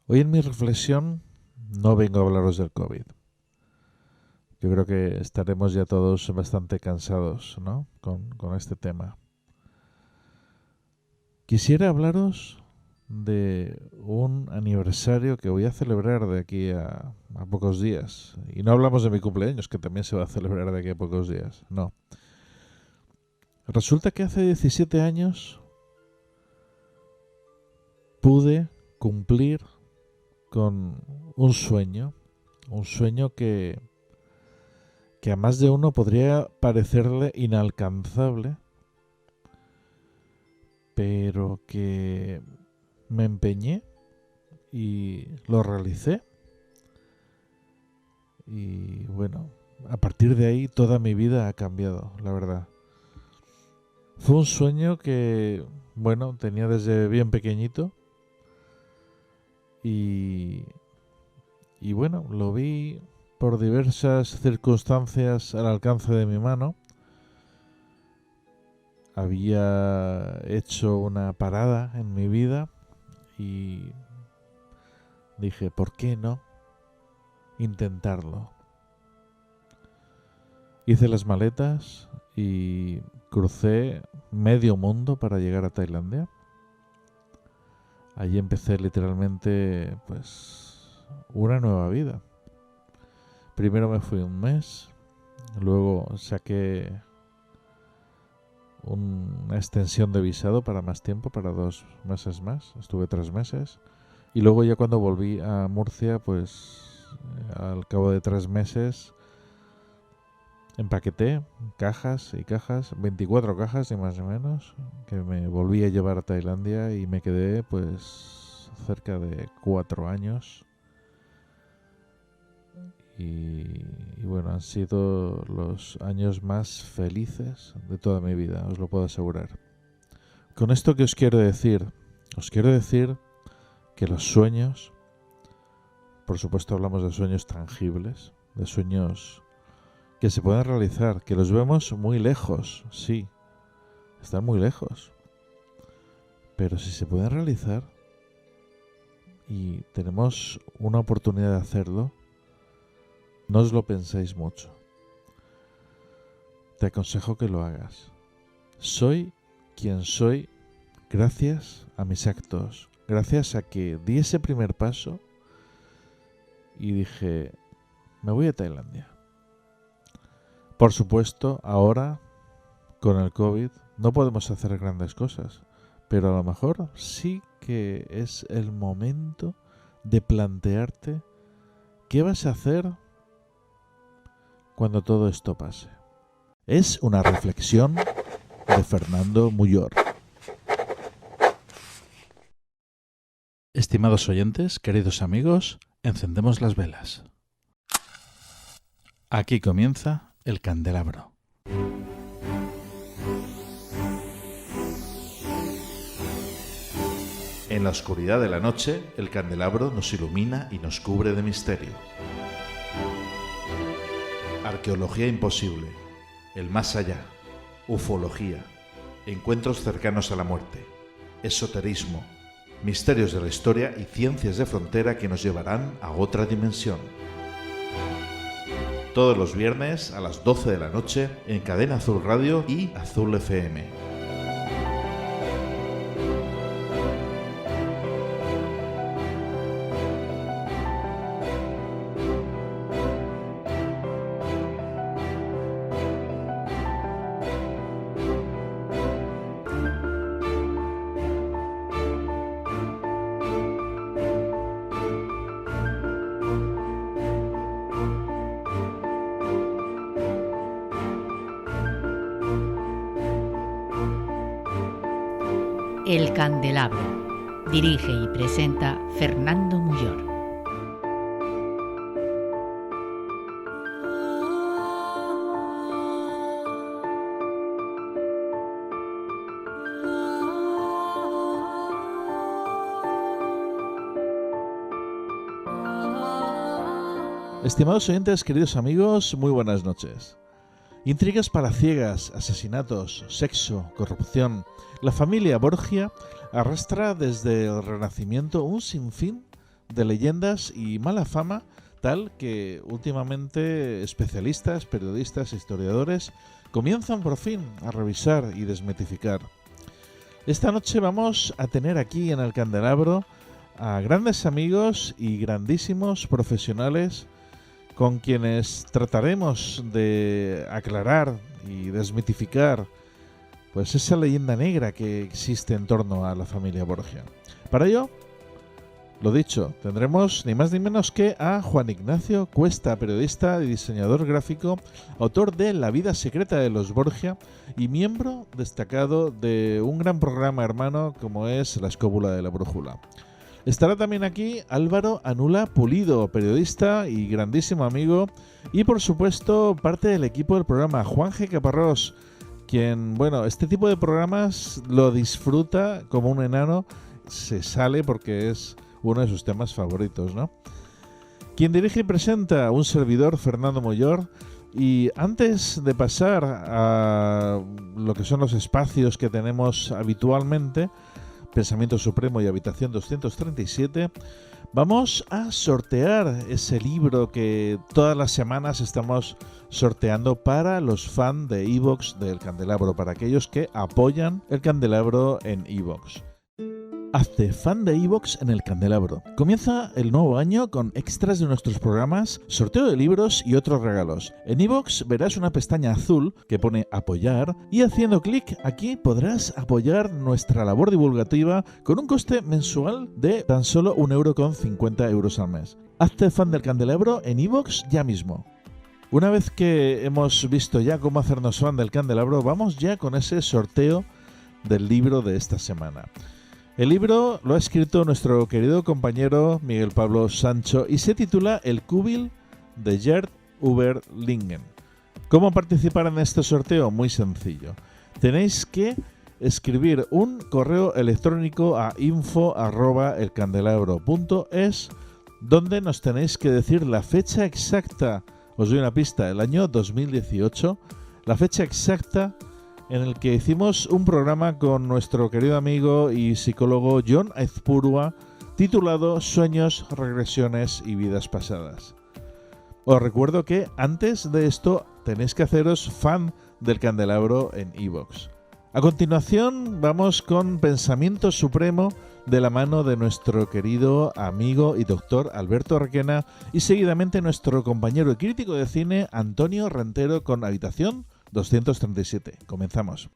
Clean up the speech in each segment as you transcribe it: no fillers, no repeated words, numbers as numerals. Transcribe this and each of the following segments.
Hoy en mi reflexión no vengo a hablaros del COVID. Yo creo que estaremos ya todos bastante cansados, ¿no? con este tema. Quisiera hablaros de un aniversario que voy a celebrar de aquí a pocos días. Y no hablamos de mi cumpleaños, que también se va a celebrar de aquí a pocos días. No. Resulta que hace 17 años pude cumplir con un sueño que a más de uno podría parecerle inalcanzable, pero que me empeñé y lo realicé. Y bueno, a partir de ahí toda mi vida ha cambiado, la verdad. Fue un sueño que, bueno, tenía desde bien pequeñito y bueno, lo vi por diversas circunstancias al alcance de mi mano. Había hecho una parada en mi vida y dije, ¿por qué no intentarlo? Hice las maletas y crucé medio mundo para llegar a Tailandia. Allí empecé literalmente, pues, una nueva vida. Primero me fui un mes, luego saqué una extensión de visado para más tiempo, para 2 meses más. Estuve 3 meses. Y luego ya cuando volví a Murcia, pues al cabo de 3 meses empaqueté cajas y cajas, 24 cajas y más o menos, que me volví a llevar a Tailandia y me quedé pues cerca de 4 años. Y bueno, han sido los años más felices de toda mi vida, os lo puedo asegurar. Con esto, ¿qué os quiero decir? Os quiero decir que los sueños, por supuesto hablamos de sueños tangibles, de sueños que se pueden realizar, que los vemos muy lejos, sí, están muy lejos. Pero si se pueden realizar y tenemos una oportunidad de hacerlo, no os lo penséis mucho. Te aconsejo que lo hagas. Soy quien soy gracias a mis actos, gracias a que di ese primer paso y dije, me voy a Tailandia. Por supuesto, ahora, con el COVID, no podemos hacer grandes cosas, pero a lo mejor sí que es el momento de plantearte qué vas a hacer cuando todo esto pase. Es una reflexión de Fernando Muyor. Estimados oyentes, queridos amigos, encendemos las velas. Aquí comienza el candelabro. En la oscuridad de la noche, el candelabro nos ilumina y nos cubre de misterio. Arqueología imposible, el más allá, ufología, encuentros cercanos a la muerte, esoterismo, misterios de la historia y ciencias de frontera que nos llevarán a otra dimensión. Todos los viernes a las 12 de la noche en Cadena Azul Radio y Azul FM. El candelabro. Dirige y presenta Fernando Muyor. Estimados oyentes, queridos amigos, muy buenas noches. Intrigas palaciegas, asesinatos, sexo, corrupción. La familia Borgia arrastra desde el Renacimiento un sinfín de leyendas y mala fama, tal que últimamente especialistas, periodistas, historiadores comienzan por fin a revisar y desmitificar. Esta noche vamos a tener aquí en el Candelabro a grandes amigos y grandísimos profesionales con quienes trataremos de aclarar y desmitificar pues esa leyenda negra que existe en torno a la familia Borgia. Para ello, lo dicho, tendremos ni más ni menos que a Juan Ignacio Cuesta, periodista y diseñador gráfico, autor de La vida secreta de los Borgia y miembro destacado de un gran programa hermano como es La escóbula de la brújula. Estará también aquí Álvaro Anula Pulido, periodista y grandísimo amigo, y por supuesto parte del equipo del programa, Juan G. Caparrós, quien, bueno, este tipo de programas lo disfruta como un enano, se sale porque es uno de sus temas favoritos, ¿no? Quien dirige y presenta, un servidor, Fernando Mollor. Y antes de pasar a lo que son los espacios que tenemos habitualmente, Pensamiento Supremo y Habitación 237, vamos a sortear ese libro que todas las semanas estamos sorteando para los fans de iVoox del Candelabro, para aquellos que apoyan el Candelabro en iVoox. Hazte fan de iVoox en el Candelabro. Comienza el nuevo año con extras de nuestros programas, sorteo de libros y otros regalos. En iVoox verás una pestaña azul que pone apoyar y haciendo clic aquí podrás apoyar nuestra labor divulgativa con un coste mensual de tan solo 1,50 € al mes. Hazte fan del Candelabro en iVoox ya mismo. Una vez que hemos visto ya cómo hacernos fan del Candelabro, vamos ya con ese sorteo del libro de esta semana. El libro lo ha escrito nuestro querido compañero Miguel Pablo Sancho y se titula El Kubil de Gerd Überlingen. ¿Cómo participar en este sorteo? Muy sencillo. Tenéis que escribir un correo electrónico a info@elcandelabro.es donde nos tenéis que decir la fecha exacta, os doy una pista, el año 2018, la fecha exacta en el que hicimos un programa con nuestro querido amigo y psicólogo Jon Aizpurua titulado Sueños, regresiones y vidas pasadas. Os recuerdo que antes de esto tenéis que haceros fan del Candelabro en iVoox. A continuación vamos con Pensamiento Supremo de la mano de nuestro querido amigo y doctor Alberto Requena y seguidamente nuestro compañero y crítico de cine Antonio Rentero con Habitación 237. Comenzamos.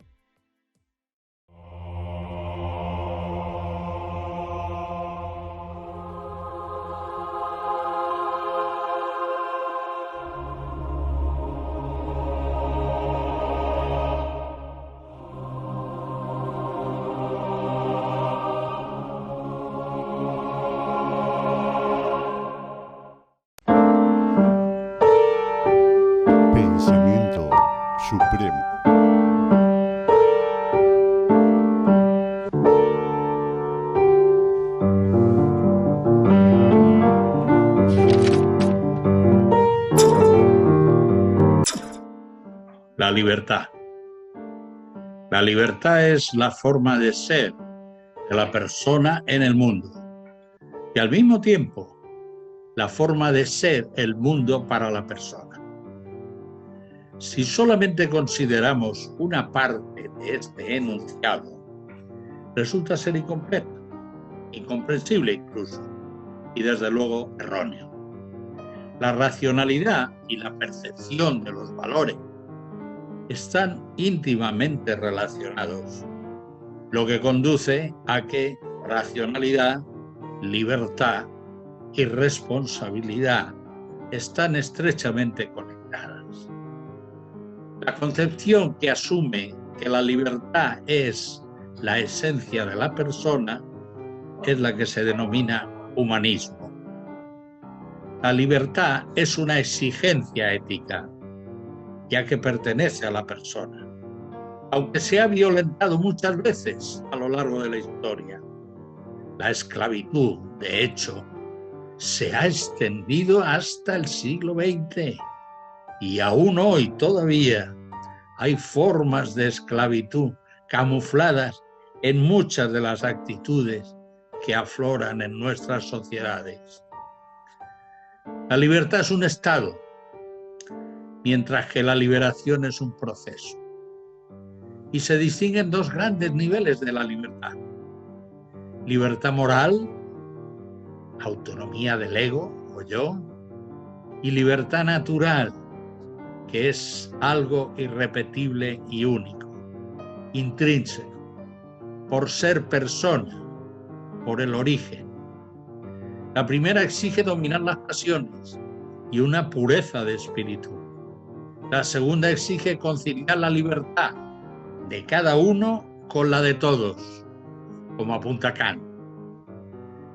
Pensamiento Supremo. La libertad. La libertad es la forma de ser de la persona en el mundo y al mismo tiempo la forma de ser el mundo para la persona. Si solamente consideramos una parte de este enunciado, resulta ser incompleto, incomprensible incluso, y desde luego erróneo. La racionalidad y la percepción de los valores están íntimamente relacionados, lo que conduce a que racionalidad, libertad y responsabilidad están estrechamente conectadas. La concepción que asume que la libertad es la esencia de la persona es la que se denomina humanismo. La libertad es una exigencia ética, ya que pertenece a la persona, aunque se ha violentado muchas veces a lo largo de la historia. La esclavitud, de hecho, se ha extendido hasta el siglo XX y aún hoy todavía hay formas de esclavitud camufladas en muchas de las actitudes que afloran en nuestras sociedades. La libertad es un estado, mientras que la liberación es un proceso. Y se distinguen dos grandes niveles de la libertad. Libertad moral, autonomía del ego o yo, y libertad natural, que es algo irrepetible y único, intrínseco, por ser persona, por el origen. La primera exige dominar las pasiones y una pureza de espíritu. La segunda exige conciliar la libertad de cada uno con la de todos, como apunta Kant.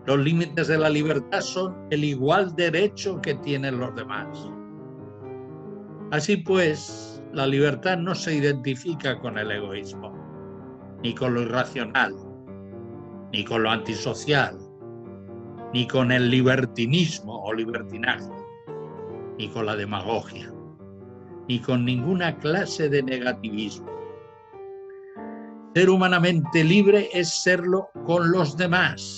Los límites de la libertad son el igual derecho que tienen los demás. Así pues, la libertad no se identifica con el egoísmo, ni con lo irracional, ni con lo antisocial, ni con el libertinismo o libertinaje, ni con la demagogia, ni con ninguna clase de negativismo. Ser humanamente libre es serlo con los demás,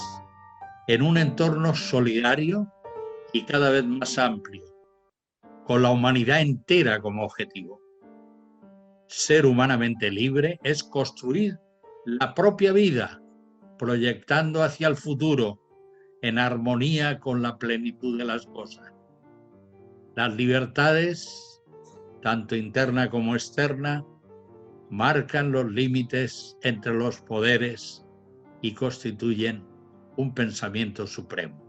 en un entorno solidario y cada vez más amplio, con la humanidad entera como objetivo. Ser humanamente libre es construir la propia vida, proyectando hacia el futuro, en armonía con la plenitud de las cosas. Las libertades, tanto interna como externa, marcan los límites entre los poderes y constituyen un pensamiento supremo.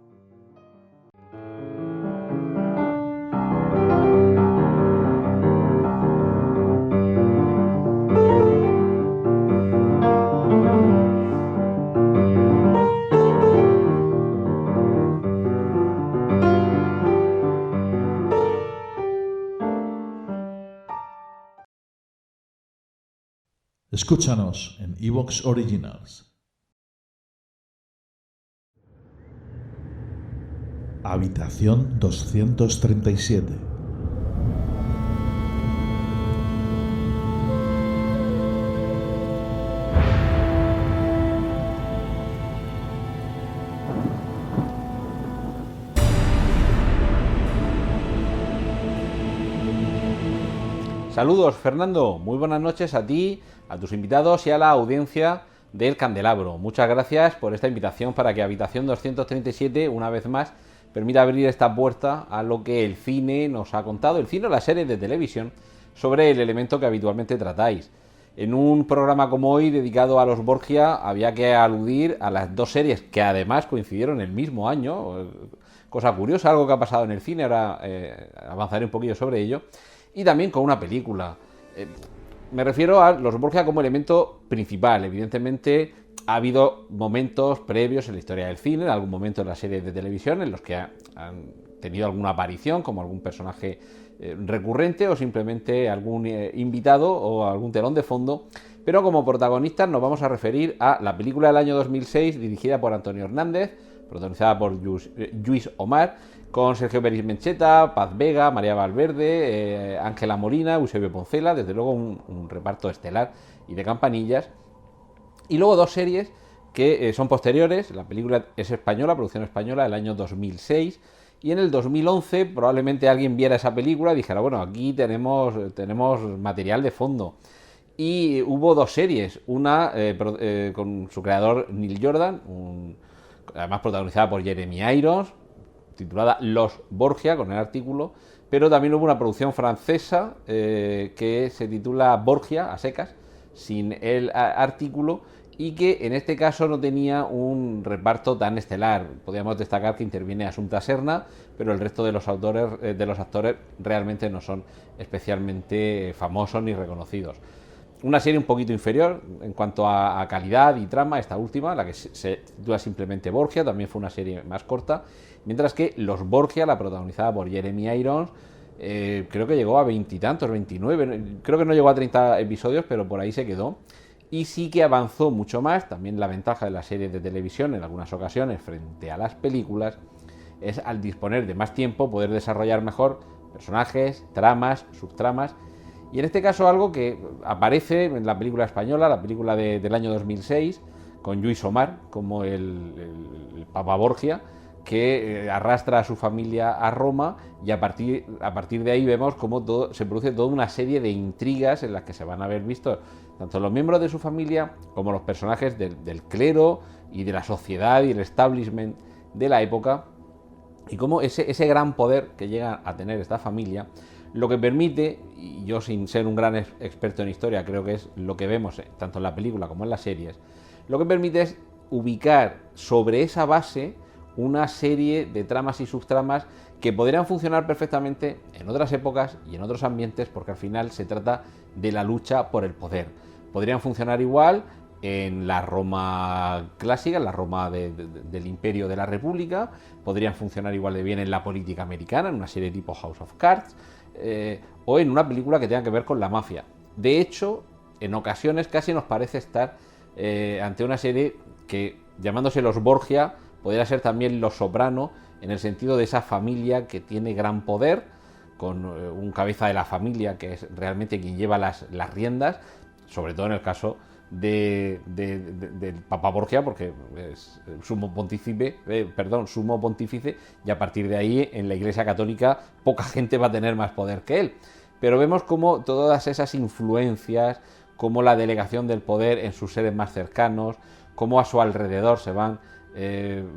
Escúchanos en Evox Originals. Habitación 237. Saludos, Fernando. Muy buenas noches a ti, a tus invitados y a la audiencia del Candelabro. Muchas gracias por esta invitación para que Habitación 237, una vez más, permita abrir esta puerta a lo que el cine nos ha contado, el cine o las series de televisión, sobre el elemento que habitualmente tratáis. En un programa como hoy, dedicado a los Borgia, había que aludir a las dos series que además coincidieron el mismo año. Cosa curiosa, algo que ha pasado en el cine, ahora avanzaré un poquillo sobre ello. Y también con una película. Me refiero a los Borgia como elemento principal. Evidentemente ha habido momentos previos en la historia del cine, en algún momento en las series de televisión, en los que han tenido alguna aparición, como algún personaje recurrente o simplemente algún invitado o algún telón de fondo. Pero como protagonistas nos vamos a referir a la película del año 2006, dirigida por Antonio Hernández, protagonizada por Lluís Omar, con Sergio Peris Mencheta, Paz Vega, María Valverde, Ángela Molina, Eusebio Poncela, desde luego un reparto estelar y de campanillas. Y luego dos series que son posteriores. La película es española, producción española, del año 2006, y en el 2011 probablemente alguien viera esa película y dijera, bueno, aquí tenemos material de fondo. Y hubo dos series, una con su creador Neil Jordan, además protagonizada por Jeremy Irons, titulada Los Borgia, con el artículo, pero también hubo una producción francesa que se titula Borgia, a secas, sin el artículo, y que en este caso no tenía un reparto tan estelar. Podríamos destacar que interviene Assumpta Serna, pero el resto de los actores realmente no son especialmente famosos ni reconocidos. Una serie un poquito inferior en cuanto a calidad y trama, esta última, la que se titula simplemente Borgia, también fue una serie más corta, mientras que Los Borgia, la protagonizada por Jeremy Irons, creo que llegó a 20 y tantos, 29, creo que no llegó a 30 episodios, pero por ahí se quedó, y sí que avanzó mucho más. También la ventaja de las series de televisión en algunas ocasiones frente a las películas es, al disponer de más tiempo, poder desarrollar mejor personajes, tramas, subtramas. Y en este caso algo que aparece en la película española, la película del año 2006, con Lluís Omar, como el Papa Borgia, que arrastra a su familia a Roma, y a partir de ahí vemos cómo se produce toda una serie de intrigas en las que se van a ver vistos tanto los miembros de su familia como los personajes del clero y de la sociedad y el establishment de la época, y cómo ese gran poder que llega a tener esta familia lo que permite, y yo sin ser un gran experto en historia creo que es lo que vemos tanto en la película como en las series, lo que permite es ubicar sobre esa base una serie de tramas y subtramas que podrían funcionar perfectamente en otras épocas y en otros ambientes, porque al final se trata de la lucha por el poder. Podrían funcionar igual en la Roma clásica, en la Roma del Imperio de la República, podrían funcionar igual de bien en la política americana, en una serie tipo House of Cards, o en una película que tenga que ver con la mafia. De hecho, en ocasiones casi nos parece estar ante una serie que, llamándose Los Borgia, podría ser también Los Soprano, en el sentido de esa familia que tiene gran poder, con un cabeza de la familia que es realmente quien lleva las riendas, sobre todo en el caso del Papa Borgia, porque es sumo pontífice, y a partir de ahí en la Iglesia Católica poca gente va a tener más poder que él. Pero vemos cómo todas esas influencias, cómo la delegación del poder en sus seres más cercanos, cómo a su alrededor se van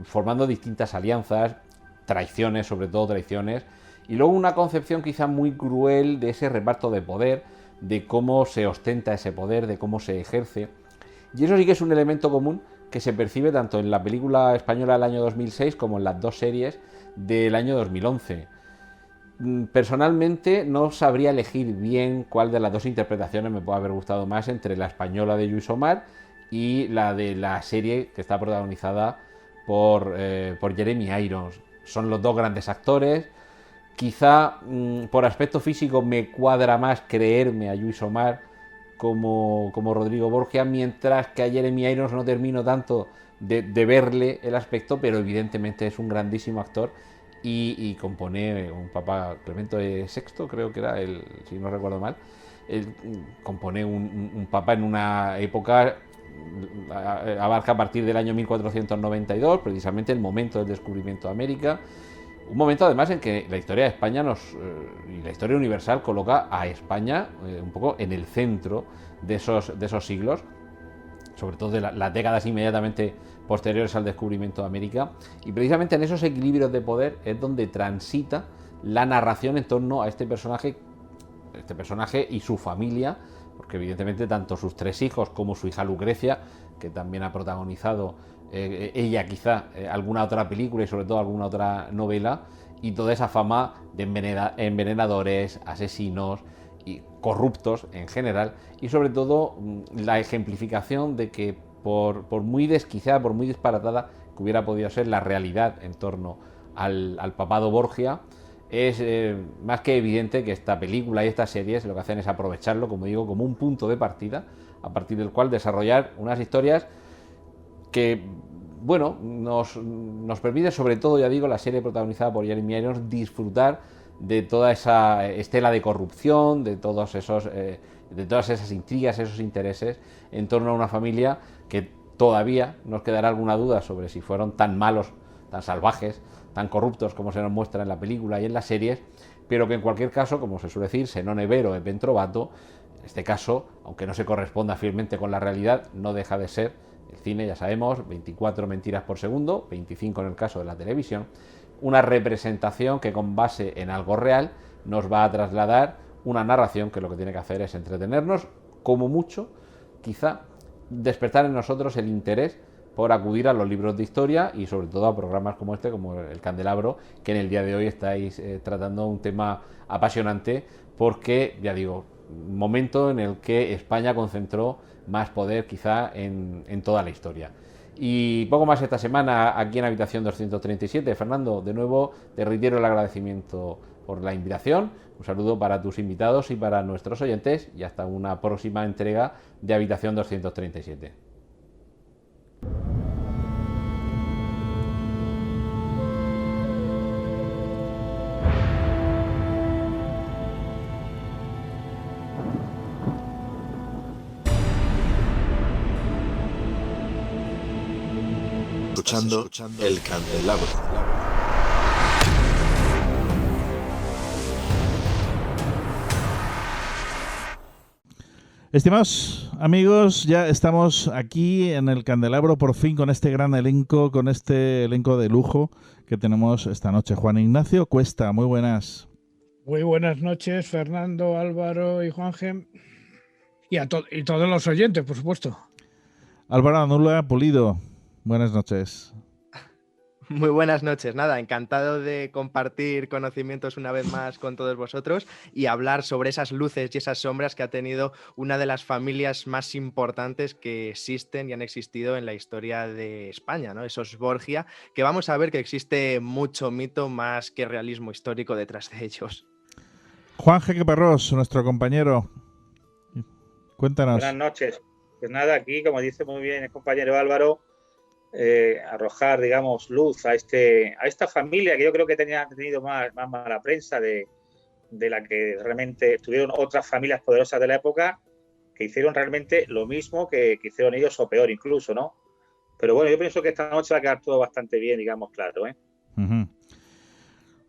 formando distintas alianzas, traiciones, sobre todo traiciones, y luego una concepción quizá muy cruel de ese reparto de poder, de cómo se ostenta ese poder, de cómo se ejerce. Y eso sí que es un elemento común que se percibe tanto en la película española del año 2006 como en las dos series del año 2011. Personalmente no sabría elegir bien cuál de las dos interpretaciones me puede haber gustado más entre la española de Lluís Omar y la de la serie que está protagonizada por Jeremy Irons. Son los dos grandes actores. Quizá por aspecto físico me cuadra más creerme a Lluís Omar como Rodrigo Borgia, mientras que a Jeremy Irons no termino tanto de verle el aspecto, pero evidentemente es un grandísimo actor y compone un Papa Clemente VI, creo que era, si no recuerdo mal, compone un Papa en una época, abarca a partir del año 1492, precisamente el momento del descubrimiento de América. Un momento además en que la historia de España y la historia universal coloca a España un poco en el centro de esos siglos, sobre todo de las décadas inmediatamente posteriores al descubrimiento de América, y precisamente en esos equilibrios de poder es donde transita la narración en torno a este personaje y su familia, porque evidentemente tanto sus tres hijos como su hija Lucrecia, que también ha protagonizado ella quizá alguna otra película y sobre todo alguna otra novela, y toda esa fama de envenenadores, asesinos y corruptos en general, y sobre todo la ejemplificación de que por muy desquiciada, por muy disparatada que hubiera podido ser la realidad en torno al papado Borgia, es más que evidente que esta película y estas series lo que hacen es aprovecharlo, como digo, como un punto de partida, a partir del cual desarrollar unas historias que, bueno, nos permite, sobre todo, ya digo, la serie protagonizada por Jeremy Irons, disfrutar de toda esa estela de corrupción, de todas esas intrigas, esos intereses en torno a una familia que todavía nos quedará alguna duda sobre si fueron tan malos, tan salvajes, tan corruptos como se nos muestra en la película y en las series, pero que en cualquier caso, como se suele decir, se non è vero e ben trovato, en este caso, aunque no se corresponda fielmente con la realidad, no deja de ser el cine, ya sabemos, 24 mentiras por segundo, 25 en el caso de la televisión, una representación que con base en algo real nos va a trasladar una narración que lo que tiene que hacer es entretenernos, como mucho, quizá despertar en nosotros el interés por acudir a los libros de historia y sobre todo a programas como este, como El Candelabro, que en el día de hoy estáis tratando un tema apasionante, porque, ya digo, momento en el que España concentró más poder quizá en toda la historia. Y poco más esta semana aquí en Habitación 237. Fernando, de nuevo te reitero el agradecimiento por la invitación, un saludo para tus invitados y para nuestros oyentes, y hasta una próxima entrega de Habitación 237. escuchando El Candelabro. Estimados amigos, ya estamos aquí en El Candelabro por fin con este gran elenco, con este elenco de lujo que tenemos esta noche. Juan Ignacio Cuesta, muy buenas. Muy buenas noches, Fernando, Álvaro y Juanje. Y todos los oyentes, por supuesto. Álvaro Anula Pulido, buenas noches. Muy buenas noches, nada, encantado de compartir conocimientos una vez más con todos vosotros y hablar sobre esas luces y esas sombras que ha tenido una de las familias más importantes que existen y han existido en la historia de España, ¿no? Esos Borgia, que vamos a ver que existe mucho mito más que realismo histórico detrás de ellos. Juan Jeque Parrós, nuestro compañero, cuéntanos. Buenas noches. Pues nada, aquí, como dice muy bien el compañero Álvaro, arrojar, digamos, luz a esta familia que yo creo que ha tenido más mala prensa de la que realmente tuvieron otras familias poderosas de la época que hicieron realmente lo mismo que hicieron ellos o peor incluso, ¿no? Pero bueno, yo pienso que esta noche va a quedar todo bastante bien, digamos, claro, ¿eh? Uh-huh.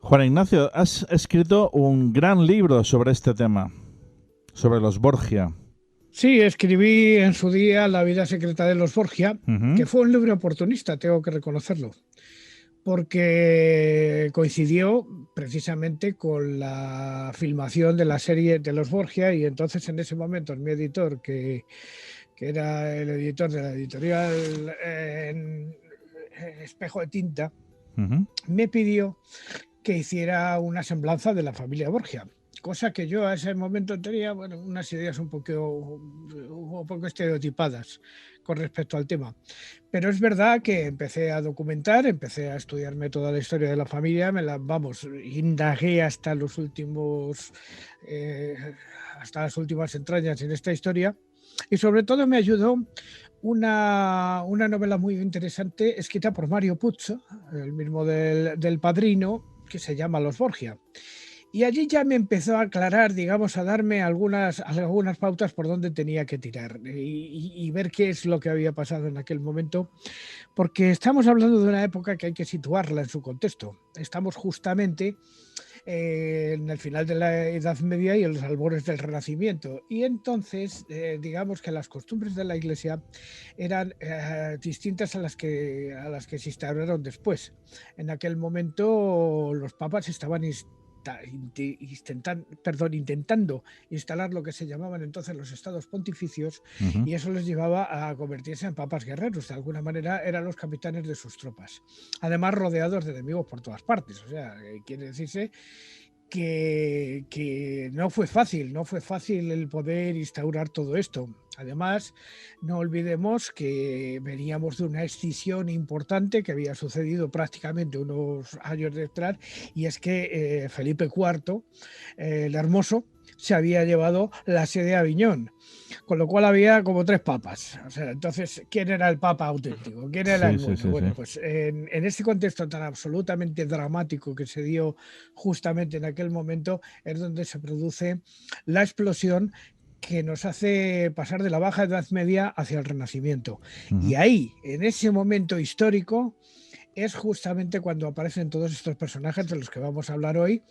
Juan Ignacio, has escrito un gran libro sobre este tema, sobre los Borgia. Sí, escribí en su día La vida secreta de los Borgia, Uh-huh. que fue un libro oportunista, tengo que reconocerlo, porque coincidió precisamente con la filmación de la serie de los Borgia y entonces en ese momento mi editor, que era el editor de la editorial Espejo de Tinta, Uh-huh. me pidió que hiciera una semblanza de la familia Borgia. Cosa que yo a ese momento tenía unas ideas un poco estereotipadas con respecto al tema. Pero es verdad que empecé a documentar, empecé a estudiarme toda la historia de la familia, indagué hasta las últimas entrañas en esta historia y sobre todo me ayudó una novela muy interesante escrita por Mario Puzo, el mismo del Padrino, que se llama Los Borgia. Y allí ya me empezó a aclarar, digamos, a darme algunas pautas por dónde tenía que tirar y ver qué es lo que había pasado en aquel momento, porque estamos hablando de una época que hay que situarla en su contexto. Estamos justamente en el final de la Edad Media y en los albores del Renacimiento. Y entonces, digamos que las costumbres de la Iglesia eran distintas a las que se instauraron después. En aquel momento los papas estaban intentando instalar lo que se llamaban entonces los estados pontificios, uh-huh. Y eso les llevaba a convertirse en papas guerreros. De alguna manera eran los capitanes de sus tropas, además rodeados de enemigos por todas partes. O sea, quiere decirse que no fue fácil el poder instaurar todo esto. Además, no olvidemos que veníamos de una escisión importante que había sucedido prácticamente unos años detrás, y es que Felipe IV, el Hermoso, se había llevado la sede a Aviñón, con lo cual había como 3 papas. O sea, entonces, ¿quién era el papa auténtico? ¿Quién era el bueno? Bueno, pues en este contexto tan absolutamente dramático que se dio justamente en aquel momento es donde se produce la explosión que nos hace pasar de la Baja Edad Media hacia el Renacimiento. Uh-huh. Y ahí, en ese momento histórico, es justamente cuando aparecen todos estos personajes de los que vamos a hablar hoy,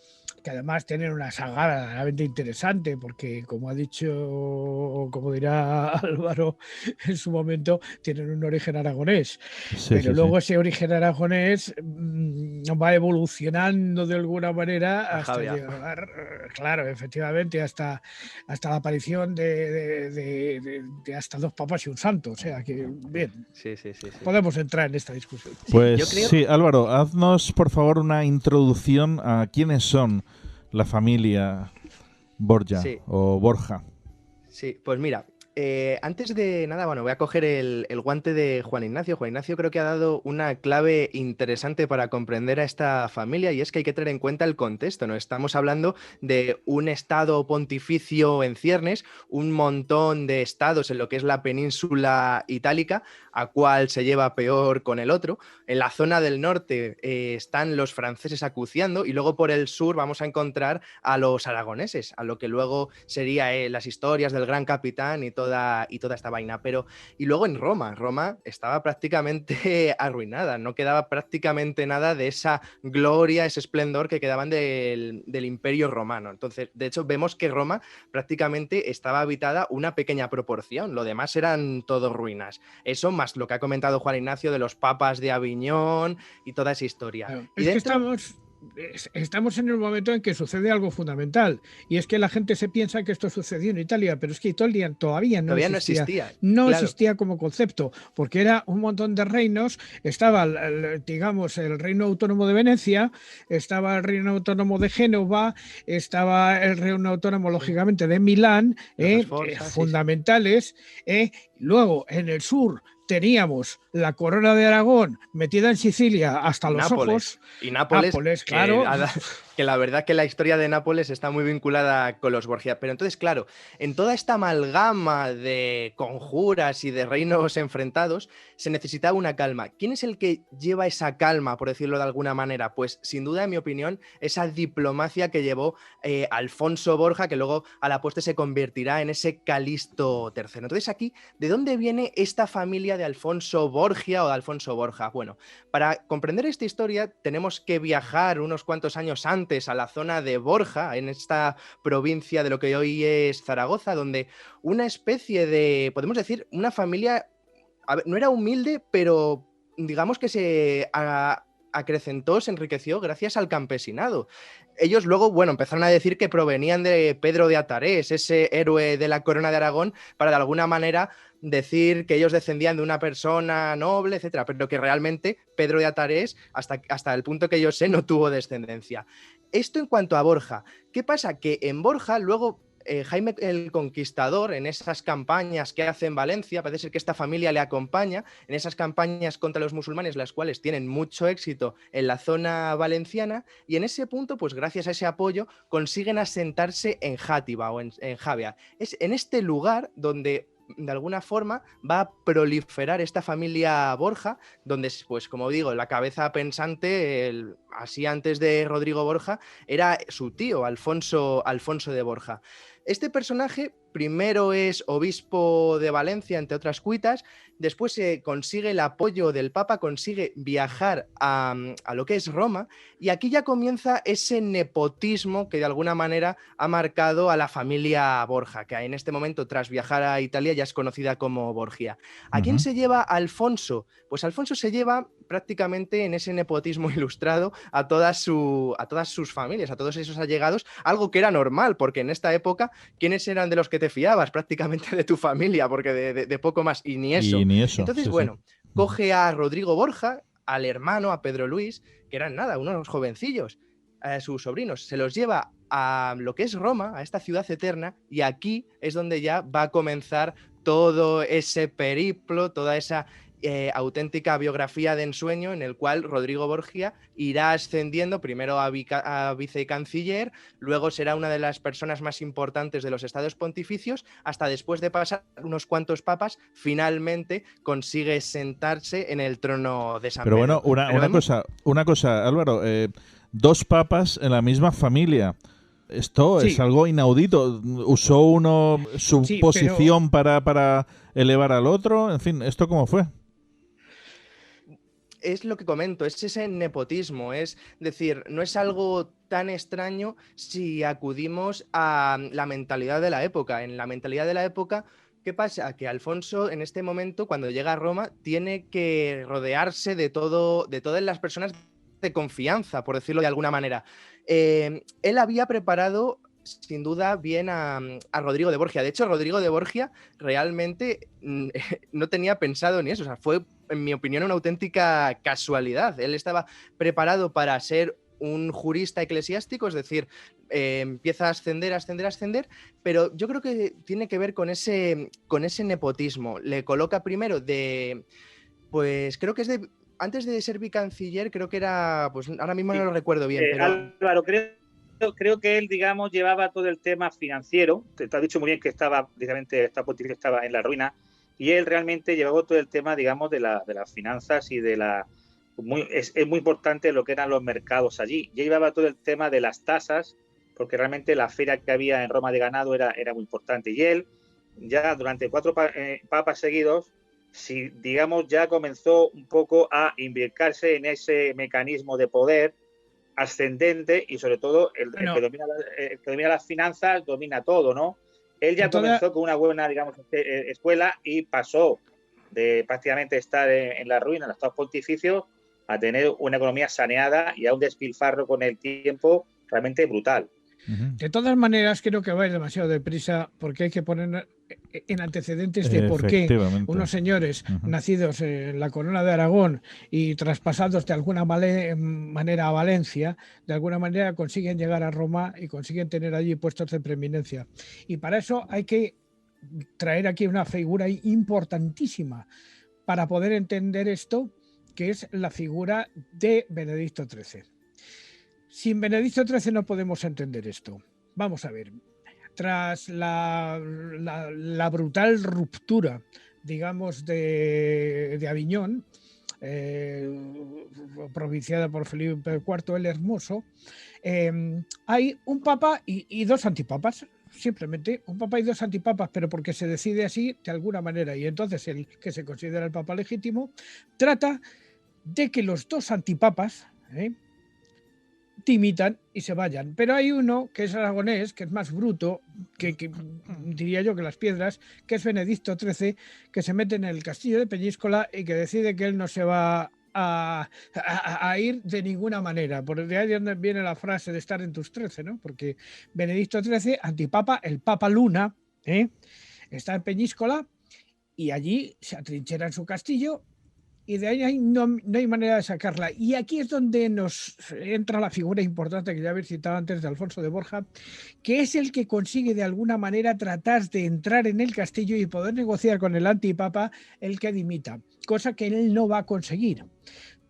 que además tienen una saga realmente interesante, porque como ha dicho, como dirá Álvaro en su momento, tienen un origen aragonés. Pero luego ese origen aragonés va evolucionando de alguna manera hasta llegar, claro, efectivamente, hasta la aparición de hasta 2 papas y un santo. O sea que, bien, sí. Podemos entrar en esta discusión. Pues sí, Álvaro, haznos por favor una introducción a quiénes son la familia Borgia o Borja. Sí, pues mira, antes de nada, voy a coger el guante de Juan Ignacio. Juan Ignacio creo que ha dado una clave interesante para comprender a esta familia, y es que hay que tener en cuenta el contexto, ¿no? Estamos hablando de un estado pontificio en ciernes, un montón de estados en lo que es la península itálica, a cuál se lleva peor con el otro. En la zona del norte están los franceses acuciando, y luego por el sur vamos a encontrar a los aragoneses, a lo que luego sería las historias del Gran Capitán y todo toda esta vaina. Y luego en Roma estaba prácticamente arruinada, no quedaba prácticamente nada de esa gloria, ese esplendor que quedaban del Imperio Romano. Entonces, de hecho, vemos que Roma prácticamente estaba habitada una pequeña proporción, lo demás eran todo ruinas. Eso más lo que ha comentado Juan Ignacio de los papas de Aviñón y toda esa historia. Claro, Y es que estamos en el momento en que sucede algo fundamental, y es que la gente se piensa que esto sucedió en Italia, pero es que Italia todavía no existía. No existía como concepto, porque era un montón de reinos. Estaba, digamos, el Reino Autónomo de Venecia, estaba el Reino Autónomo de Génova, estaba el Reino Autónomo, lógicamente, de Milán, fundamentales. Luego, en el sur, teníamos la corona de Aragón metida en Sicilia hasta los ojos. Y Nápoles, claro. Que la verdad que la historia de Nápoles está muy vinculada con los Borgia. Pero entonces, claro, en toda esta amalgama de conjuras y de reinos enfrentados, se necesitaba una calma. ¿Quién es el que lleva esa calma, por decirlo de alguna manera? Pues, sin duda, en mi opinión, esa diplomacia que llevó Alfonso Borja, que luego a la postre se convertirá en ese Calixto III. Entonces, aquí, ¿de dónde viene esta familia de Alfonso Borgia o de Alfonso Borja? Bueno, para comprender esta historia tenemos que viajar unos cuantos años antes a la zona de Borja, en esta provincia de lo que hoy es Zaragoza, donde una especie de, podemos decir, una familia, no era humilde, pero digamos que se acrecentó, se enriqueció gracias al campesinado. Ellos luego, bueno, empezaron a decir que provenían de Pedro de Atarés, ese héroe de la corona de Aragón, para de alguna manera decir que ellos descendían de una persona noble, etcétera, pero que realmente Pedro de Atarés, hasta el punto que yo sé, no tuvo descendencia. Esto en cuanto a Borja. ¿Qué pasa? Que en Borja luego Jaime el Conquistador, en esas campañas que hace en Valencia, parece ser que esta familia le acompaña en esas campañas contra los musulmanes, las cuales tienen mucho éxito en la zona valenciana, y en ese punto, pues gracias a ese apoyo, consiguen asentarse en Játiva o en Javia. Es en este lugar donde de alguna forma va a proliferar esta familia Borja, donde, pues como digo, la cabeza pensante, así antes de Rodrigo Borja, era su tío, Alfonso de Borja. Este personaje primero es obispo de Valencia, entre otras cuitas, después se consigue el apoyo del Papa, consigue viajar a lo que es Roma, y aquí ya comienza ese nepotismo que de alguna manera ha marcado a la familia Borja, que en este momento, tras viajar a Italia, ya es conocida como Borgia. ¿A quién se lleva Alfonso? Pues Alfonso se lleva prácticamente en ese nepotismo ilustrado a todas sus familias, a todos esos allegados, algo que era normal, porque en esta época, ¿quiénes eran de los que te fiabas? Prácticamente de tu familia, porque de poco más, y ni eso. Entonces, sí, bueno, sí. Coge a Rodrigo Borja, al hermano, a Pedro Luis, que eran nada, unos jovencillos, sus sobrinos, se los lleva a lo que es Roma, a esta ciudad eterna, y aquí es donde ya va a comenzar todo ese periplo, toda esa auténtica biografía de ensueño, en el cual Rodrigo Borgia irá ascendiendo primero a vicecanciller, luego será una de las personas más importantes de los estados pontificios, hasta después de pasar unos cuantos papas, finalmente consigue sentarse en el trono de San Pedro. Pero bueno, una cosa, Álvaro, dos papas en la misma familia. Esto es algo inaudito. ¿Usó uno su posición para elevar al otro? En fin, ¿esto cómo fue? Es lo que comento, es ese nepotismo, es decir, no es algo tan extraño si acudimos a la mentalidad de la época. En la mentalidad de la época, ¿qué pasa? Que Alfonso, en este momento, cuando llega a Roma, tiene que rodearse de todas las personas de confianza, por decirlo de alguna manera. Él había preparado, sin duda, bien a Rodrigo de Borgia. De hecho, Rodrigo de Borgia realmente no tenía pensado ni eso. O sea, fue, en mi opinión, una auténtica casualidad. Él estaba preparado para ser un jurista eclesiástico, es decir, empieza a ascender, pero yo creo que tiene que ver con ese nepotismo. Le coloca primero pues creo que es antes de ser vicanciller, creo que era, pues ahora mismo no lo recuerdo bien. Pero... Álvaro, creo que él, digamos, llevaba todo el tema financiero. Te has dicho muy bien que estaba, directamente, esta pontificia estaba en la ruina, y él realmente llevaba todo el tema, digamos, de las finanzas y de es muy importante lo que eran los mercados allí. Ya llevaba todo el tema de las tasas, porque realmente la feria que había en Roma de ganado era muy importante. Y él, ya durante 4 papas seguidos, si digamos ya comenzó un poco a imbricarse en ese mecanismo de poder ascendente y sobre todo el que domina las finanzas, domina todo, ¿no? Él ya comenzó con una buena, digamos, escuela y pasó de prácticamente estar en la ruina, en los estados pontificios, a tener una economía saneada y a un despilfarro con el tiempo realmente brutal. De todas maneras, creo que vais demasiado deprisa porque hay que poner en antecedentes de por qué unos señores nacidos en la corona de Aragón y traspasados de alguna manera a Valencia, de alguna manera consiguen llegar a Roma y consiguen tener allí puestos de preeminencia. Y para eso hay que traer aquí una figura importantísima para poder entender esto, que es la figura de Benedicto XIII. Sin Benedicto XIII no podemos entender esto. Vamos a ver, tras la brutal ruptura, digamos, de Aviñón, propiciada por Felipe IV el Hermoso, hay un papa y 2 antipapas. Simplemente un papa y 2 antipapas, pero porque se decide así de alguna manera. Y entonces el que se considera el papa legítimo trata de que los 2 antipapas dimitan y se vayan. Pero hay uno que es aragonés, que es más bruto, que diría yo que las piedras, que es Benedicto XIII, que se mete en el castillo de Peñíscola y que decide que él no se va a ir de ninguna manera. Por de ahí donde viene la frase de estar en tus 13, ¿no? Porque Benedicto XIII, antipapa, el Papa Luna, está en Peñíscola y allí se atrinchera en su castillo y de ahí no hay manera de sacarla. Y aquí es donde nos entra la figura importante que ya habéis citado antes de Alfonso de Borja, que es el que consigue de alguna manera tratar de entrar en el castillo y poder negociar con el antipapa el que dimita, cosa que él no va a conseguir.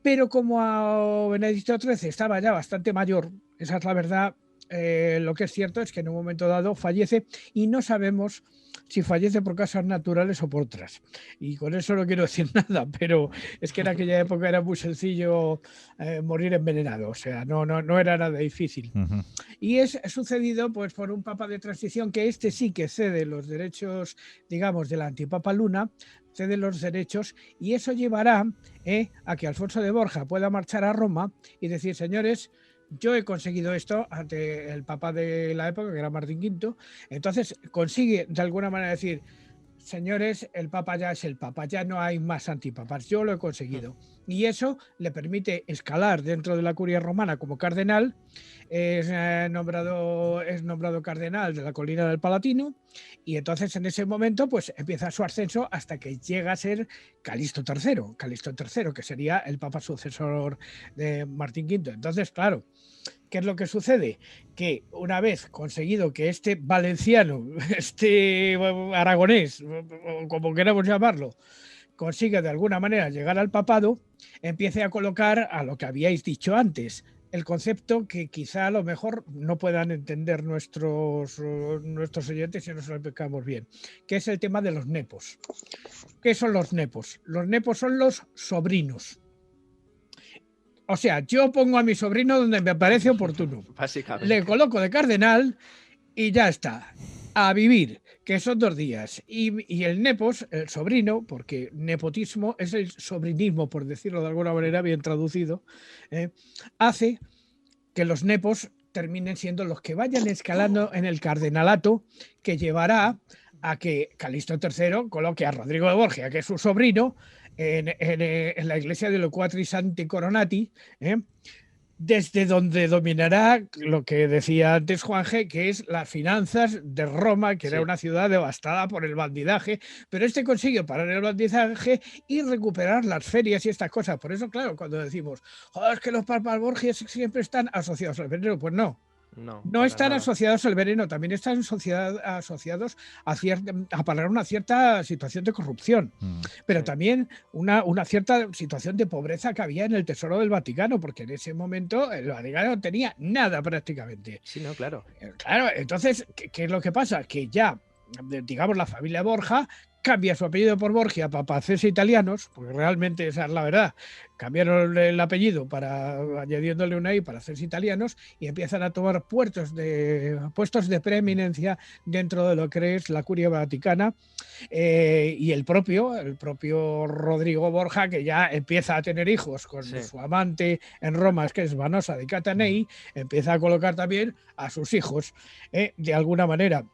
Pero como a Benedicto XIII estaba ya bastante mayor, esa es la verdad, lo que es cierto es que en un momento dado fallece y no sabemos si fallece por causas naturales o por otras. Y con eso no quiero decir nada, pero es que en aquella época era muy sencillo morir envenenado, o sea, no era nada difícil. Y es sucedido pues por un papa de transición que sí que cede los derechos, digamos, del antipapa Luna, cede los derechos y eso llevará a que Alfonso de Borja pueda marchar a Roma y decir, señores, yo he conseguido esto ante el papa de la época, que era Martín V. Entonces consigue de alguna manera decir, señores, el papa ya es el papa, ya no hay más antipapas, yo lo he conseguido. Y eso le permite escalar dentro de la curia romana como cardenal, es nombrado cardenal de la colina del Palatino y entonces en ese momento pues empieza su ascenso hasta que llega a ser Calixto III, que sería el papa sucesor de Martín V. Entonces, claro, ¿qué es lo que sucede? Que una vez conseguido que este valenciano, este aragonés, como queramos llamarlo, consiga de alguna manera llegar al papado, empiece a colocar a lo que habíais dicho antes, el concepto que quizá a lo mejor no puedan entender nuestros oyentes si no se lo explicamos bien, que es el tema de los nepos. ¿Qué son los nepos? Los nepos son los sobrinos. O sea, yo pongo a mi sobrino donde me parece oportuno. Básicamente. Le coloco de cardenal y ya está. A vivir, que son 2 días. Y el nepos, el sobrino, porque nepotismo es el sobrinismo, por decirlo de alguna manera, bien traducido, hace que los nepos terminen siendo los que vayan escalando en el cardenalato que llevará a que Calixto III coloque a Rodrigo de Borgia, que es su sobrino, en la iglesia de Loquatris Sancti Coronati, desde donde dominará lo que decía antes Juan G., que es las finanzas de Roma, que era una ciudad devastada por el bandidaje, pero consigue parar el bandidaje y recuperar las ferias y estas cosas. Por eso, claro, cuando decimos, es que los papas Borgias siempre están asociados al veneno, pues no. No están asociados al veneno, también están asociados a parar una cierta situación de corrupción, pero también una cierta situación de pobreza que había en el Tesoro del Vaticano, porque en ese momento el Vaticano no tenía nada prácticamente. Sí, no, claro. Claro, entonces, ¿qué es lo que pasa? Que ya, digamos, la familia Borja cambia su apellido por Borgia para hacerse italianos, porque realmente esa es la verdad. Cambiaron el apellido añadiéndole una I para hacerse italianos y empiezan a tomar puestos de preeminencia dentro de lo que es la curia vaticana. Y el propio Rodrigo Borja, que ya empieza a tener hijos con su amante en Roma, que es Vanosa de Catanei, empieza a colocar también a sus hijos, de alguna manera.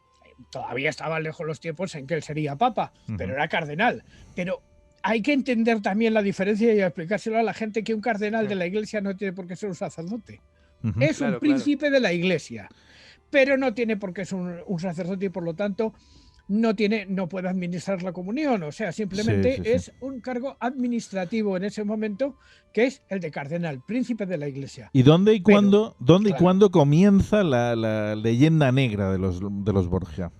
Todavía estaban lejos los tiempos en que él sería papa, pero era cardenal. Pero hay que entender también la diferencia y explicárselo a la gente, que un cardenal de la iglesia no tiene por qué ser un sacerdote. Es un príncipe de la iglesia, pero no tiene por qué ser un sacerdote y por lo tanto no puede administrar la comunión. O sea, simplemente es un cargo administrativo en ese momento, que es el de cardenal, príncipe de la iglesia. ¿Y dónde y cuándo comienza la leyenda negra de los Borgia?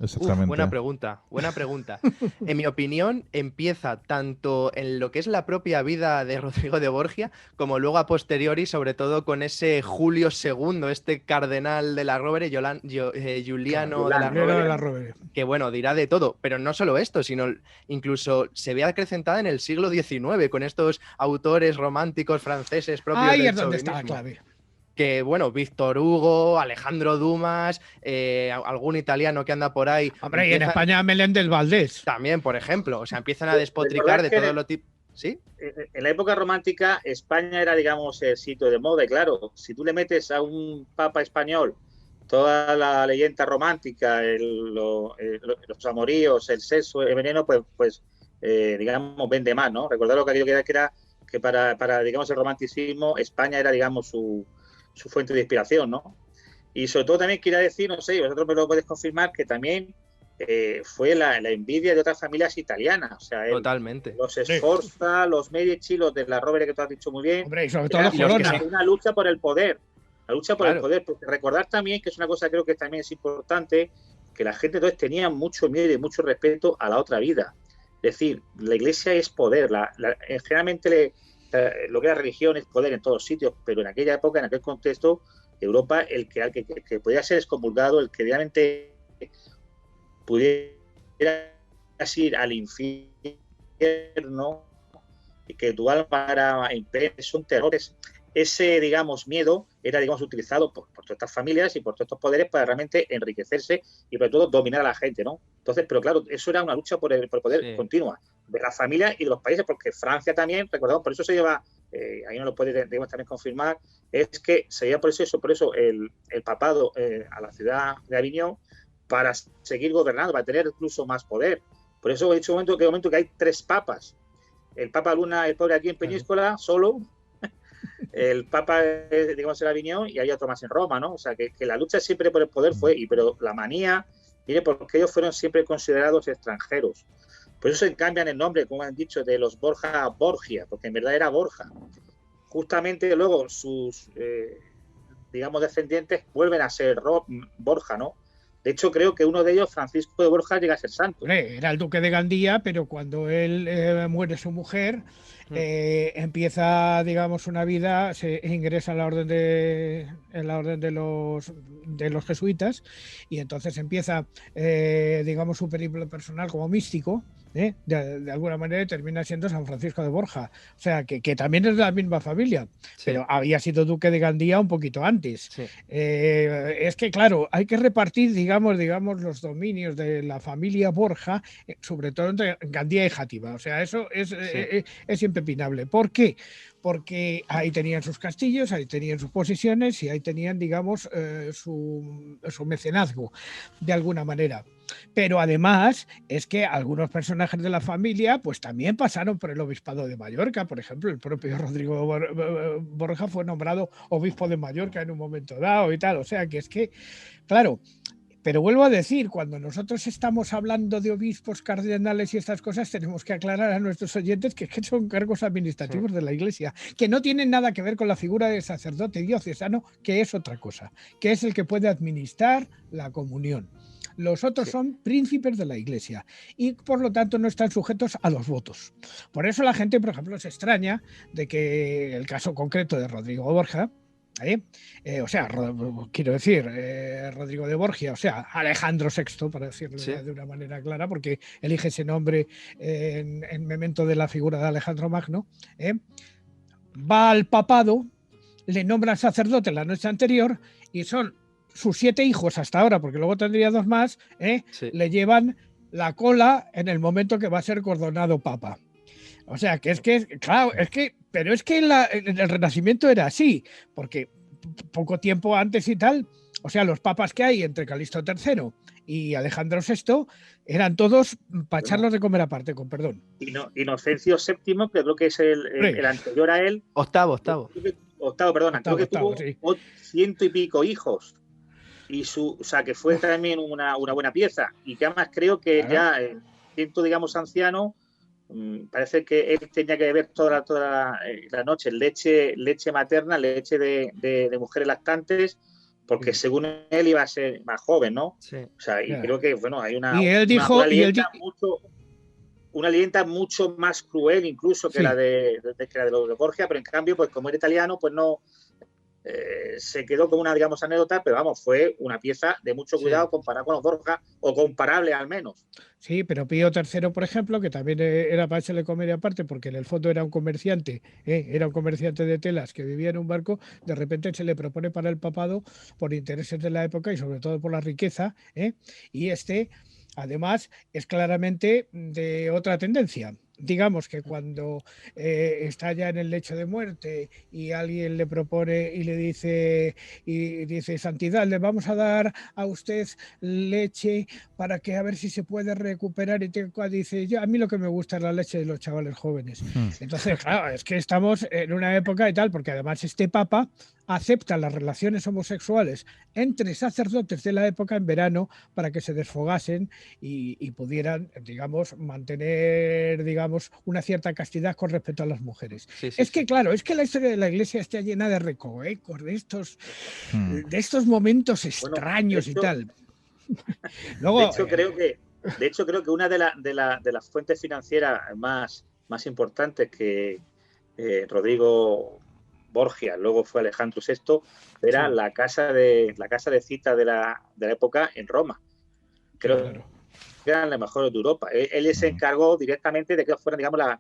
Exactamente. Buena pregunta. En mi opinión, empieza tanto en lo que es la propia vida de Rodrigo de Borgia, como luego a posteriori, sobre todo con ese Julio II, este cardenal de la Rovere, Giuliano de la Rovere, que bueno, dirá de todo, pero no solo esto, sino incluso se ve acrecentada en el siglo XIX, con estos autores románticos franceses propios del es donde está la clave. Que bueno, Víctor Hugo, Alejandro Dumas, algún italiano que anda por ahí. Hombre, y en España Meléndez Valdés. También, por ejemplo. O sea, empiezan a despotricar de todo lo tipo. ¿Sí? En la época romántica, España era, digamos, el sitio de moda. Y claro, si tú le metes a un papa español toda la leyenda romántica, los amoríos, el sexo, el veneno, pues digamos, vende más, ¿no? Recordad lo que era que para, digamos, el romanticismo, España era, digamos, su fuente de inspiración, ¿no? Y sobre todo también quería decir, no sé, vosotros me lo podéis confirmar, que también fue la envidia de otras familias italianas. O sea, totalmente. Los Sforza, los Medici, los de la Rovere, que tú has dicho muy bien. Hombre, y sobre todo los una lucha por el poder. La lucha por el poder. Porque recordar también, que es una cosa que creo que también es importante, que la gente entonces tenía mucho miedo y mucho respeto a la otra vida. Es decir, la iglesia es poder. Generalmente lo que era religión es poder en todos sitios, pero en aquella época, en aquel contexto, Europa, el que podía ser excomulgado, el que realmente pudiera ir al infierno y que tu alma era son terrores. Ese, digamos, miedo era, digamos, utilizado por todas estas familias y por todos estos poderes para realmente enriquecerse y, sobre todo, dominar a la gente, ¿no? Entonces, pero claro, eso era una lucha por el poder continua de las familias y de los países, porque Francia también, recordamos, por eso se lleva, ahí no lo puede, digamos, también confirmar, es que se lleva por eso el papado a la ciudad de Aviñón para seguir gobernando, para tener incluso más poder. Por eso he dicho un momento que hay 3 papas. El Papa Luna, el pobre aquí en Peñíscola, solo. El Papa, digamos, en Aviñón, y hay otro más en Roma, ¿no? O sea, que la lucha siempre por el poder pero la manía viene porque ellos fueron siempre considerados extranjeros. Por eso se cambian el nombre, como han dicho, de los Borja a Borgia, porque en verdad era Borja. Justamente luego sus, digamos, descendientes vuelven a ser Borja, ¿no? De hecho, creo que uno de ellos, Francisco de Borja, llega a ser santo. Era el duque de Gandía, pero cuando él muere su mujer, empieza, digamos, una vida, se ingresa en la orden de los jesuitas, y entonces empieza, digamos, su periplo personal como místico. De alguna manera termina siendo San Francisco de Borja, o sea que también es de la misma familia, pero había sido duque de Gandía un poquito antes. Es que claro, hay que repartir, digamos los dominios de la familia Borja, sobre todo entre Gandía y Játiva, o sea, eso es impepinable. ¿Por qué? Porque ahí tenían sus castillos, ahí tenían sus posesiones y ahí tenían, digamos, su mecenazgo, de alguna manera. Pero además es que algunos personajes de la familia pues también pasaron por el obispado de Mallorca. Por ejemplo, el propio Rodrigo Borja fue nombrado obispo de Mallorca en un momento dado y tal. O sea que es que, claro, pero vuelvo a decir, cuando nosotros estamos hablando de obispos, cardenales y estas cosas, tenemos que aclarar a nuestros oyentes que son cargos administrativos de la Iglesia, que no tienen nada que ver con la figura del sacerdote diocesano, que es otra cosa, que es el que puede administrar la comunión. Los otros son príncipes de la Iglesia y por lo tanto no están sujetos a los votos. Por eso la gente, por ejemplo, se extraña de que el caso concreto de Rodrigo Borja, O sea, quiero decir, Rodrigo de Borgia, o sea, Alejandro VI, para decirlo de una manera clara, porque elige ese nombre en memento de la figura de Alejandro Magno, va al papado, le nombran sacerdote la noche anterior y son sus 7 hijos hasta ahora, porque luego tendría 2 más, le llevan la cola en el momento que va a ser coronado papa. O sea, claro, pero es que en el Renacimiento era así, porque poco tiempo antes y tal, o sea, los papas que hay entre Calixto III y Alejandro VI eran todos para echarlos de comer aparte, con perdón. Inocencio VII, que creo que es el anterior a él. Octavo, perdona, creo que tuvo 100 y pico hijos. Y o sea, que fue también una buena pieza. Y que además creo que ya, siendo, digamos, anciano, parece que él tenía que beber toda la noche leche materna, leche de mujeres lactantes, porque según él iba a ser más joven, ¿no? Sí. O sea, y creo que, bueno, hay una leyenda mucho más cruel incluso que la de los de Borgia, pero en cambio, pues como era italiano, pues no se quedó como una, digamos, anécdota, pero vamos, fue una pieza de mucho cuidado comparado con los Borgia, o comparable al menos. Sí, pero Pío III, por ejemplo, que también era para echarle comer aparte, porque en el fondo era un comerciante de telas que vivía en un barco, de repente se le propone para el papado por intereses de la época y sobre todo por la riqueza, y además es claramente de otra tendencia. Digamos que cuando está ya en el lecho de muerte y alguien le propone y dice Santidad, le vamos a dar a usted leche para que a ver si se puede recuperar, y dice, a mí lo que me gusta es la leche de los chavales jóvenes. Entonces, claro, es que estamos en una época y tal, porque además este papa acepta las relaciones homosexuales entre sacerdotes de la época en verano para que se desfogasen y pudieran, digamos, mantener, digamos, una cierta castidad con respecto a las mujeres. Claro, es que la historia de la Iglesia está llena de recovecos, de estos momentos extraños, y tal. Luego, de hecho, creo que una de las fuentes financieras más importantes que Rodrigo Borgia, luego fue Alejandro VI, era la casa de cita de la época en Roma. Creo que eran las mejores de Europa. Él se encargó directamente de que fueran, digamos, las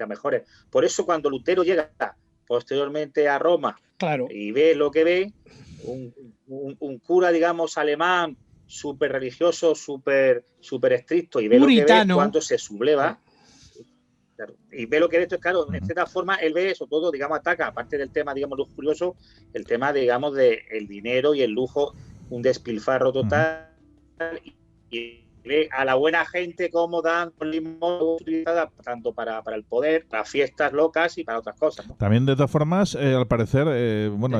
mejores. Por eso, cuando Lutero llega posteriormente a Roma y ve lo que ve, un cura, digamos, alemán, súper religioso, súper estricto, y ve puritano, lo que ve cuando se subleva. Claro, y ve lo que esto es, claro, en cierta forma él ve eso todo, digamos, ataca, aparte del tema, digamos, lujurioso, el tema, digamos, del dinero y el lujo, un despilfarro total, y ve a la buena gente cómo dan limón utilizada tanto para el poder, para fiestas locas y para otras cosas, ¿no? También, de todas formas, al parecer,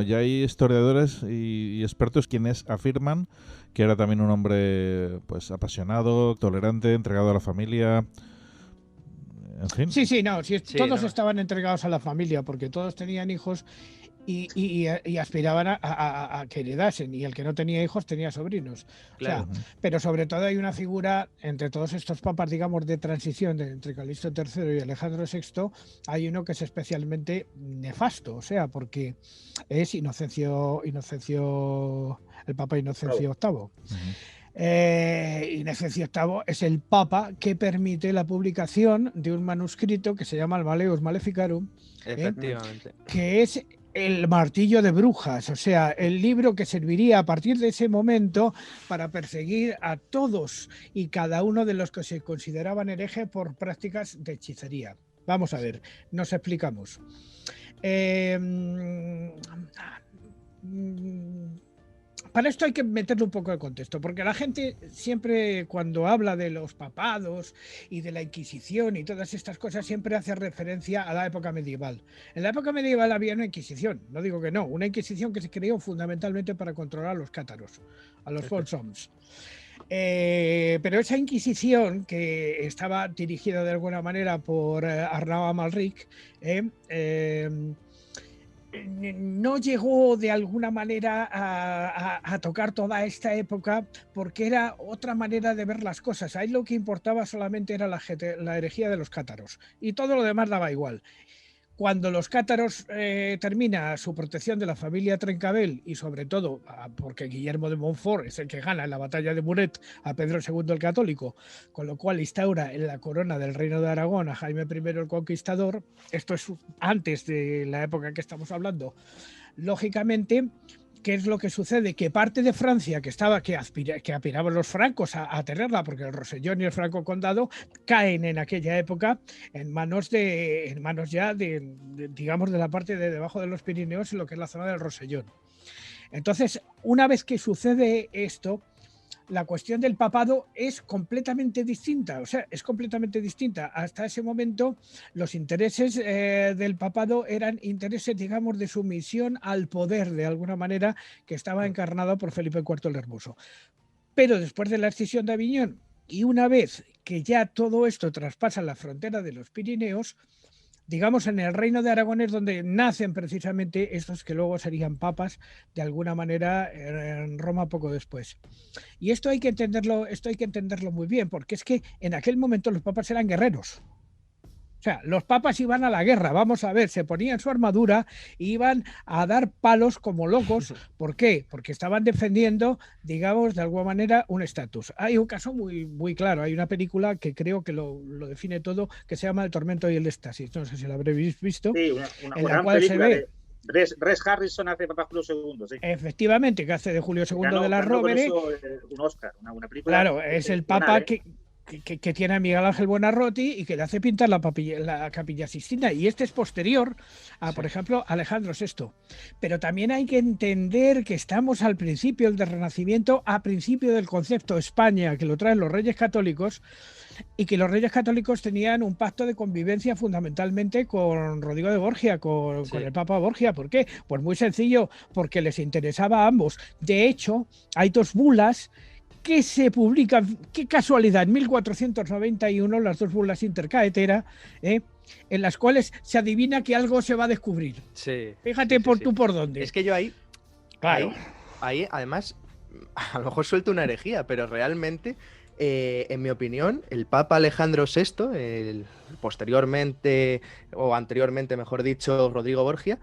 ya hay historiadores y expertos quienes afirman que era también un hombre, pues, apasionado, tolerante, entregado a la familia. En fin. Todos estaban entregados a la familia porque todos tenían hijos y aspiraban a que heredasen, y el que no tenía hijos tenía sobrinos. Claro. O sea, pero sobre todo hay una figura entre todos estos papas, digamos, de transición entre Calixto III y Alejandro VI, hay uno que es especialmente nefasto, o sea, porque es Inocencio, el Papa Inocencio VIII. Inocencio VIII es el papa que permite la publicación de un manuscrito que se llama el Malleus Maleficarum, efectivamente, que es el martillo de brujas, o sea, el libro que serviría a partir de ese momento para perseguir a todos y cada uno de los que se consideraban herejes por prácticas de hechicería. Vamos a ver, nos explicamos. Para esto hay que meterle un poco de contexto, porque la gente siempre, cuando habla de los papados y de la Inquisición y todas estas cosas, siempre hace referencia a la época medieval. En la época medieval había una Inquisición, no digo que no, una Inquisición que se creó fundamentalmente para controlar a los cátaros, a los Bolsoms. Pero esa Inquisición, que estaba dirigida de alguna manera por Arnau Amalric, no llegó de alguna manera a tocar toda esta época, porque era otra manera de ver las cosas. Ahí lo que importaba solamente era la herejía de los cátaros y todo lo demás daba igual. Cuando los cátaros termina su protección de la familia Trencabel y sobre todo porque Guillermo de Montfort es el que gana en la batalla de Muret a Pedro II el Católico, con lo cual instaura en la corona del Reino de Aragón a Jaime I el Conquistador, esto es antes de la época que estamos hablando, lógicamente, ¿qué es lo que sucede? Que parte de Francia que aspiraban los francos a tenerla, porque el Rosellón y el Franco Condado caen en aquella época en manos ya digamos de la parte de debajo de los Pirineos, en lo que es la zona del Rosellón. Entonces, una vez que sucede esto, la cuestión del papado es completamente distinta, o sea, es completamente distinta. Hasta ese momento los intereses del papado eran intereses, digamos, de sumisión al poder, de alguna manera, que estaba encarnado por Felipe IV el Hermoso. Pero después de la escisión de Aviñón, y una vez que ya todo esto traspasa la frontera de los Pirineos, digamos, en el Reino de Aragón es donde nacen precisamente estos que luego serían papas, de alguna manera, en Roma poco después. Y esto hay que entenderlo muy bien, porque es que en aquel momento los papas eran guerreros. O sea, los papas iban a la guerra, vamos a ver, se ponían su armadura e iban a dar palos como locos. ¿Por qué? Porque estaban defendiendo, digamos, de alguna manera, un estatus. Hay un caso muy, muy claro, hay una película que creo que lo define todo, que se llama El tormento y el éxtasis. No sé si la habréis visto. Sí, en la cual se ve... Res Harrison hace Papa Julio II, sí. Efectivamente, que hace de Julio II de la Rovere. Un Oscar, una película. Claro, es el Papa que tiene a Miguel Ángel Buonarroti y que le hace pintar la Capilla Sixtina. Y este es posterior a, por ejemplo, Alejandro VI. Pero también hay que entender que estamos al principio del Renacimiento, a principio del concepto España, que lo traen los Reyes Católicos, y que los Reyes Católicos tenían un pacto de convivencia fundamentalmente con Rodrigo de Borgia, con el Papa Borgia. ¿Por qué? Pues muy sencillo, porque les interesaba a ambos. De hecho, hay dos bulas que se publican, qué casualidad, en 1491, las dos bulas intercaetera, en las cuales se adivina que algo se va a descubrir. Sí. Fíjate tú por dónde. Es que yo ahí, claro, ahí además, a lo mejor suelto una herejía, pero realmente, en mi opinión, el Papa Alejandro VI, posteriormente, o anteriormente, mejor dicho, Rodrigo Borgia,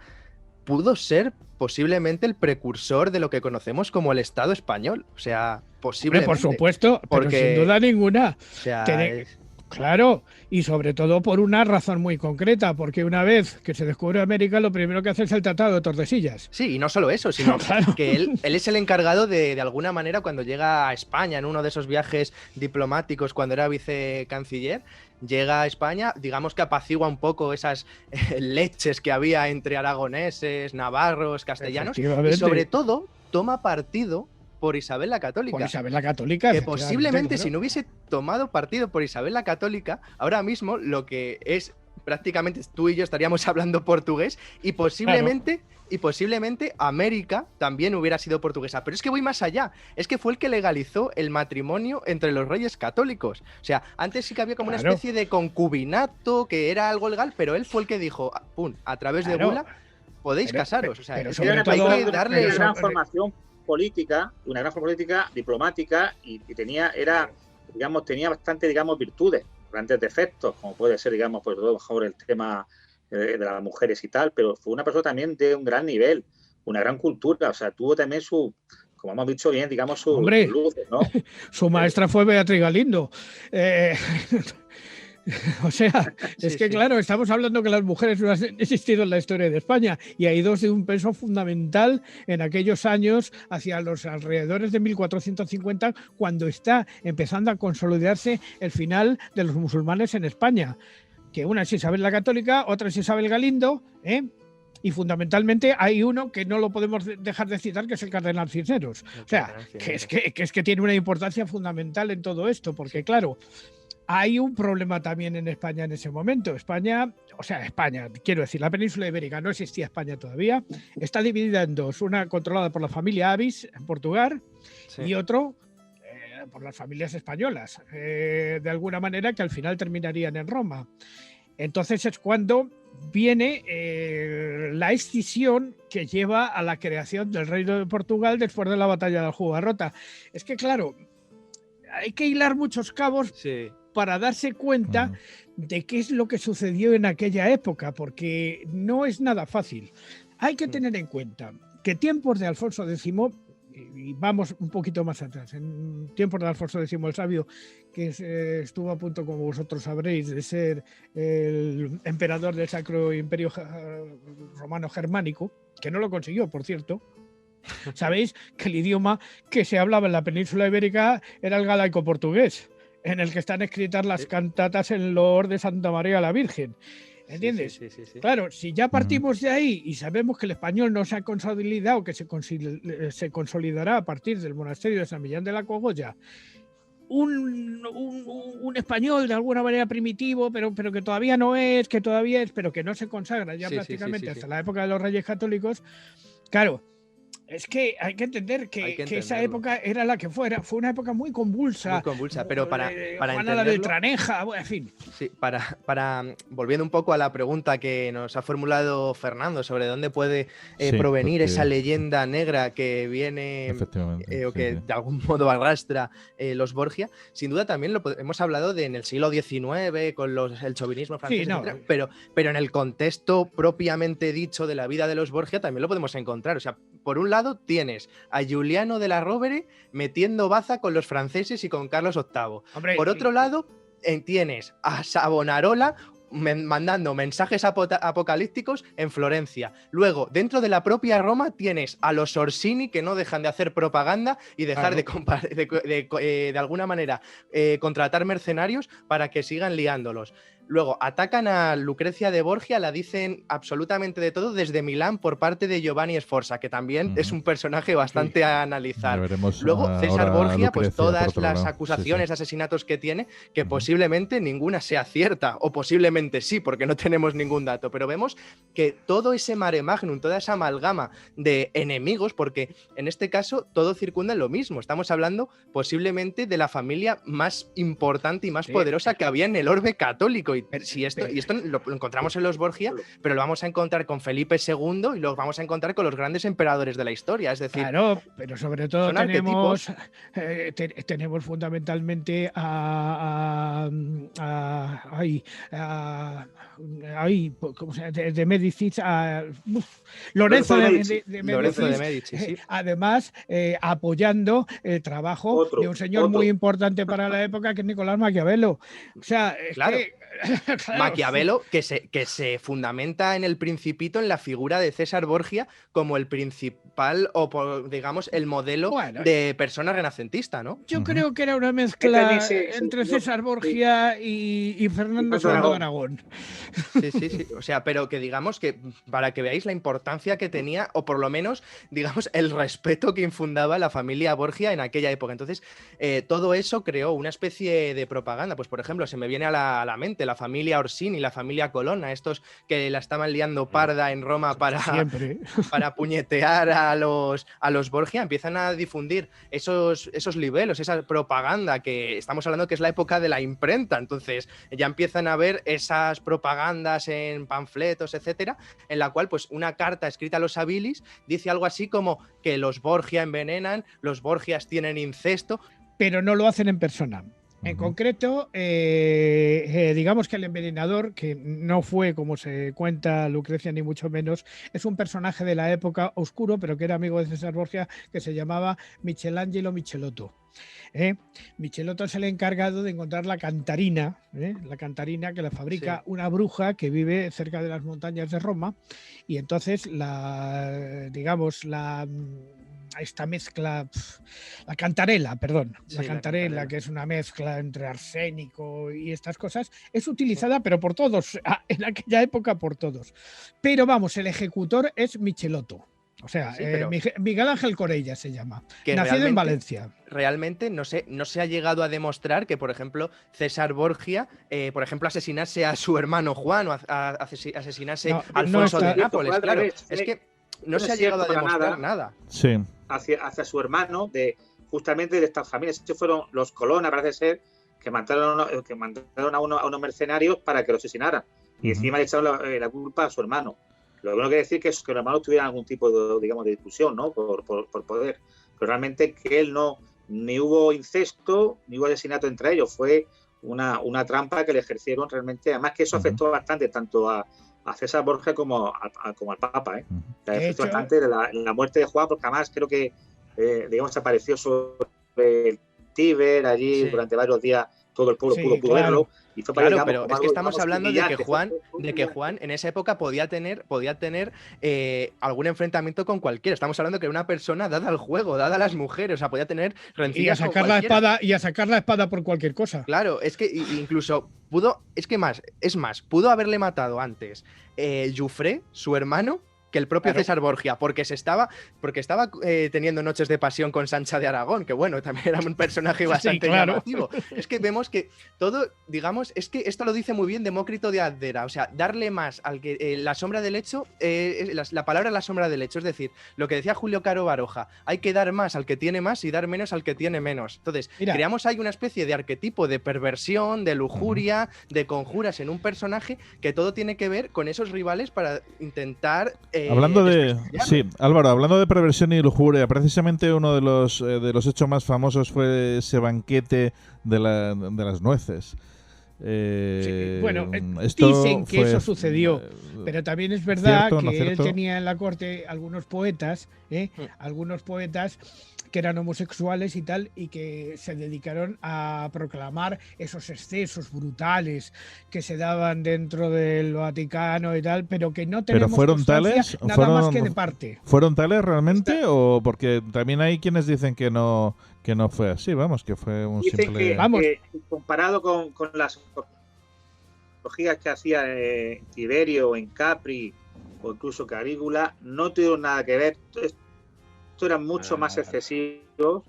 pudo ser posiblemente el precursor de lo que conocemos como el Estado español. O sea, posiblemente. Hombre, por supuesto, porque sin duda ninguna. O sea, claro, y sobre todo por una razón muy concreta, porque una vez que se descubre América, lo primero que hace es el Tratado de Tordesillas. Sí, y no solo eso, sino que él es el encargado de alguna manera, cuando llega a España en uno de esos viajes diplomáticos, cuando era vicecanciller, llega a España, digamos que apacigua un poco esas leches que había entre aragoneses, navarros, castellanos, y sobre todo toma partido por Isabel la Católica. Por Isabel la Católica. Que posiblemente, si no hubiese tomado partido por Isabel la Católica, ahora mismo lo que es prácticamente tú y yo estaríamos hablando portugués y posiblemente, América también hubiera sido portuguesa. Pero es que voy más allá. Es que fue el que legalizó el matrimonio entre los reyes católicos. O sea, antes sí que había como una especie de concubinato, que era algo legal, pero él fue el que dijo, pum, a través de bula podéis casaros. O sea, pero sobre todo, hay que darle una gran formación política, una gran formación política, diplomática, y tenía bastante, virtudes, grandes defectos, como puede ser, por todo mejor el tema de las mujeres y tal, pero fue una persona también de un gran nivel, una gran cultura, o sea, tuvo también como hemos dicho bien, sus luces, ¿no? Su maestra fue Beatriz Galindo. O sea, es que claro, estamos hablando que las mujeres no han existido en la historia de España y hay dos de un peso fundamental en aquellos años, hacia los alrededores de 1450, cuando está empezando a consolidarse el final de los musulmanes en España. Que una es Isabel la Católica, otra es Isabel Galindo, y fundamentalmente hay uno que no lo podemos dejar de citar, que es el cardenal Cisneros. O sea, que es que tiene una importancia fundamental en todo esto, porque claro, hay un problema también en España en ese momento. España, quiero decir, la península ibérica, no existía España todavía, está dividida en dos, una controlada por la familia Avis en Portugal y otro por las familias españolas, de alguna manera, que al final terminarían en Roma. Entonces es cuando viene la escisión que lleva a la creación del Reino de Portugal después de la batalla de Aljubarrota. Es que claro, hay que hilar muchos cabos para darse cuenta de qué es lo que sucedió en aquella época, porque no es nada fácil. Hay que tener en cuenta que tiempos de Alfonso X, y vamos un poquito más atrás, en tiempos de Alfonso X el Sabio, que estuvo a punto, como vosotros sabréis, de ser el emperador del Sacro Imperio Romano Germánico, que no lo consiguió, por cierto. Sabéis que el idioma que se hablaba en la península ibérica era el galaico-portugués, en el que están escritas las cantatas en loor de Santa María la Virgen. ¿Entiendes? Sí. Claro, si ya partimos de ahí y sabemos que el español no se ha consolidado, que se consolidará a partir del monasterio de San Millán de la Cogolla, un español de alguna manera primitivo, pero que todavía no es, pero que no se consagra ya prácticamente hasta la época de los Reyes Católicos, claro. Es que hay que entender que esa época era la que fue una época muy convulsa. Muy convulsa, pero para Juana la Beltraneja, bueno, en fin. Sí, volviendo un poco a la pregunta que nos ha formulado Fernando sobre dónde puede provenir esa leyenda negra que viene o que de algún modo arrastra los Borgia, sin duda también hemos hablado en el siglo XIX con el chauvinismo francés, etcétera, pero en el contexto propiamente dicho de la vida de los Borgia también lo podemos encontrar. O sea, por un lado tienes a Giuliano de la Rovere metiendo baza con los franceses y con Carlos VIII. Hombre, por otro lado, tienes a Savonarola mandando mensajes apocalípticos en Florencia. Luego, dentro de la propia Roma, tienes a los Orsini que no dejan de hacer propaganda y dejar de alguna manera contratar mercenarios para que sigan liándolos. Luego, atacan a Lucrecia de Borgia, la dicen absolutamente de todo desde Milán por parte de Giovanni Sforza, que también es un personaje bastante a analizar. Luego, César Borgia, pues todas las acusaciones de asesinatos que tiene, que posiblemente ninguna sea cierta, o posiblemente sí, porque no tenemos ningún dato, pero vemos que todo ese mare magnum, toda esa amalgama de enemigos, porque en este caso todo circunda en lo mismo, estamos hablando posiblemente de la familia más importante y más poderosa que había en el orbe católico. Y esto lo encontramos en los Borgia, pero lo vamos a encontrar con Felipe II y lo vamos a encontrar con los grandes emperadores de la historia. Es decir, claro, pero sobre todo tenemos fundamentalmente de Medici, Lorenzo de Medici, sí. Además apoyando el trabajo de un señor muy importante para la época, que es Nicolás Maquiavelo. O sea, claro. Maquiavelo, que se fundamenta en El Principito, en la figura de César Borgia como el principal, digamos, el modelo de persona renacentista, ¿no? Yo creo que era una mezcla entre César Borgia y Fernando II de Aragón. Sí. O sea, pero que digamos que para que veáis la importancia que tenía, o por lo menos, digamos, el respeto que infundaba la familia Borgia en aquella época. Entonces, todo eso creó una especie de propaganda. Pues, por ejemplo, se me viene a la mente la familia Orsini, la familia Colonna, estos que la estaban liando parda en Roma para puñetear a los Borgia, empiezan a difundir esos libelos, esa propaganda, que estamos hablando que es la época de la imprenta. Entonces ya empiezan a ver esas propagandas en panfletos, etcétera, en la cual pues una carta escrita a los habilis dice algo así como que los Borgia envenenan, los Borgias tienen incesto, pero no lo hacen en persona. En concreto, digamos que el envenenador, que no fue como se cuenta Lucrecia ni mucho menos, es un personaje de la época oscuro, pero que era amigo de César Borgia, que se llamaba Michelangelo Michelotto. Michelotto es el encargado de encontrar la cantarina que la fabrica una bruja que vive cerca de las montañas de Roma, y entonces esta mezcla, la cantarela, que es una mezcla entre arsénico y estas cosas, es utilizada, pero por todos, en aquella época por todos. Pero vamos, el ejecutor es Michelotto. O sea, Miguel Ángel Corella se llama, nacido en Valencia. Realmente no se ha llegado a demostrar que, por ejemplo, César Borgia, por ejemplo, asesinase a su hermano Juan o asesinase a Alfonso de Nápoles. Claro, es que no se ha llegado a demostrar nada. Sí. Hacia su hermano, justamente de estas familias. Estos fueron los Colonna, parece ser, que mataron a unos mercenarios para que lo asesinaran. Y encima le echaron la culpa a su hermano. Lo que no quiere decir que los hermanos tuvieran algún tipo de discusión, ¿no? Por poder. Pero realmente que él ni hubo incesto, ni hubo asesinato entre ellos. Fue una trampa que le ejercieron realmente. Además que eso afectó bastante tanto a César Borgia como al Papa. Le afectó bastante la muerte de Juan, porque además creo que, digamos, apareció sobre el Tíber allí durante varios días. Todo el pueblo pudo verlo. Y fue para, claro, digamos, pero es que estamos hablando de que Juan en esa época podía tener algún enfrentamiento con cualquiera. Estamos hablando que era una persona dada al juego, dada a las mujeres, o sea, podía tener rencillas y a sacar la espada por cualquier cosa. Claro, es que incluso pudo haberle matado antes Jufré, su hermano, que el propio César Borgia, porque estaba teniendo noches de pasión con Sancha de Aragón, que bueno, también era un personaje bastante llamativo. Es que vemos que todo, digamos, es que esto lo dice muy bien Demócrito de Abdera, o sea, darle más al que la sombra del hecho, la palabra es la sombra del hecho, es decir, lo que decía Julio Caro Baroja, hay que dar más al que tiene más y dar menos al que tiene menos. Entonces, creamos ahí una especie de arquetipo de perversión, de lujuria, de conjuras en un personaje que todo tiene que ver con esos rivales para intentar... hablando de Álvaro, hablando de perversión y lujuria, precisamente uno de los hechos más famosos fue ese banquete de las nueces. Bueno, dicen que eso sucedió, pero también es verdad que él tenía en la corte algunos poetas que eran homosexuales y tal, y que se dedicaron a proclamar esos excesos brutales que se daban dentro del Vaticano y tal, pero que no tenemos nada más que de parte. ¿Fueron tales realmente? ¿O porque también hay quienes dicen que no fue así? Vamos, que fue un simple... Que comparado con las orgías que hacía Tiberio en Capri o incluso Calígula, no tuvieron nada que ver. Esto eran mucho más excesivos,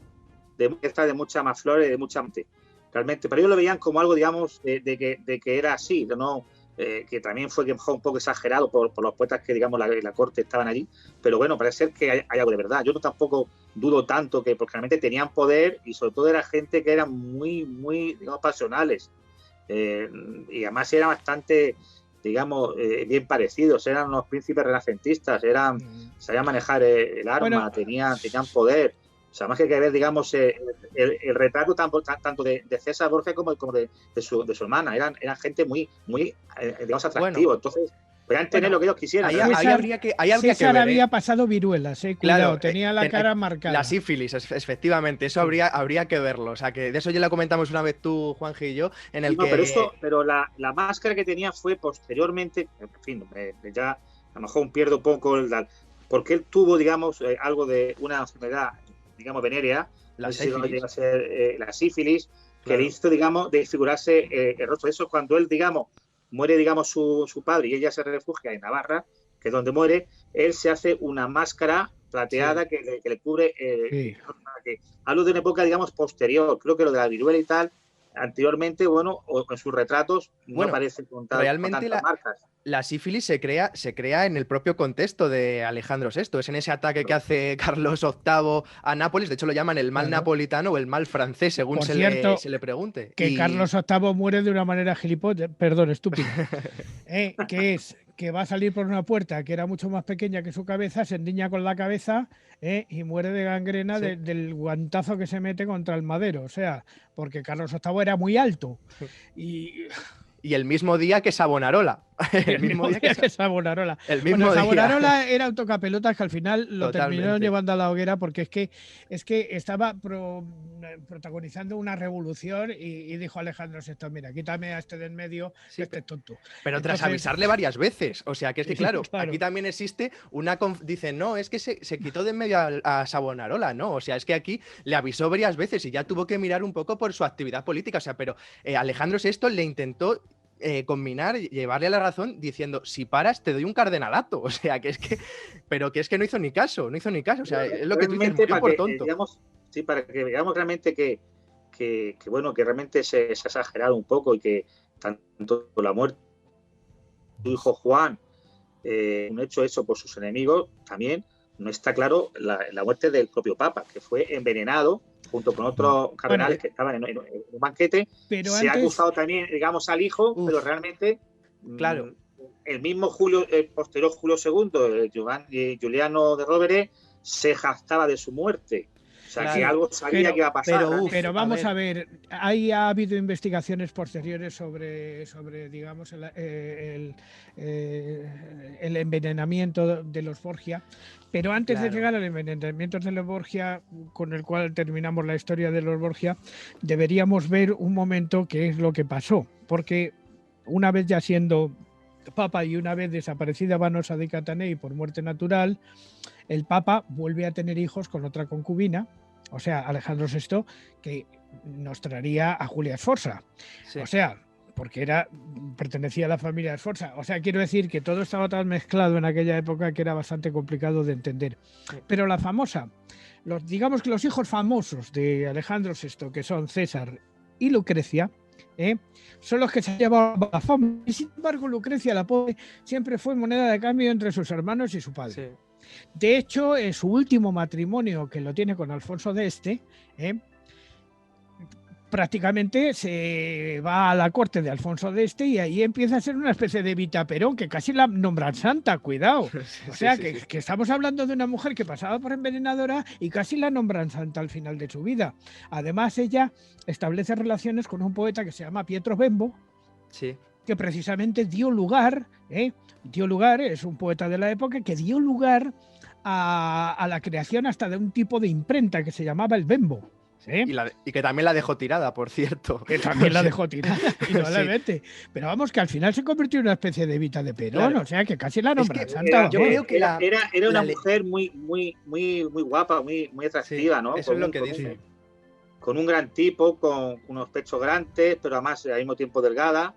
de mucha más flores, de mucha mente. Realmente, pero ellos lo veían como algo, digamos, de que era así, ¿no? Que también fue un poco exagerado por los poetas que, digamos, la corte estaban allí. Pero bueno, parece ser que hay algo de verdad. Yo tampoco dudo tanto porque realmente tenían poder y sobre todo era gente que eran muy, muy, digamos, pasionales. Y además eran bastante, digamos, bien parecidos. Eran unos príncipes renacentistas, sabían manejar el arma, tenían poder. O sea, más que hay que ver, digamos, el retrato tanto de César Borgia como de su hermana. Eran gente muy, muy, digamos, atractivo. Bueno, entonces, podían tener lo que ellos quisieran. Ahí habría que ver, había pasado viruelas, cuidado, claro, tenía la cara marcada. La sífilis, efectivamente, eso habría que verlo. O sea, que de eso ya lo comentamos una vez tú, Juanji y yo, en el que... Pero la máscara que tenía fue posteriormente, en fin, ya a lo mejor pierdo un poco porque él tuvo, digamos, algo de una enfermedad, digamos, venérea, la sífilis, que le hizo, digamos, desfigurarse el rostro. Eso cuando él, digamos, muere, digamos, su padre y ella se refugia en Navarra, que es donde muere, él se hace una máscara plateada que le cubre. Hablo de una época, digamos, posterior. Creo que lo de la viruela y tal, anteriormente, bueno, o en sus retratos, no aparece con tantas marcas. La sífilis se crea en el propio contexto de Alejandro VI. Es en ese ataque que hace Carlos VIII a Nápoles. De hecho, lo llaman el mal napolitano o el mal francés, según se le pregunte. Que Carlos VIII muere de una manera estúpida. Que va a salir por una puerta que era mucho más pequeña que su cabeza, se endiña con la cabeza y muere de gangrena del guantazo que se mete contra el madero. O sea, porque Carlos VIII era muy alto. Y el mismo día que Savonarola. El mismo día que Savonarola. Savonarola era un tocapelotas que al final lo terminaron llevando a la hoguera porque es que estaba protagonizando una revolución y dijo Alejandro VI, mira, quítame a este de en medio, este es tonto. Pero tras avisarle varias veces. O sea, que es que claro, aquí también existe una... Dicen, no, es que se quitó de en medio a Savonarola, ¿no? O sea, es que aquí le avisó varias veces y ya tuvo que mirar un poco por su actividad política. O sea, pero Alejandro VI le intentó combinar, llevarle a la razón diciendo, si paras te doy un cardenalato, o sea, pero que es que no hizo ni caso, o sea, es lo que tú dices, murió por tonto. Para que veamos realmente que bueno, que realmente se ha exagerado un poco y que tanto la muerte de su hijo Juan, un hecho eso por sus enemigos, también no está claro la muerte del propio Papa, que fue envenenado junto con otros cardenales que estaban en un banquete. Pero se ha acusado también, digamos, al hijo, pero realmente el mismo posterior Julio II, Giuliano de Rovere, se jactaba de su muerte. O sea, Claro. que algo sabía que iba a pasar. pero, ¿eh? Pero vamos a ver, ha habido investigaciones posteriores sobre digamos, el envenenamiento de los Borgia. Pero antes de Claro. llegar al envenenamiento de los Borgia, con el cual terminamos la historia de los Borgia, deberíamos ver un momento qué es lo que pasó. Porque una vez ya siendo papa y una vez desaparecida Vanosa de Catanei por muerte natural, el papa vuelve a tener hijos con otra concubina, o sea, Alejandro VI, que nos traería a Julia Sforza. Sí. O sea, porque pertenecía a la familia Sforza. O sea, quiero decir que todo estaba tan mezclado en aquella época que era bastante complicado de entender. Sí. Pero la famosa, digamos que los hijos famosos de Alejandro VI, que son César y Lucrecia, son los que se han llevado la fama. Y sin embargo, Lucrecia, la pobre, siempre fue moneda de cambio entre sus hermanos y su padre. Sí. De hecho, en su último matrimonio, que lo tiene con Alfonso de Este, prácticamente se va a la corte de Alfonso de Este y ahí empieza a ser una especie de Evita Perón, que casi la nombran santa, cuidado. O sea, que estamos hablando de una mujer que pasaba por envenenadora y casi la nombran santa al final de su vida. Además, ella establece relaciones con un poeta que se llama Pietro Bembo, Sí. que precisamente dio lugar, es un poeta de la época que dio lugar a la creación hasta de un tipo de imprenta que se llamaba el Bembo. ¿Sí? Y que también la dejó tirada, por cierto. Que también la dejó tirada, indudablemente. Sí. Pero vamos, que al final se convirtió en una especie de Evita de Perón, Claro. o sea, que casi la nombran santa. Yo creo que era una mujer muy guapa, muy atractiva, sí, ¿no? Eso es lo que dice. Con un gran tipo, con unos pechos grandes, pero además al mismo tiempo delgada.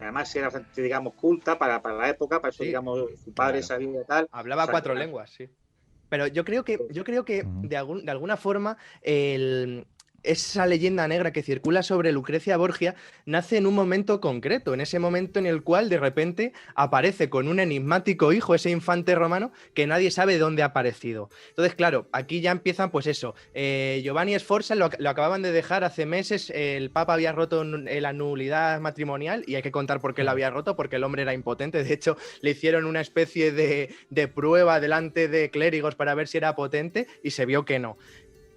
Además era bastante, digamos, culta para la época, para eso, digamos, su padre sabía y tal. Hablaba 4 lenguas, sí. Pero yo creo que de alguna forma esa leyenda negra que circula sobre Lucrecia Borgia nace en un momento concreto, en ese momento en el cual de repente aparece con un enigmático hijo, ese infante romano, que nadie sabe de dónde ha aparecido. Entonces, claro, aquí ya empiezan, pues eso, Giovanni Sforza lo acababan de dejar hace meses, el Papa había roto la nulidad matrimonial y hay que contar por qué lo había roto, porque el hombre era impotente. De hecho, le hicieron una especie de prueba delante de clérigos para ver si era potente y se vio que no.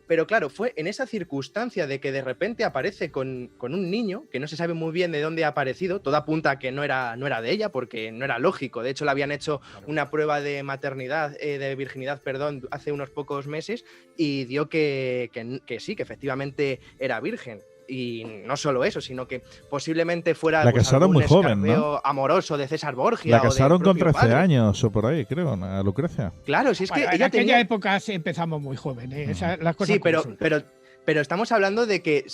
Pero claro, fue en esa circunstancia de que de repente aparece con un niño que no se sabe muy bien de dónde ha aparecido, todo apunta a que no era de ella, porque no era lógico. De hecho, le habían hecho una prueba de maternidad, de virginidad, perdón, hace unos pocos meses y dio que sí, que efectivamente era virgen. Y no solo eso, sino que posiblemente fuera la casaron muy joven, ¿no? Amoroso de César Borgia. La casaron con 13 padre. años o por ahí, creo, a Lucrecia. Claro, si es que bueno, ella en aquella tenía... época empezamos muy jóvenes, las cosas sí, pero estamos hablando de que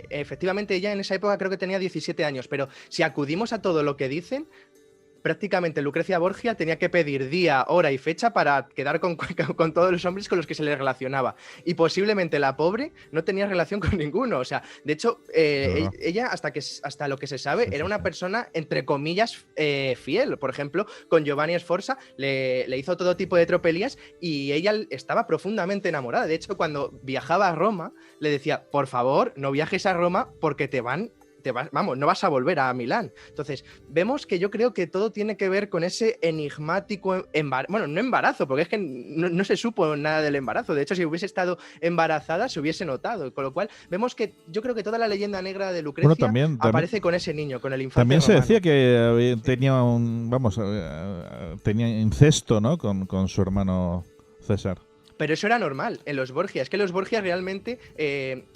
efectivamente ella en esa época creo que tenía 17 años, pero si acudimos a todo lo que dicen, prácticamente Lucrecia Borgia tenía que pedir día, hora y fecha para quedar con todos los hombres con los que se le relacionaba. Y posiblemente la pobre no tenía relación con ninguno. O sea, de hecho, ella, hasta lo que se sabe, era una persona, entre comillas, fiel. Por ejemplo, con Giovanni Sforza le hizo todo tipo de tropelías y ella estaba profundamente enamorada. De hecho, cuando viajaba a Roma, le decía, por favor, no viajes a Roma porque no vas a volver a Milán. Entonces, vemos que yo creo que todo tiene que ver con ese enigmático bueno, no embarazo, porque es que no se supo nada del embarazo. De hecho, si hubiese estado embarazada, se hubiese notado. Con lo cual, vemos que yo creo que toda la leyenda negra de Lucrecia también aparece con ese niño, con el infante También romano. se decía que tenía incesto, ¿no? Con su hermano César. Pero eso era normal en los Borgia. Es que los Borgia realmente,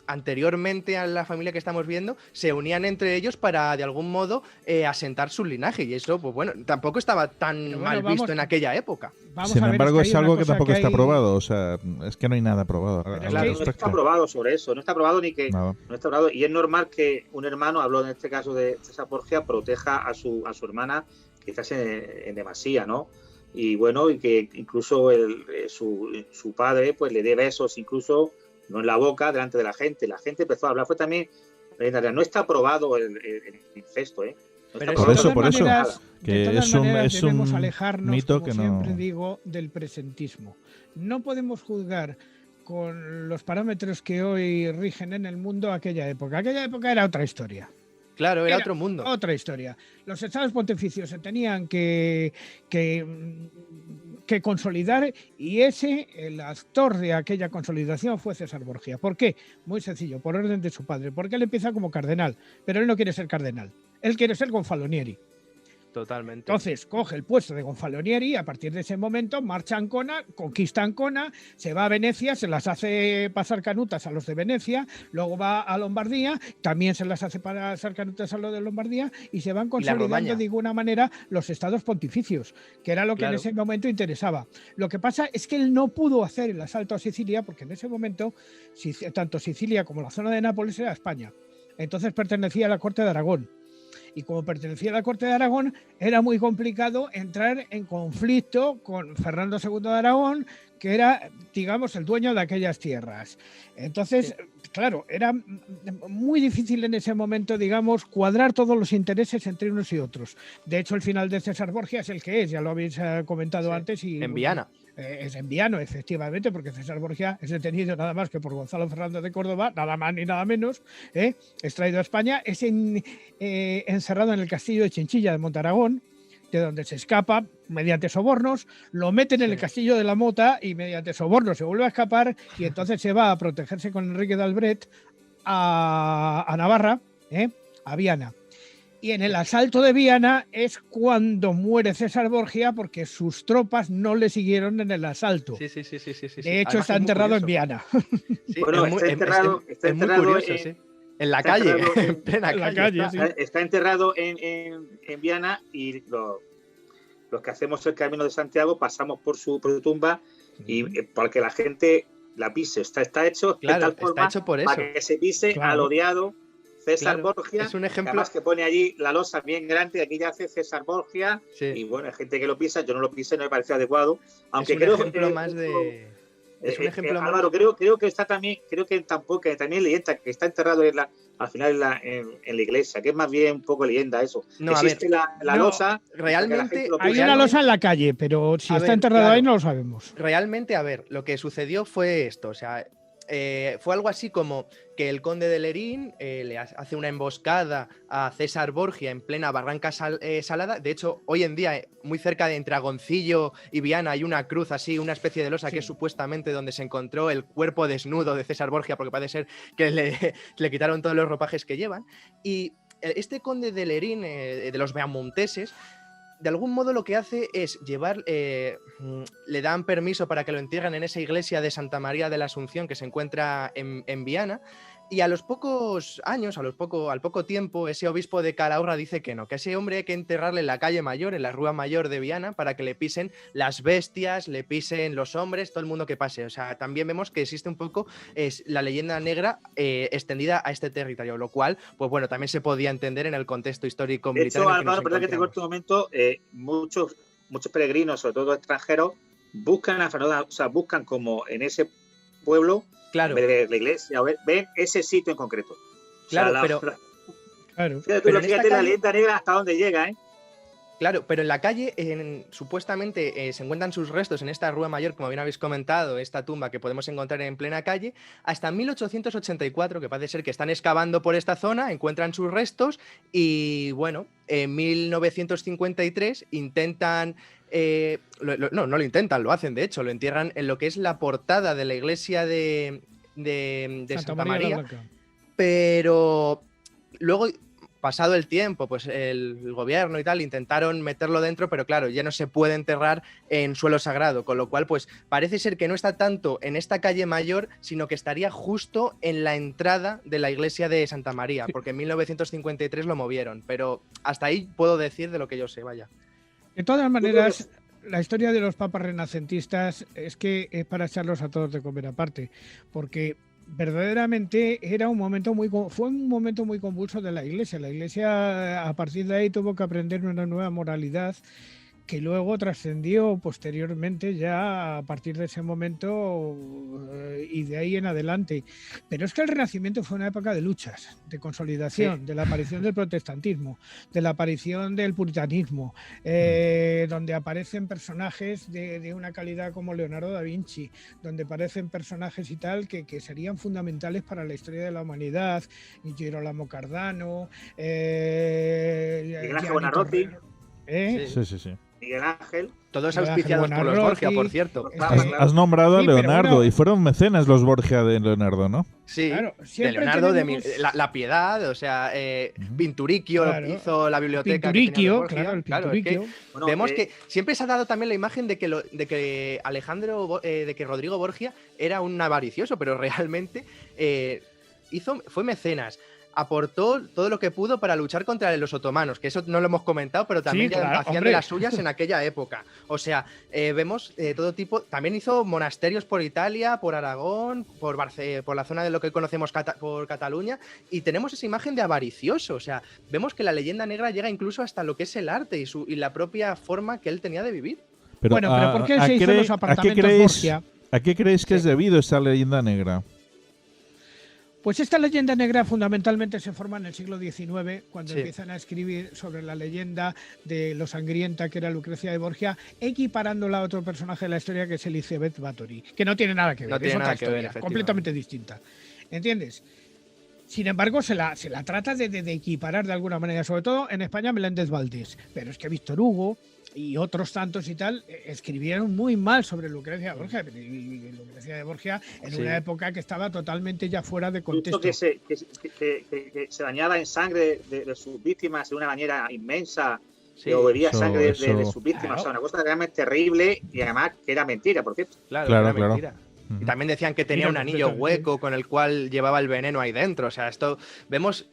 anteriormente a la familia que estamos viendo, se unían entre ellos para, de algún modo, asentar su linaje. Y eso, pues bueno, tampoco estaba tan mal visto en aquella época. Sin embargo, es algo que tampoco está probado. O sea, es que no hay nada probado. Claro, no está probado sobre eso. No está probado ni que... No está probado. Y es normal que un hermano, hablo en este caso de César Borgia, proteja a su hermana, quizás en demasía, ¿no? Y bueno, y que incluso su padre pues le dé besos, incluso no en la boca, delante de la gente. La gente empezó a hablar. Fue también, no está aprobado el incesto, ¿eh? No pero por eso, que es un alejarnos, mito como que siempre digo, del presentismo. No podemos juzgar con los parámetros que hoy rigen en el mundo aquella época. Aquella época era otra historia. Claro, era otro mundo. Otra historia. Los estados pontificios se tenían que que consolidar, y el actor de aquella consolidación fue César Borgia. ¿Por qué? Muy sencillo, por orden de su padre, porque él empieza como cardenal, pero él no quiere ser cardenal, él quiere ser gonfalonieri. Totalmente. Entonces coge el puesto de gonfalonieri y a partir de ese momento marcha a Ancona, conquista Ancona, se va a Venecia, se las hace pasar canutas a los de Venecia, luego va a Lombardía, también se las hace pasar canutas a los de Lombardía y se van consolidando de alguna manera los estados pontificios, que era lo que en ese momento interesaba. Lo que pasa es que él no pudo hacer el asalto a Sicilia porque en ese momento tanto Sicilia como la zona de Nápoles era España. Entonces pertenecía a la corte de Aragón. Y como pertenecía a la corte de Aragón, era muy complicado entrar en conflicto con Fernando II de Aragón, que era, digamos, el dueño de aquellas tierras. Entonces, claro, era muy difícil en ese momento, digamos, cuadrar todos los intereses entre unos y otros. De hecho, el final de César Borgia es el que es, ya lo habéis comentado antes. Y, en Viana. Es en Viana, efectivamente, porque César Borgia es detenido nada más que por Gonzalo Fernández de Córdoba, nada más ni nada menos, es traído a España, es encerrado en el castillo de Chinchilla de Montaragón, de donde se escapa mediante sobornos, lo meten en el castillo de la Mota y mediante sobornos se vuelve a escapar y entonces se va a protegerse con Enrique de Albret a Navarra, a Viana. Y en el asalto de Viana es cuando muere César Borgia porque sus tropas no le siguieron en el asalto. Sí. De hecho, está enterrado en Viana. Sí, bueno, está enterrado en la calle, en plena calle. Está enterrado en Viana y los que hacemos el Camino de Santiago pasamos por su tumba y para que la gente la pise. Está hecho de tal forma por eso. Para que se pise al odiado César Borgia, es un ejemplo. Además que pone allí la losa bien grande, aquí ya hace César Borgia, y bueno, hay gente que lo pisa, yo no lo pisé, no me pareció adecuado, aunque creo que es un ejemplo más. Álvaro, creo que está también, que también leyenda, que está enterrado al final en la iglesia, que es más bien un poco leyenda eso. No, existe la losa. Realmente hay una losa en la calle, pero si está enterrado ahí no lo sabemos. Realmente, a ver, lo que sucedió fue esto, o sea, fue algo así como que el conde de Lerín le hace una emboscada a César Borgia en plena barranca salada. De hecho, hoy en día, muy cerca de entre Agoncillo y Viana, hay una cruz así, una especie de losa que es supuestamente donde se encontró el cuerpo desnudo de César Borgia, porque parece ser que le quitaron todos los ropajes que llevan. Y este conde de Lerín, de los beamonteses, de algún modo lo que hace es le dan permiso para que lo entierren en esa iglesia de Santa María de la Asunción que se encuentra en Viana, y a los pocos años, al poco tiempo, ese obispo de Calahorra dice que no, que a ese hombre hay que enterrarle en la calle mayor, en la Rúa Mayor de Viana, para que le pisen las bestias, le pisen los hombres, todo el mundo que pase. O sea, también vemos que existe un poco la leyenda negra extendida a este territorio, lo cual, pues bueno, también se podía entender en el contexto histórico militar. De hecho, Álvaro, perdón que te corte un momento, muchos peregrinos, sobre todo extranjeros, buscan a Fernando, o sea, buscan como en ese pueblo, ver la iglesia, ven ese sitio en concreto. Claro, Fíjate la leyenda negra hasta dónde llega, ¿eh? Claro, pero en la calle supuestamente se encuentran sus restos en esta Rúa Mayor, como bien habéis comentado, esta tumba que podemos encontrar en plena calle, hasta 1884, que parece ser que están excavando por esta zona, encuentran sus restos y, bueno, en 1953 intentan... no lo intentan, lo hacen, de hecho, lo entierran en lo que es la portada de la iglesia de Santa María, pero luego... Pasado el tiempo, pues el gobierno y tal intentaron meterlo dentro, pero claro, ya no se puede enterrar en suelo sagrado, con lo cual pues parece ser que no está tanto en esta calle mayor, sino que estaría justo en la entrada de la iglesia de Santa María, porque en 1953 lo movieron, pero hasta ahí puedo decir de lo que yo sé, vaya. De todas maneras, la historia de los papas renacentistas es que es para echarlos a todos de comer aparte, porque... verdaderamente fue un momento muy convulso de la Iglesia. La Iglesia a partir de ahí tuvo que aprender una nueva moralidad que luego trascendió posteriormente ya a partir de ese momento y de ahí en adelante. Pero es que el Renacimiento fue una época de luchas, de consolidación, de la aparición del protestantismo, de la aparición del puritanismo, donde aparecen personajes de una calidad como Leonardo da Vinci, donde aparecen personajes y tal que serían fundamentales para la historia de la humanidad, Girolamo Cardano, Ignacio Buonarroti. Sí. Miguel Ángel. Todos Miguel auspiciados Ángel por los Buonarroti. Borgia, por cierto. Has nombrado a Sí, pero Leonardo bueno. y fueron mecenas los Borgia de Leonardo, ¿no? Sí, Claro, de siempre Leonardo, tenemos- la Piedad, o sea, Pinturicchio Claro. hizo la biblioteca. que tenía Pinturicchio, los Borgia. claro, el es que Pinturicchio. Bueno, vemos que siempre se ha dado también la imagen de que de que Rodrigo Borgia era un avaricioso, pero realmente fue mecenas. Aportó todo lo que pudo para luchar contra los otomanos, que eso no lo hemos comentado, pero también Sí, ya claro, hacían hombre. de las suyas en aquella época. O sea, vemos todo tipo. También hizo monasterios por Italia, por Aragón, por la zona de lo que conocemos por Cataluña, y tenemos esa imagen de avaricioso. O sea, vemos que la leyenda negra llega incluso hasta lo que es el arte y la propia forma que él tenía de vivir. Bueno, pero ¿por qué se hizo los apartamentos Borgia? ¿A qué creéis que es debido esta leyenda negra? Pues esta leyenda negra fundamentalmente se forma en el siglo XIX, cuando Sí. empiezan a escribir sobre la leyenda de lo sangrienta que era Lucrecia de Borgia, equiparándola a otro personaje de la historia que es Elizabeth Bathory, que no tiene nada que ver, No es tiene otra nada que ver, historia, efectivamente. completamente distinta. ¿Entiendes? Sin embargo, se la trata de equiparar de alguna manera, sobre todo en España Meléndez Valdés, pero es que Víctor Hugo y otros tantos y tal escribieron muy mal sobre Lucrecia de Borgia, y Lucrecia de Borgia en Sí. una época que estaba totalmente ya fuera de Justo contexto. que se bañaba en sangre de sus víctimas de una manera inmensa, Sí, o bebía Eso- sangre de eso- sus víctimas. Claro. O sea, una cosa realmente terrible y además que era mentira, por cierto. Claro, Claro, era mentira. Ujú. Y también decían que tenía Mira, un anillo completamente. hueco con el cual llevaba el veneno ahí dentro. O sea, esto vemos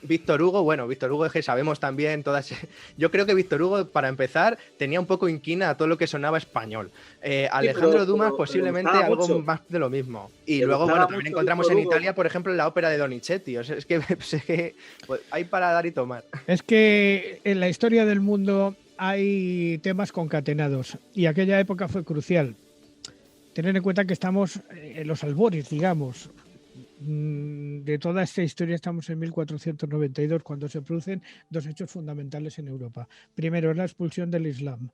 Víctor Hugo, es que sabemos también todas. Yo creo que Víctor Hugo, para empezar, tenía un poco inquina a todo lo que sonaba español. Alejandro pero Dumas, le posiblemente gustaba algo mucho. más de lo mismo. Y Le luego, gustaba bueno, también mucho encontramos Víctor en Hugo. Italia, por ejemplo, la ópera de Donizetti. O sea, es que pues, hay para dar y tomar. Es que en la historia del mundo hay temas concatenados y aquella época fue crucial. Tener en cuenta que estamos en los albores, digamos, de toda esta historia. Estamos en 1492, cuando se producen dos hechos fundamentales en Europa. Primero es la expulsión del Islam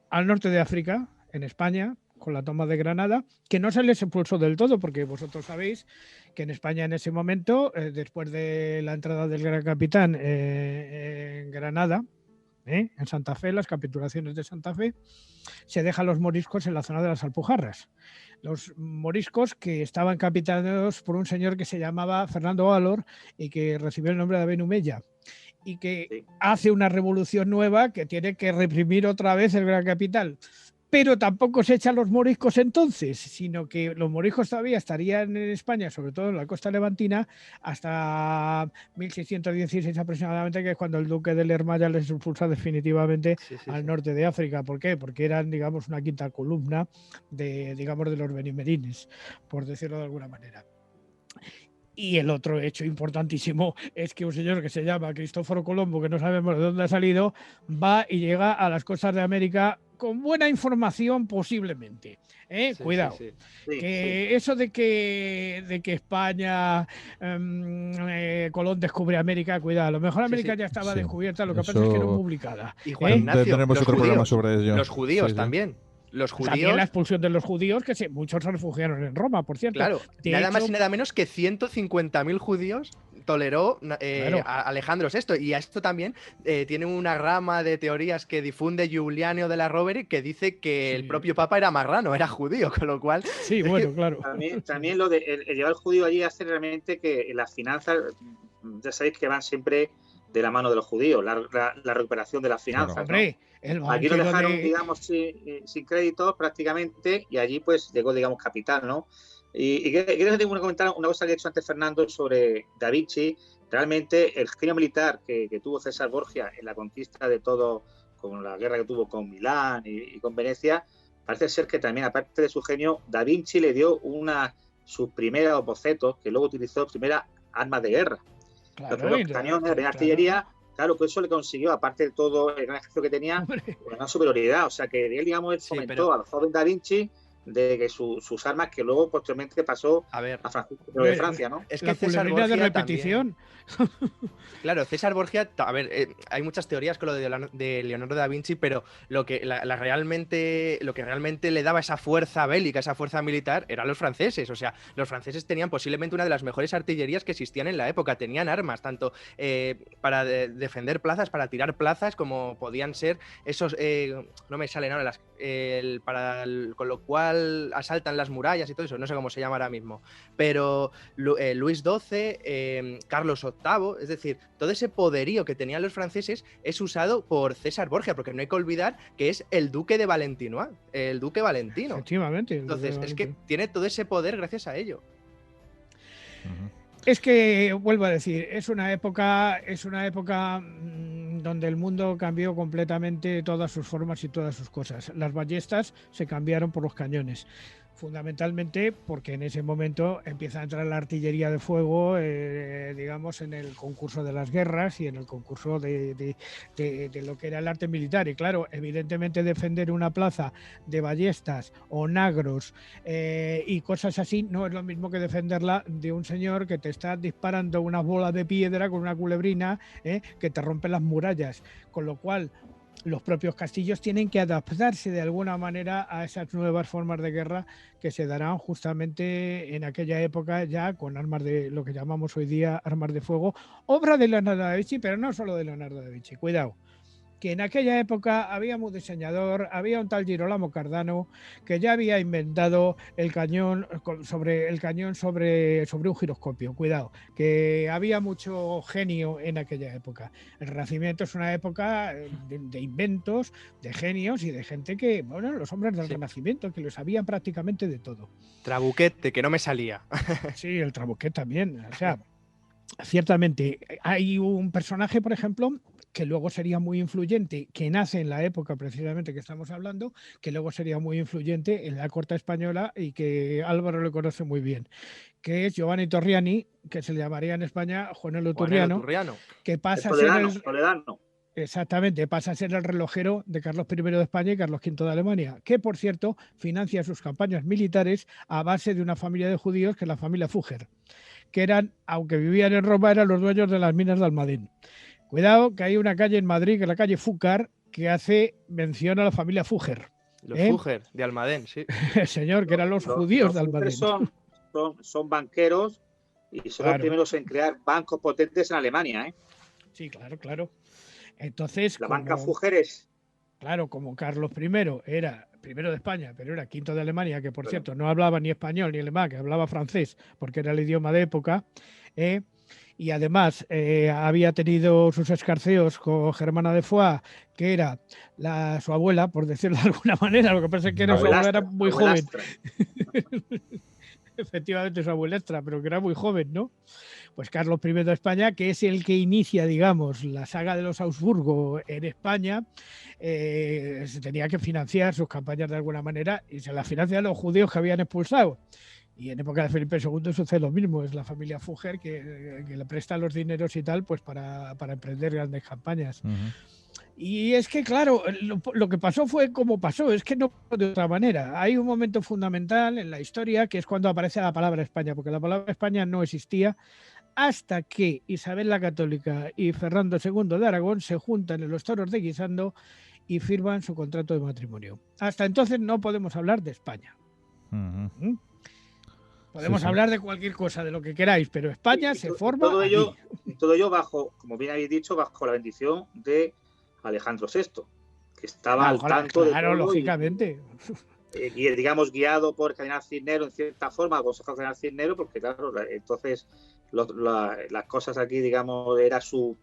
al norte de África, en España, con la toma de Granada, que no se les expulsó del todo, porque vosotros sabéis que en España en ese momento, después de la entrada del Gran Capitán en Granada, en Santa Fe, las capitulaciones de Santa Fe, se dejan los moriscos en la zona de las Alpujarras. Los moriscos que estaban capitaneados por un señor que se llamaba Fernando Valor y que recibió el nombre de Abenumella, y que hace una revolución nueva que tiene que reprimir otra vez el Gran Capital. Pero tampoco se echan los moriscos entonces, sino que los moriscos todavía estarían en España, sobre todo en la costa levantina, hasta 1616 aproximadamente, que es cuando el duque de Lerma ya les expulsa definitivamente al norte de África. ¿Por qué? Porque eran, digamos, una quinta columna de los benimerines, por decirlo de alguna manera. Y el otro hecho importantísimo es que un señor que se llama Cristóforo Colombo, que no sabemos de dónde ha salido, va y llega a las costas de América con buena información posiblemente. Cuidado. Que eso de que España, Colón descubre América, cuidado. A lo mejor América ya estaba descubierta, lo que pasa es que no publicada. Y Juan Ignacio, tendremos los otro programa judíos, sobre ello. Los judíos Sí, sí. también. Los También judíos. la expulsión de los judíos, que muchos se refugiaron en Roma, por cierto. Claro, De nada más hecho, y nada menos que 150.000 judíos toleró Claro. a Alejandro VI. Y a esto también tiene una rama de teorías que difunde Giuliano de la Rovere, que dice que el propio Papa era marrano, era judío, con lo cual... Sí, bueno, claro. También lo de el llevar al judío allí hace realmente que las finanzas, ya sabéis que van siempre de la mano de los judíos, la recuperación de las finanzas. Claro, ¿no? hombre, el Aquí lo banquero dejaron, de- digamos, sin créditos prácticamente, y allí pues llegó, digamos, capital, ¿no? Y quiero comentar una cosa que ha hecho antes Fernando sobre Da Vinci. Realmente el genio militar que tuvo César Borgia en la conquista de todo, con la guerra que tuvo con Milán y con Venecia, parece ser que también, aparte de su genio, Da Vinci le dio sus primeros bocetos, que luego utilizó primeras armas de guerra. Claro, Los cañones de artillería, claro, que eso le consiguió, aparte de todo el gran ejército que tenía, una superioridad. O sea que él, digamos, él fomentó al joven Da Vinci de que sus armas, que luego posteriormente pasó A ver, a Francisco I de Francia, ¿no? es que La César culebrina de Borgia repetición. Claro, César Borgia, a ver, hay muchas teorías con lo de Leonardo da Vinci, pero lo que realmente le daba esa fuerza bélica, esa fuerza militar, eran los franceses. O sea, los franceses tenían posiblemente una de las mejores artillerías que existían en la época. Tenían armas, tanto para defender plazas, para tirar plazas, como podían ser esos, no me salen ahora, con lo cual asaltan las murallas y todo eso, no sé cómo se llama ahora mismo. Pero Luis XII, Carlos VIII, es decir, todo ese poderío que tenían los franceses es usado por César Borgia, porque no hay que olvidar que es el duque de Valentinois, el duque Valentino. Efectivamente. Entonces, es que tiene todo ese poder gracias a ello. Es que, vuelvo a decir, es una época donde el mundo cambió completamente todas sus formas y todas sus cosas. Las ballestas se cambiaron por los cañones, fundamentalmente porque en ese momento empieza a entrar la artillería de fuego, digamos, en el concurso de las guerras y en el concurso de lo que era el arte militar. Y claro, evidentemente defender una plaza de ballestas o nagros y cosas así no es lo mismo que defenderla de un señor que te está disparando unas bolas de piedra con una culebrina que te rompe las murallas, con lo cual los propios castillos tienen que adaptarse de alguna manera a esas nuevas formas de guerra que se darán justamente en aquella época, ya con armas de lo que llamamos hoy día armas de fuego, obra de Leonardo da Vinci, pero no solo de Leonardo da Vinci, cuidado, que en aquella época había un diseñador, había un tal Girolamo Cardano que ya había inventado el cañón sobre un giroscopio. Cuidado, que había mucho genio en aquella época. El Renacimiento es una época de inventos, de genios y de gente que, bueno, los hombres del Renacimiento, que lo sabían prácticamente de todo. Trabuquete, que no me salía. Sí, el Trabuquet también. O sea, ciertamente hay un personaje, por ejemplo, que luego sería muy influyente, que nace en la época precisamente que estamos hablando, que luego sería muy influyente en la corte española y que Álvaro le conoce muy bien, que es Giovanni Torriani, que se le llamaría en España Juanelo Turriano, que pasa a ser Toledano. Exactamente, pasa a ser el relojero de Carlos I de España y Carlos V de Alemania, que por cierto financia sus campañas militares a base de una familia de judíos, que es la familia Fugger, que eran, aunque vivían en Roma, eran los dueños de las minas de Almadén. Cuidado, que hay una calle en Madrid, que es la calle Fúcar, que hace mención a la familia Fugger. Los Fugger de Almadén, sí. Señor, que eran los judíos de Almadén. Son banqueros y son los primeros en crear bancos potentes en Alemania, ¿eh? Sí, claro. Entonces, la banca Fugger es... Claro, como Carlos I era primero de España, pero era quinto de Alemania, que por cierto no hablaba ni español ni alemán, que hablaba francés, porque era el idioma de época, y además había tenido sus escarceos con Germana de Foix, que era su abuela, por decirlo de alguna manera. Lo que pasa es que su abuela era muy joven. Efectivamente, su abuelastra, pero que era muy joven, ¿no? Pues Carlos I de España, que es el que inicia, digamos, la saga de los Habsburgo en España, se tenía que financiar sus campañas de alguna manera y se las financian los judíos que habían expulsado. Y en época de Felipe II sucede lo mismo, es la familia Fugger que le presta los dineros y tal, pues para emprender grandes campañas. Y es que, claro, lo que pasó fue como pasó, es que no de otra manera. Hay un momento fundamental en la historia que es cuando aparece la palabra España, porque la palabra España no existía hasta que Isabel la Católica y Fernando II de Aragón se juntan en los toros de Guisando y firman su contrato de matrimonio. Hasta entonces no podemos hablar de España. Podemos hablar de cualquier cosa, de lo que queráis, pero España se forma. Todo ello bajo, como bien habéis dicho, bajo la bendición de Alejandro VI, que estaba al tanto de todo. Claro, lógicamente. Y digamos, guiado por el cardenal Cisneros, en cierta forma, aconsejado cardenal Cisneros, porque claro, entonces las cosas aquí, digamos, era su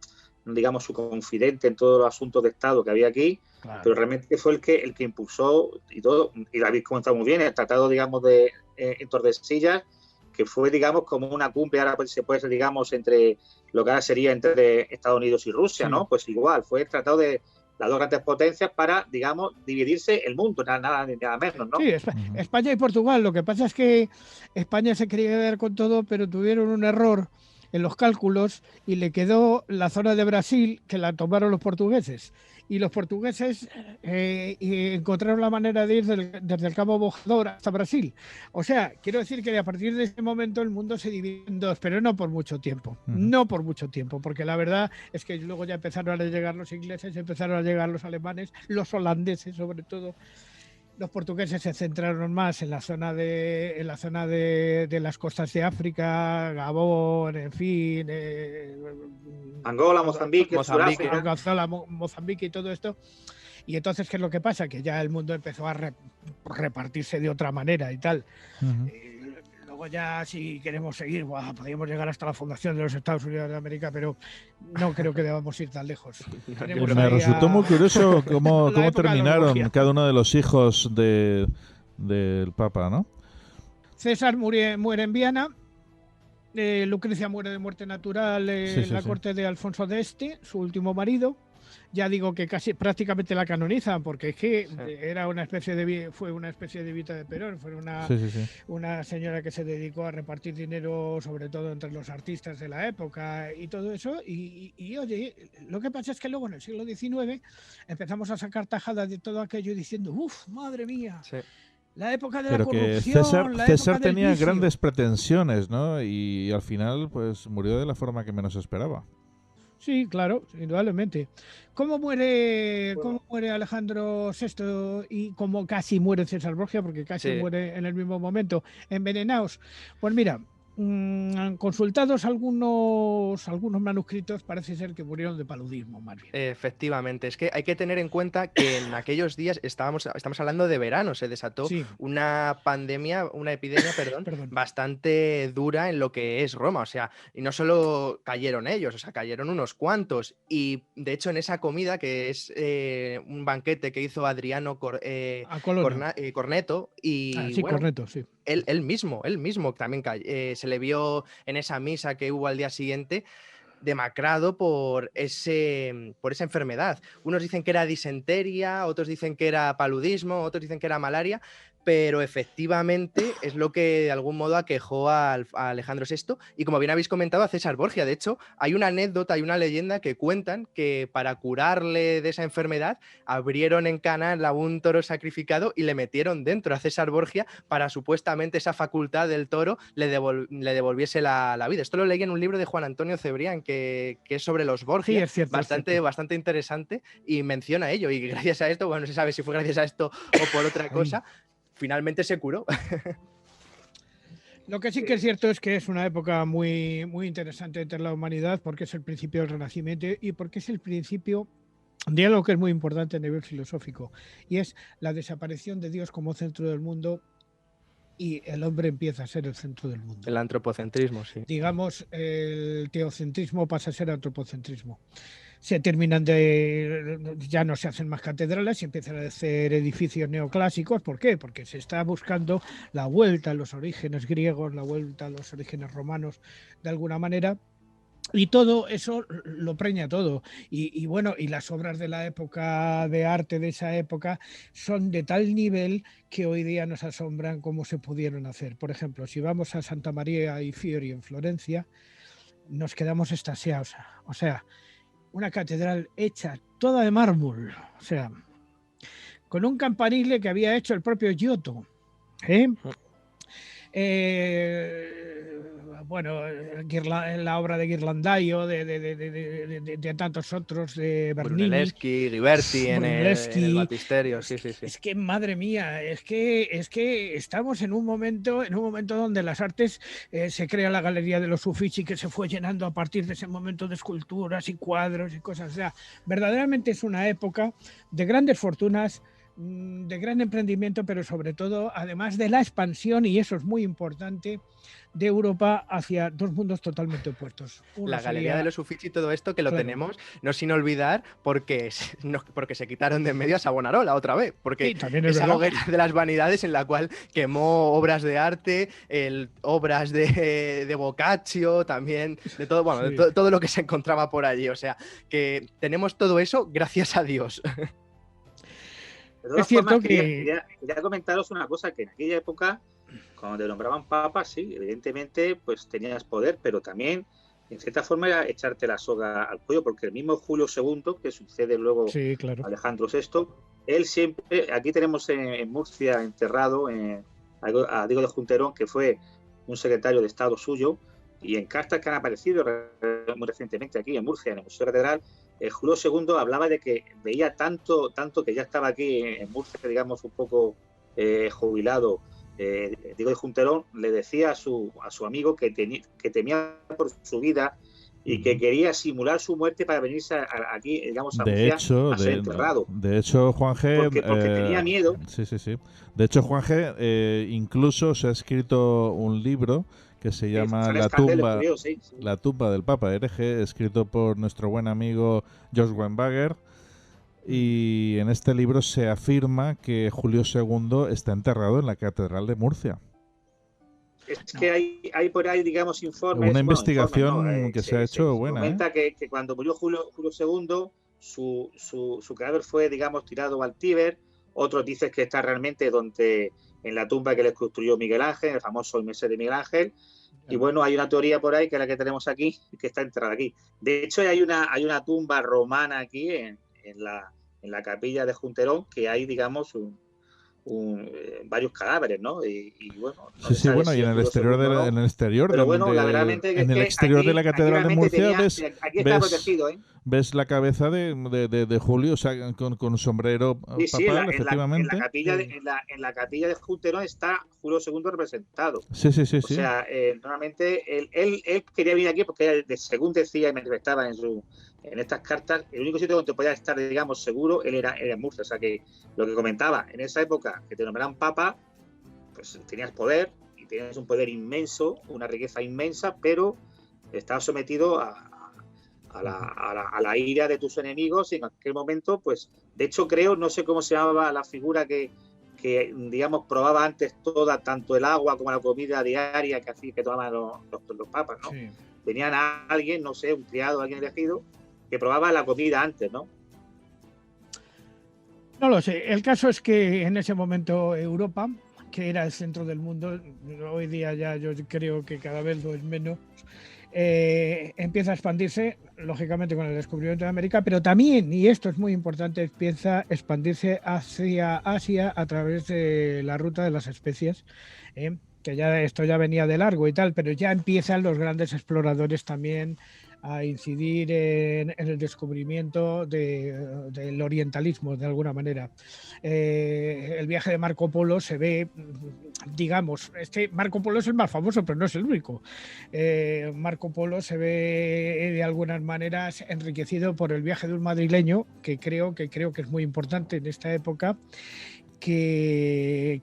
confidente en todos los asuntos de Estado que había aquí, claro. Pero realmente fue el que impulsó y todo, y lo habéis comentado muy bien, el tratado, digamos, de Tordesillas, que fue, digamos, como una cumbre, ahora pues, se puede ser, digamos, entre lo que ahora sería entre Estados Unidos y Rusia, sí. ¿No? Pues igual, fue el tratado de las dos grandes potencias para, digamos, dividirse el mundo, nada menos, ¿no? Sí, España y Portugal. Lo que pasa es que España se quería quedar con todo, pero tuvieron un error en los cálculos y le quedó la zona de Brasil, que la tomaron los portugueses. Y los portugueses encontraron la manera de ir desde el Cabo Bojador hasta Brasil. O sea, quiero decir que a partir de ese momento el mundo se divide en dos, pero no por mucho tiempo. No por mucho tiempo, porque la verdad es que luego ya empezaron a llegar los ingleses, empezaron a llegar los alemanes, los holandeses sobre todo. Los portugueses se centraron más en la zona de las costas de África, Gabón, en fin, Angola, Mozambique, Angola, Mozambique y todo esto. Y entonces, ¿qué es lo que pasa? Que ya el mundo empezó a repartirse de otra manera y tal. Luego ya, si queremos seguir, podríamos llegar hasta la fundación de los Estados Unidos de América, pero no creo que debamos ir tan lejos. Me resultó muy curioso cómo terminaron cada uno de los hijos del Papa, ¿no? César muere en Viana, Lucrecia muere de muerte natural en la corte de Alfonso de Este, su último marido. Ya digo que casi prácticamente la canonizan, porque es que era fue una especie de Evita de Perón, fue una señora que se dedicó a repartir dinero, sobre todo entre los artistas de la época y todo eso. Y oye, lo que pasa es que luego en el siglo XIX empezamos a sacar tajadas de todo aquello diciendo, uff, madre mía. Sí. La época de la corrupción. Que César tenía grandes pretensiones, ¿no? Y al final, pues murió de la forma que menos esperaba. Sí, claro, indudablemente. ¿Cómo muere Alejandro VI y cómo casi muere César Borgia? Porque casi muere en el mismo momento. Envenenados. Pues mira, consultados algunos manuscritos, parece ser que murieron de paludismo, más bien. Efectivamente, es que hay que tener en cuenta que en aquellos días estamos hablando de verano, se desató una epidemia, bastante dura en lo que es Roma, o sea, y no solo cayeron ellos, o sea, cayeron unos cuantos, y de hecho en esa comida, que es un banquete que hizo Adriano Corneto, y Corneto, sí. Él mismo también se le vio en esa misa que hubo al día siguiente demacrado por esa enfermedad. Unos dicen que era disenteria, otros dicen que era paludismo, otros dicen que era malaria, pero efectivamente es lo que de algún modo aquejó a Alejandro VI y, como bien habéis comentado, a César Borgia. De hecho, hay una anécdota, hay una leyenda que cuentan que para curarle de esa enfermedad abrieron en Cana un toro sacrificado y le metieron dentro a César Borgia para supuestamente esa facultad del toro le devolviese la vida. Esto lo leí en un libro de Juan Antonio Cebrián que es sobre los Borgia, sí, es cierto, bastante interesante, y menciona ello, y gracias a esto, bueno, no se sabe si fue gracias a esto o por otra cosa, finalmente se curó. Lo que sí que es cierto es que es una época muy, muy interesante entre la humanidad, porque es el principio del Renacimiento y porque es el principio de algo que es muy importante a nivel filosófico, y es la desaparición de Dios como centro del mundo y el hombre empieza a ser el centro del mundo. El antropocentrismo, sí. Digamos, el teocentrismo pasa a ser antropocentrismo. Ya no se hacen más catedrales y empiezan a hacer edificios neoclásicos. ¿Por qué? Porque se está buscando la vuelta a los orígenes griegos, la vuelta a los orígenes romanos, de alguna manera. Y todo eso lo preña todo. Y bueno, y las obras de la época, de arte de esa época, son de tal nivel que hoy día nos asombran cómo se pudieron hacer. Por ejemplo, si vamos a Santa María i Fiori en Florencia, nos quedamos extasiados. O sea, una catedral hecha toda de mármol, o sea, con un campanile que había hecho el propio Giotto. Bueno, la obra de Ghirlandaio, de tantos otros, de Bernini, Brunelleschi, Ghiberti en el Baptisterio, sí. Es que, madre mía, es que estamos en un momento donde las artes, se crea la Galería de los Uffizi, que se fue llenando a partir de ese momento de esculturas y cuadros y cosas. O sea, verdaderamente es una época de grandes fortunas, de gran emprendimiento, pero sobre todo, además de la expansión, y eso es muy importante, de Europa hacia dos mundos totalmente opuestos. La Galería de los Uffizi y todo esto, que lo tenemos, no sin olvidar, porque se quitaron de en medio a Savonarola otra vez, porque esa hoguera de las vanidades en la cual quemó obras de arte, obras de Boccaccio, también, de todo, bueno, de todo lo que se encontraba por allí. O sea, que tenemos todo eso gracias a Dios. Es cierto que... Quería comentaros una cosa, que en aquella época, cuando te nombraban papa, sí, evidentemente pues tenías poder, pero también en cierta forma era echarte la soga al cuello, porque el mismo Julio II, que sucede luego Sí, claro. a Alejandro VI, él siempre, aquí tenemos en Murcia enterrado a Diego de Junterón, que fue un secretario de Estado suyo, y en cartas que han aparecido muy recientemente aquí en Murcia, en el Museo Catedral, Julio II hablaba de que veía tanto que ya estaba aquí en Murcia, digamos, un poco jubilado. Diego de Junterón le decía a su amigo que temía por su vida y que quería simular su muerte para venirse aquí, digamos, a Murcia a ser enterrado. De hecho, Juan G. Porque tenía miedo. Sí. De hecho, Juan G. Incluso se ha escrito un libro que se llama La tumba del Papa hereje, escrito por nuestro buen amigo George Weinberger. Y en este libro se afirma que Julio II está enterrado en la Catedral de Murcia. Es que hay por ahí, digamos, informes. Una investigación que se ha hecho buena. Comenta que cuando murió Julio II, su cadáver fue, digamos, tirado al Tíber. Otros dicen que está realmente en la tumba que le construyó Miguel Ángel, el famoso Messer de Miguel Ángel. Y bueno, hay una teoría por ahí, que es la que tenemos aquí, que está enterrada aquí. De hecho, hay una tumba romana aquí en la capilla de Junterón, que hay, digamos, varios cadáveres, ¿no? Y bueno, no sí, bueno, y en el exterior de la Catedral de Murcia aquí está protegido, ¿eh? Ves la cabeza de Julio, o sea, con un sombrero papal, efectivamente. En la capilla de Junterón está Julio II representado. Sí. O sea, normalmente él quería venir aquí porque, según decía y manifestaba en estas cartas, el único sitio donde podía estar, digamos, seguro, él era en Murcia. O sea, que lo que comentaba, en esa época que te nombraban papa, pues tenías poder, y tenías un poder inmenso, una riqueza inmensa, pero estabas sometido a la ira de tus enemigos, y en aquel momento, pues, de hecho creo, no sé cómo se llamaba la figura que digamos, probaba antes tanto el agua como la comida diaria que tomaban los papas, ¿no? Sí. Tenían a alguien, no sé, un criado, alguien elegido, que probaba la comida antes, ¿no? No lo sé. El caso es que en ese momento Europa, que era el centro del mundo, hoy día ya yo creo que cada vez lo es menos, empieza a expandirse, lógicamente con el descubrimiento de América, pero también, y esto es muy importante, empieza a expandirse hacia Asia a través de la ruta de las especias, que ya esto ya venía de largo y tal, pero ya empiezan los grandes exploradores también a incidir en el descubrimiento del orientalismo, de alguna manera. El viaje de Marco Polo se ve, digamos, Marco Polo es el más famoso, pero no es el único. Marco Polo se ve de algunas maneras enriquecido por el viaje de un madrileño, que creo que es muy importante en esta época, que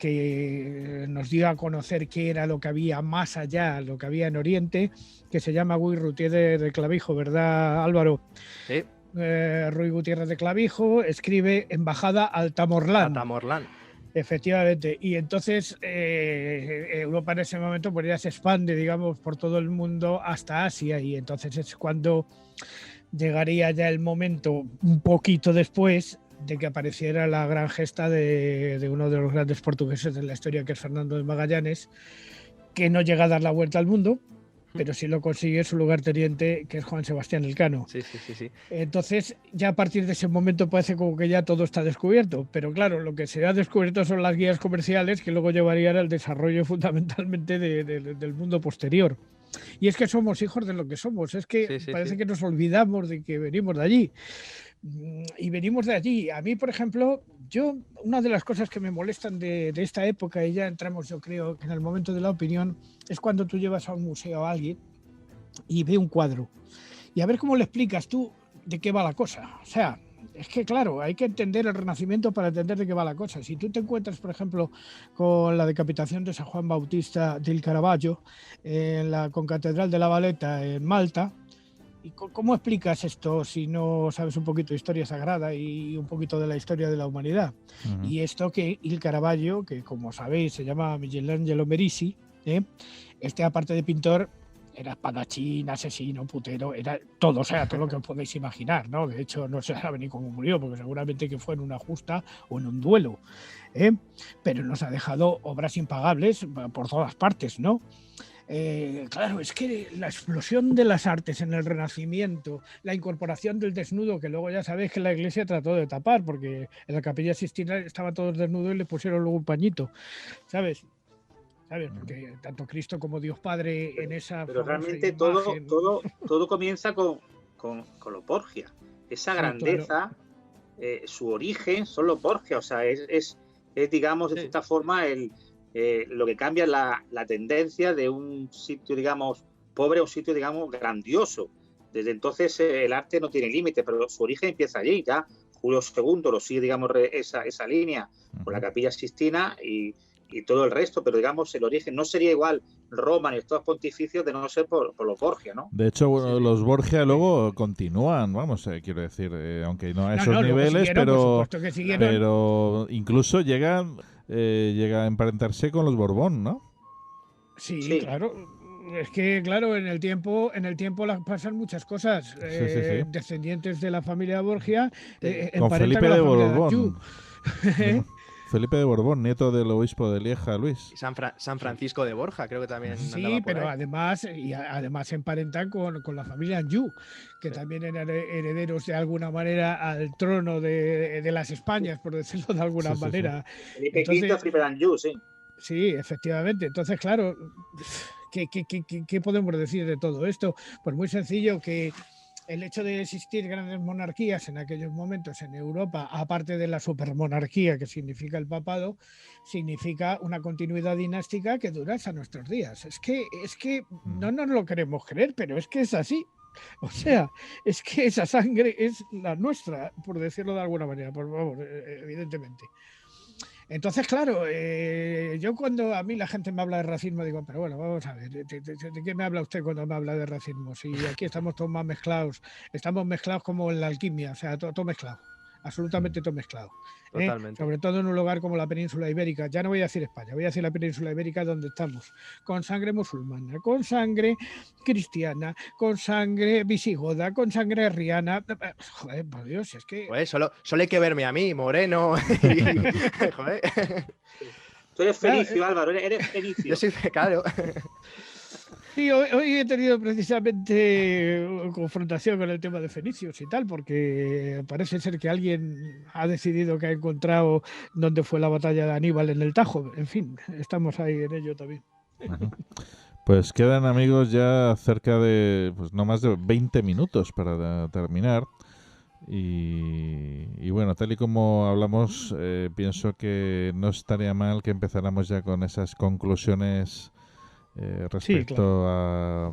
nos dio a conocer qué era lo que había más allá, lo que había en Oriente, que se llama Ruy Gutiérrez de Clavijo, ¿verdad, Álvaro? Sí. Ruy Gutiérrez de Clavijo escribe Embajada Altamorlán. Efectivamente. Y entonces Europa en ese momento pues ya se expande, digamos, por todo el mundo hasta Asia, y entonces es cuando llegaría ya el momento, un poquito después, de que apareciera la gran gesta de uno de los grandes portugueses de la historia, que es Fernando de Magallanes, que no llega a dar la vuelta al mundo, pero sí lo consigue su lugarteniente, que es Juan Sebastián Elcano. Sí. Entonces, ya a partir de ese momento parece como que ya todo está descubierto, pero claro, lo que se ha descubierto son las guías comerciales que luego llevarían al desarrollo fundamentalmente del mundo posterior. Y es que somos hijos de lo que somos, es que parece que nos olvidamos de que venimos de allí. Y venimos de allí. A mí, por ejemplo, una de las cosas que me molestan de esta época, y ya entramos, yo creo, en el momento de la opinión, es cuando tú llevas a un museo a alguien y ve un cuadro. Y a ver cómo le explicas tú de qué va la cosa. O sea, es que claro, hay que entender el Renacimiento para entender de qué va la cosa. Si tú te encuentras, por ejemplo, con la decapitación de San Juan Bautista del Caravaggio en la concatedral de la Valeta en Malta, ¿y cómo explicas esto si no sabes un poquito de historia sagrada y un poquito de la historia de la humanidad? Uh-huh. Y esto que el Caravaggio, que como sabéis se llama Michelangelo Merisi, este aparte de pintor era espadachín, asesino, putero, era todo, o sea, todo lo que os podéis imaginar, ¿no? De hecho, no se sabe ni cómo murió, porque seguramente que fue en una justa o en un duelo, pero nos ha dejado obras impagables por todas partes, ¿no? Claro, es que la explosión de las artes en el Renacimiento, la incorporación del desnudo, que luego ya sabéis que la Iglesia trató de tapar, porque en la Capilla Sixtina estaban todos desnudos y le pusieron luego un pañito, ¿sabes? Porque tanto Cristo como Dios Padre en esa Pero famosa realmente imagen... todo comienza con los Borgia. Esa grandeza, claro. Su origen son los Borgia. O sea, es digamos, de cierta forma, lo que cambia la tendencia de un sitio, digamos, pobre a un sitio, digamos, grandioso. Desde entonces el arte no tiene límite, pero su origen empieza allí. Ya Julio II lo sigue, digamos, esa línea con la Capilla Sixtina y todo el resto, pero digamos el origen no sería igual Roma ni estos pontificios de no ser por los Borgia, ¿no? De hecho, bueno, los Borgia luego continúan, vamos, quiero decir, aunque no a esos niveles, pero incluso llega a emparentarse con los Borbón, ¿no? Sí, claro. Es que, claro, en el tiempo pasan muchas cosas. Descendientes de la familia Borgia con Felipe de Borbón. Felipe de Borbón, nieto del obispo de Lieja, Luis. San Francisco de Borja, creo que también. Sí, pero además se emparentan con la familia Anjou, que también eran herederos de alguna manera al trono de las Españas, por decirlo de alguna manera. Felipe V, Felipe de Anjou, sí. Sí, efectivamente. Entonces, claro, ¿qué podemos decir de todo esto? Pues muy sencillo, que el hecho de existir grandes monarquías en aquellos momentos en Europa, aparte de la supermonarquía que significa el papado, significa una continuidad dinástica que dura hasta nuestros días. Es que no nos lo queremos creer, pero es que es así. O sea, es que esa sangre es la nuestra, por decirlo de alguna manera, por favor, evidentemente. Entonces, claro, yo cuando a mí la gente me habla de racismo digo, pero bueno, vamos a ver, ¿de qué me habla usted cuando me habla de racismo? Si aquí estamos todos más mezclados, estamos mezclados como en la alquimia, o sea, todo mezclado, absolutamente todo mezclado. Totalmente. Sobre todo en un lugar como la península ibérica, ya no voy a decir España, voy a decir la península ibérica, donde estamos, con sangre musulmana, con sangre cristiana, con sangre visigoda, con sangre arriana. Joder, por Dios, es que... Pues solo hay que verme a mí, moreno. Joder. Tú eres Fenicio, Álvaro, eres Fenicio. Yo soy, claro. Sí, hoy he tenido precisamente confrontación con el tema de fenicios y tal, porque parece ser que alguien ha decidido que ha encontrado dónde fue la batalla de Aníbal en el Tajo. En fin, estamos ahí en ello también. Pues quedan, amigos, ya cerca de no más de 20 minutos para terminar. Y bueno, tal y como hablamos, pienso que no estaría mal que empezáramos ya con esas conclusiones respecto a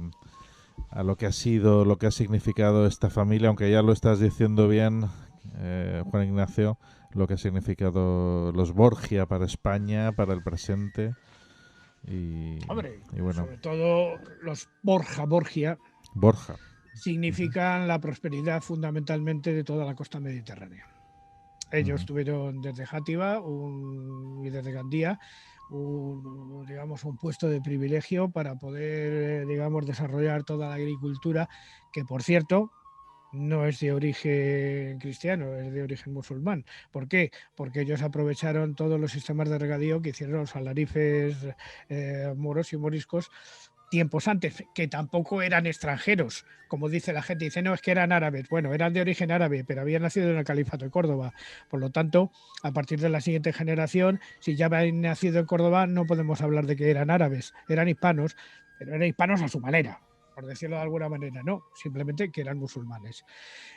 lo que ha sido, lo que ha significado esta familia, aunque ya lo estás diciendo bien, Juan Ignacio, lo que ha significado los Borgia para España, para el presente. Y bueno, sobre todo los Borgia significan la prosperidad fundamentalmente de toda la costa mediterránea. Ellos tuvieron desde Játiva y desde Gandía un puesto de privilegio para poder, desarrollar toda la agricultura, que por cierto no es de origen cristiano, es de origen musulmán. ¿Por qué? Porque ellos aprovecharon todos los sistemas de regadío que hicieron los alarifes moros y moriscos tiempos antes, que tampoco eran extranjeros, como dice la gente, dice, no, es que eran árabes. Bueno, eran de origen árabe, pero habían nacido en el Califato de Córdoba. Por lo tanto, a partir de la siguiente generación, si ya habían nacido en Córdoba, no podemos hablar de que eran árabes, eran hispanos, pero eran hispanos a su manera, por decirlo de alguna manera, no, simplemente que eran musulmanes.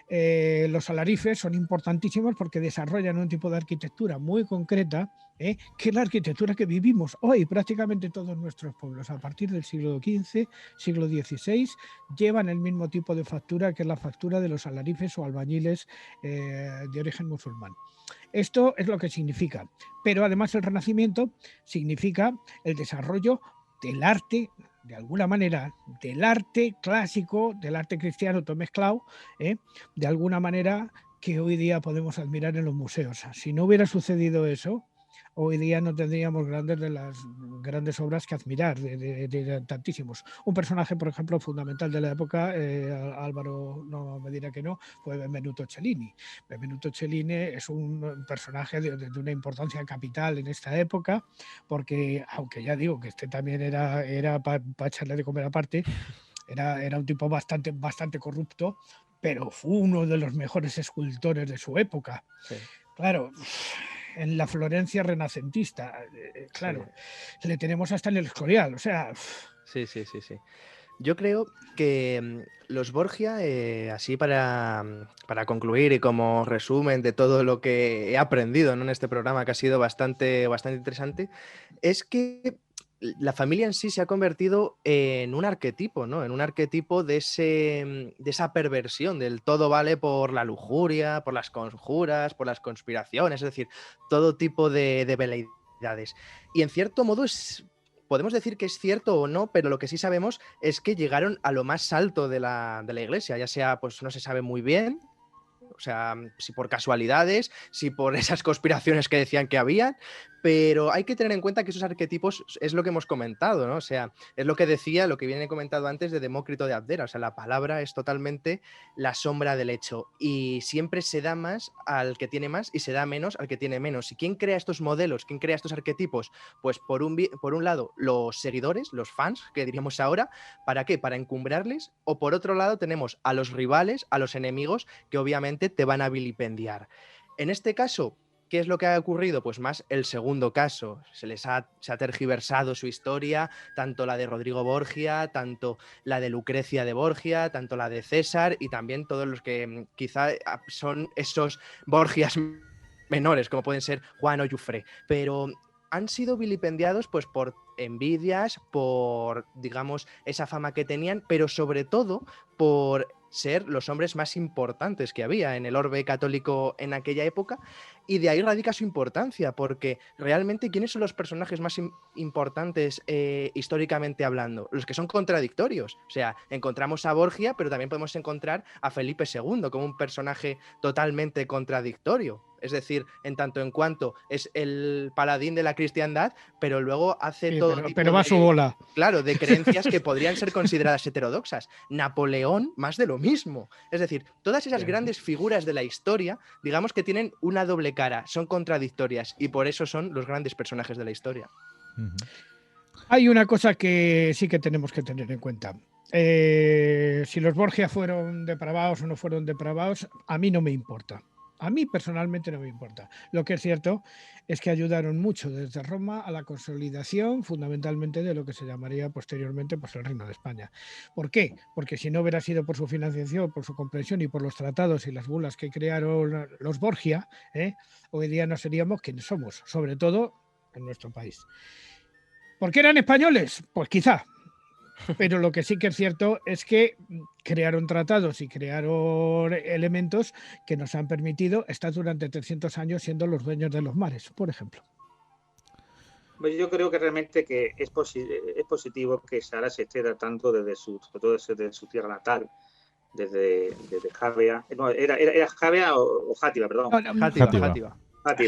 Los alarifes son importantísimos porque desarrollan un tipo de arquitectura muy concreta, que es la arquitectura que vivimos hoy prácticamente todos nuestros pueblos. A partir del siglo XV, siglo XVI, llevan el mismo tipo de factura que es la factura de los alarifes o albañiles de origen musulmán. Esto es lo que significa. Pero además el Renacimiento significa el desarrollo del arte, de alguna manera, del arte clásico, del arte cristiano, todo mezclado, de alguna manera que hoy día podemos admirar en los museos. Si no hubiera sucedido eso, hoy día no tendríamos las grandes obras que admirar de tantísimos. Un personaje, por ejemplo, fundamental de la época, Álvaro no me dirá que no, fue Benvenuto Cellini. Benvenuto Cellini es un personaje de una importancia capital en esta época, porque, aunque ya digo que este también era para echarle de comer aparte, era un tipo bastante corrupto, pero fue uno de los mejores escultores de su época. Sí. Claro, en la Florencia renacentista, claro, sí. Le tenemos hasta en el Escorial, o sea... Sí. Yo creo que los Borgia, así para concluir y como resumen de todo lo que he aprendido, ¿no?, en este programa, que ha sido bastante interesante, es que la familia en sí se ha convertido en un arquetipo, ¿no? En un arquetipo de esa perversión del todo vale por la lujuria, por las conjuras, por las conspiraciones, es decir, todo tipo de veleidades. Y en cierto modo podemos decir que es cierto o no, pero lo que sí sabemos es que llegaron a lo más alto de la iglesia, ya sea, pues no se sabe muy bien, o sea, si por casualidades, si por esas conspiraciones que decían que habían, pero hay que tener en cuenta que esos arquetipos es lo que hemos comentado, ¿no? O sea, es lo que decía, lo que viene comentado antes de Demócrito de Abdera, o sea, la palabra es totalmente la sombra del hecho y siempre se da más al que tiene más y se da menos al que tiene menos. ¿Y quién crea estos modelos? ¿Quién crea estos arquetipos? Pues por un lado, los seguidores, los fans, que diríamos ahora, ¿para qué? Para encumbrarles, o por otro lado tenemos a los rivales, a los enemigos, que obviamente te van a vilipendiar. En este caso, ¿qué es lo que ha ocurrido? Pues más el segundo caso. Se ha tergiversado su historia, tanto la de Rodrigo Borgia, tanto la de Lucrecia de Borgia, tanto la de César y también todos los que quizá son esos Borgias menores, como pueden ser Juan o Jufré. Pero han sido vilipendiados pues por envidias, por, digamos, esa fama que tenían, pero sobre todo por ser los hombres más importantes que había en el orbe católico en aquella época, y de ahí radica su importancia, porque realmente ¿quiénes son los personajes más importantes históricamente hablando? Los que son contradictorios. O sea, encontramos a Borgia, pero también podemos encontrar a Felipe II como un personaje totalmente contradictorio. Es decir, en tanto en cuanto es el paladín de la cristiandad, pero luego hace todo tipo pero va a su bola. Claro, de creencias que podrían ser consideradas heterodoxas. Napoleón, más de lo mismo. Es decir, todas esas grandes figuras de la historia, digamos que tienen una doble cara, son contradictorias y por eso son los grandes personajes de la historia. Hay una cosa que sí que tenemos que tener en cuenta. Si los Borgia fueron depravados o no fueron depravados, a mí no me importa. A mí personalmente no me importa. Lo que es cierto es que ayudaron mucho desde Roma a la consolidación fundamentalmente de lo que se llamaría posteriormente pues, el Reino de España. ¿Por qué? Porque si no hubiera sido por su financiación, por su comprensión y por los tratados y las bulas que crearon los Borgia, hoy día no seríamos quienes somos, sobre todo en nuestro país. ¿Por qué eran españoles? Pues quizá. Pero lo que sí que es cierto es que crearon tratados y crearon elementos que nos han permitido estar durante 300 años siendo los dueños de los mares, por ejemplo. Yo creo que realmente que es positivo que Sara se esté tratando sobre todo desde su tierra natal, desde Javia. No, ¿era Javia o Játiva, perdón?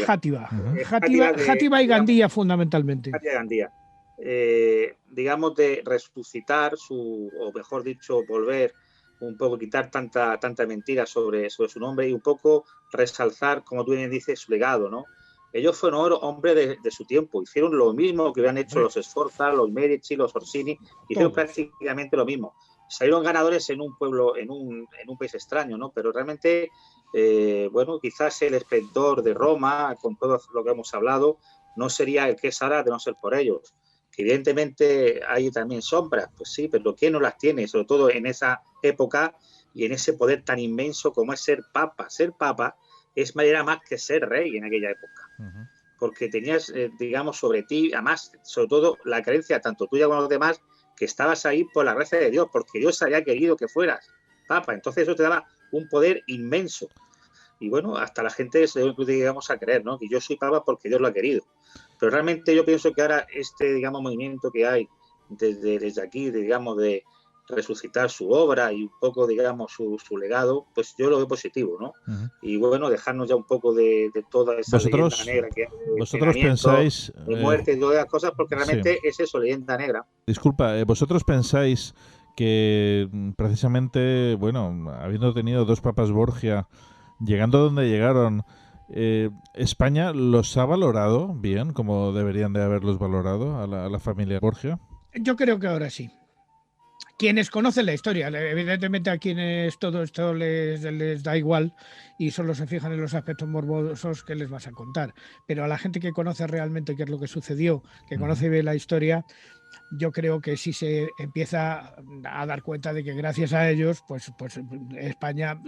Játiva y Gandía, fundamentalmente. Játiva y Gandía. Digamos, de resucitar o mejor dicho, volver un poco, quitar tanta mentira sobre su nombre y un poco resalzar, como tú bien dices, su legado, ¿no? Ellos fueron hombres de su tiempo, hicieron lo mismo que habían hecho los Sforza, los Medici, los Orsini, hicieron prácticamente lo mismo. Salieron ganadores en un pueblo, en un país extraño, ¿no? Pero realmente, bueno, quizás el esplendor de Roma, con todo lo que hemos hablado, no sería el que es ahora de no ser por ellos. Evidentemente hay también sombras, pues sí, pero ¿quién no las tiene? Sobre todo en esa época y en ese poder tan inmenso como es ser papa. Ser papa era más que ser rey en aquella época, porque tenías, digamos, sobre ti, además, sobre todo la creencia, tanto tuya como los demás, que estabas ahí por la gracia de Dios, porque Dios había querido que fueras papa. Entonces eso te daba un poder inmenso. Y bueno, hasta la gente se digamos a creer, ¿no? Que yo soy papa porque Dios lo ha querido. Pero realmente yo pienso que ahora digamos, movimiento que hay desde aquí, digamos, de resucitar su obra y un poco, digamos, su legado, pues yo lo veo positivo, ¿no? Y bueno, dejarnos ya un poco de toda esa leyenda negra que hay, vosotros pensáis de muerte y todas las cosas, porque realmente es eso, leyenda negra. Disculpa, ¿vosotros pensáis que precisamente, bueno, habiendo tenido 2 papas Borgia, llegando donde llegaron, España los ha valorado bien, como deberían de haberlos valorado a la familia Borgia? Yo creo que ahora sí. Quienes conocen la historia, evidentemente a quienes todo esto les da igual y solo se fijan en los aspectos morbosos que les vas a contar, pero a la gente que conoce realmente qué es lo que sucedió, que conoce bien la historia, yo creo que sí se empieza a dar cuenta de que gracias a ellos pues España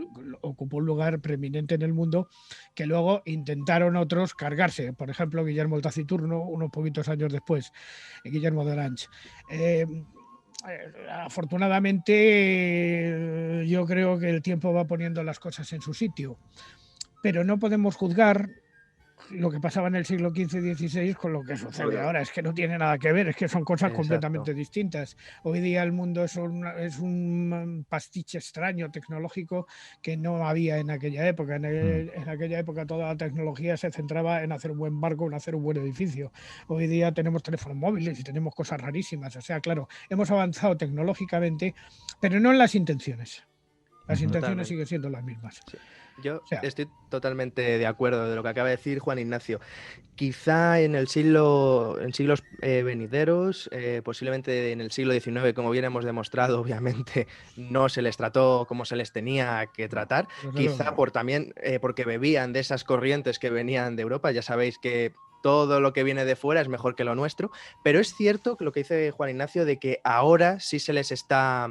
ocupó un lugar preeminente en el mundo que luego intentaron otros cargarse, por ejemplo Guillermo el Taciturno unos poquitos años después, Guillermo de Orange. Afortunadamente yo creo que el tiempo va poniendo las cosas en su sitio, pero no podemos juzgar lo que pasaba en el siglo XV-XVI con lo que sucede ahora. Es que no tiene nada que ver, es que son cosas completamente distintas. Hoy día el mundo es un pastiche extraño tecnológico que no había en aquella época. En aquella época toda la tecnología se centraba en hacer un buen barco, en hacer un buen edificio. Hoy día tenemos teléfonos móviles y tenemos cosas rarísimas. O sea, claro, hemos avanzado tecnológicamente, pero no en las intenciones. Las intenciones siguen siendo las mismas. Sí. Yo estoy totalmente de acuerdo de lo que acaba de decir Juan Ignacio. Quizá en siglos venideros, posiblemente en el siglo XIX, como bien hemos demostrado, obviamente no se les trató como se les tenía que tratar. Quizá porque bebían de esas corrientes que venían de Europa. Ya sabéis que todo lo que viene de fuera es mejor que lo nuestro, pero es cierto que lo que dice Juan Ignacio de que ahora sí se les está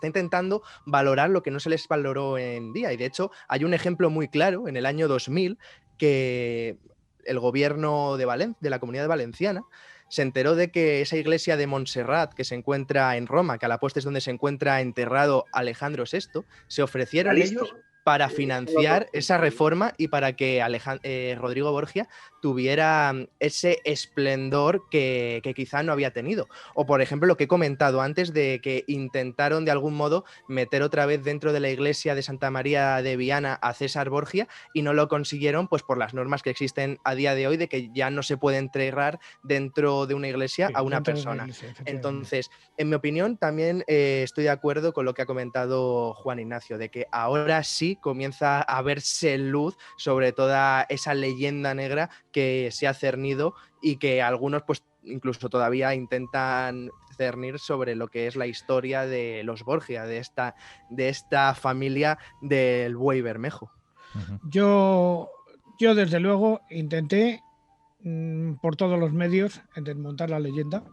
intentando valorar lo que no se les valoró en día, y de hecho hay un ejemplo muy claro en el año 2000 que el gobierno de la Comunidad Valenciana se enteró de que esa iglesia de Montserrat que se encuentra en Roma, que a la postre es donde se encuentra enterrado Alejandro VI, se ofrecieron ellos para financiar esa reforma y para que Rodrigo Borgia tuviera ese esplendor que quizá no había tenido. O, por ejemplo, lo que he comentado antes de que intentaron de algún modo meter otra vez dentro de la iglesia de Santa María de Viana a César Borgia y no lo consiguieron pues por las normas que existen a día de hoy de que ya no se puede enterrar dentro de una iglesia a una persona. Entonces, en mi opinión, también estoy de acuerdo con lo que ha comentado Juan Ignacio, de que ahora sí comienza a verse luz sobre toda esa leyenda negra que se ha cernido y que algunos pues incluso todavía intentan cernir sobre lo que es la historia de los Borgia, de esta familia del Buey Bermejo. Yo desde luego intenté por todos los medios desmontar la leyenda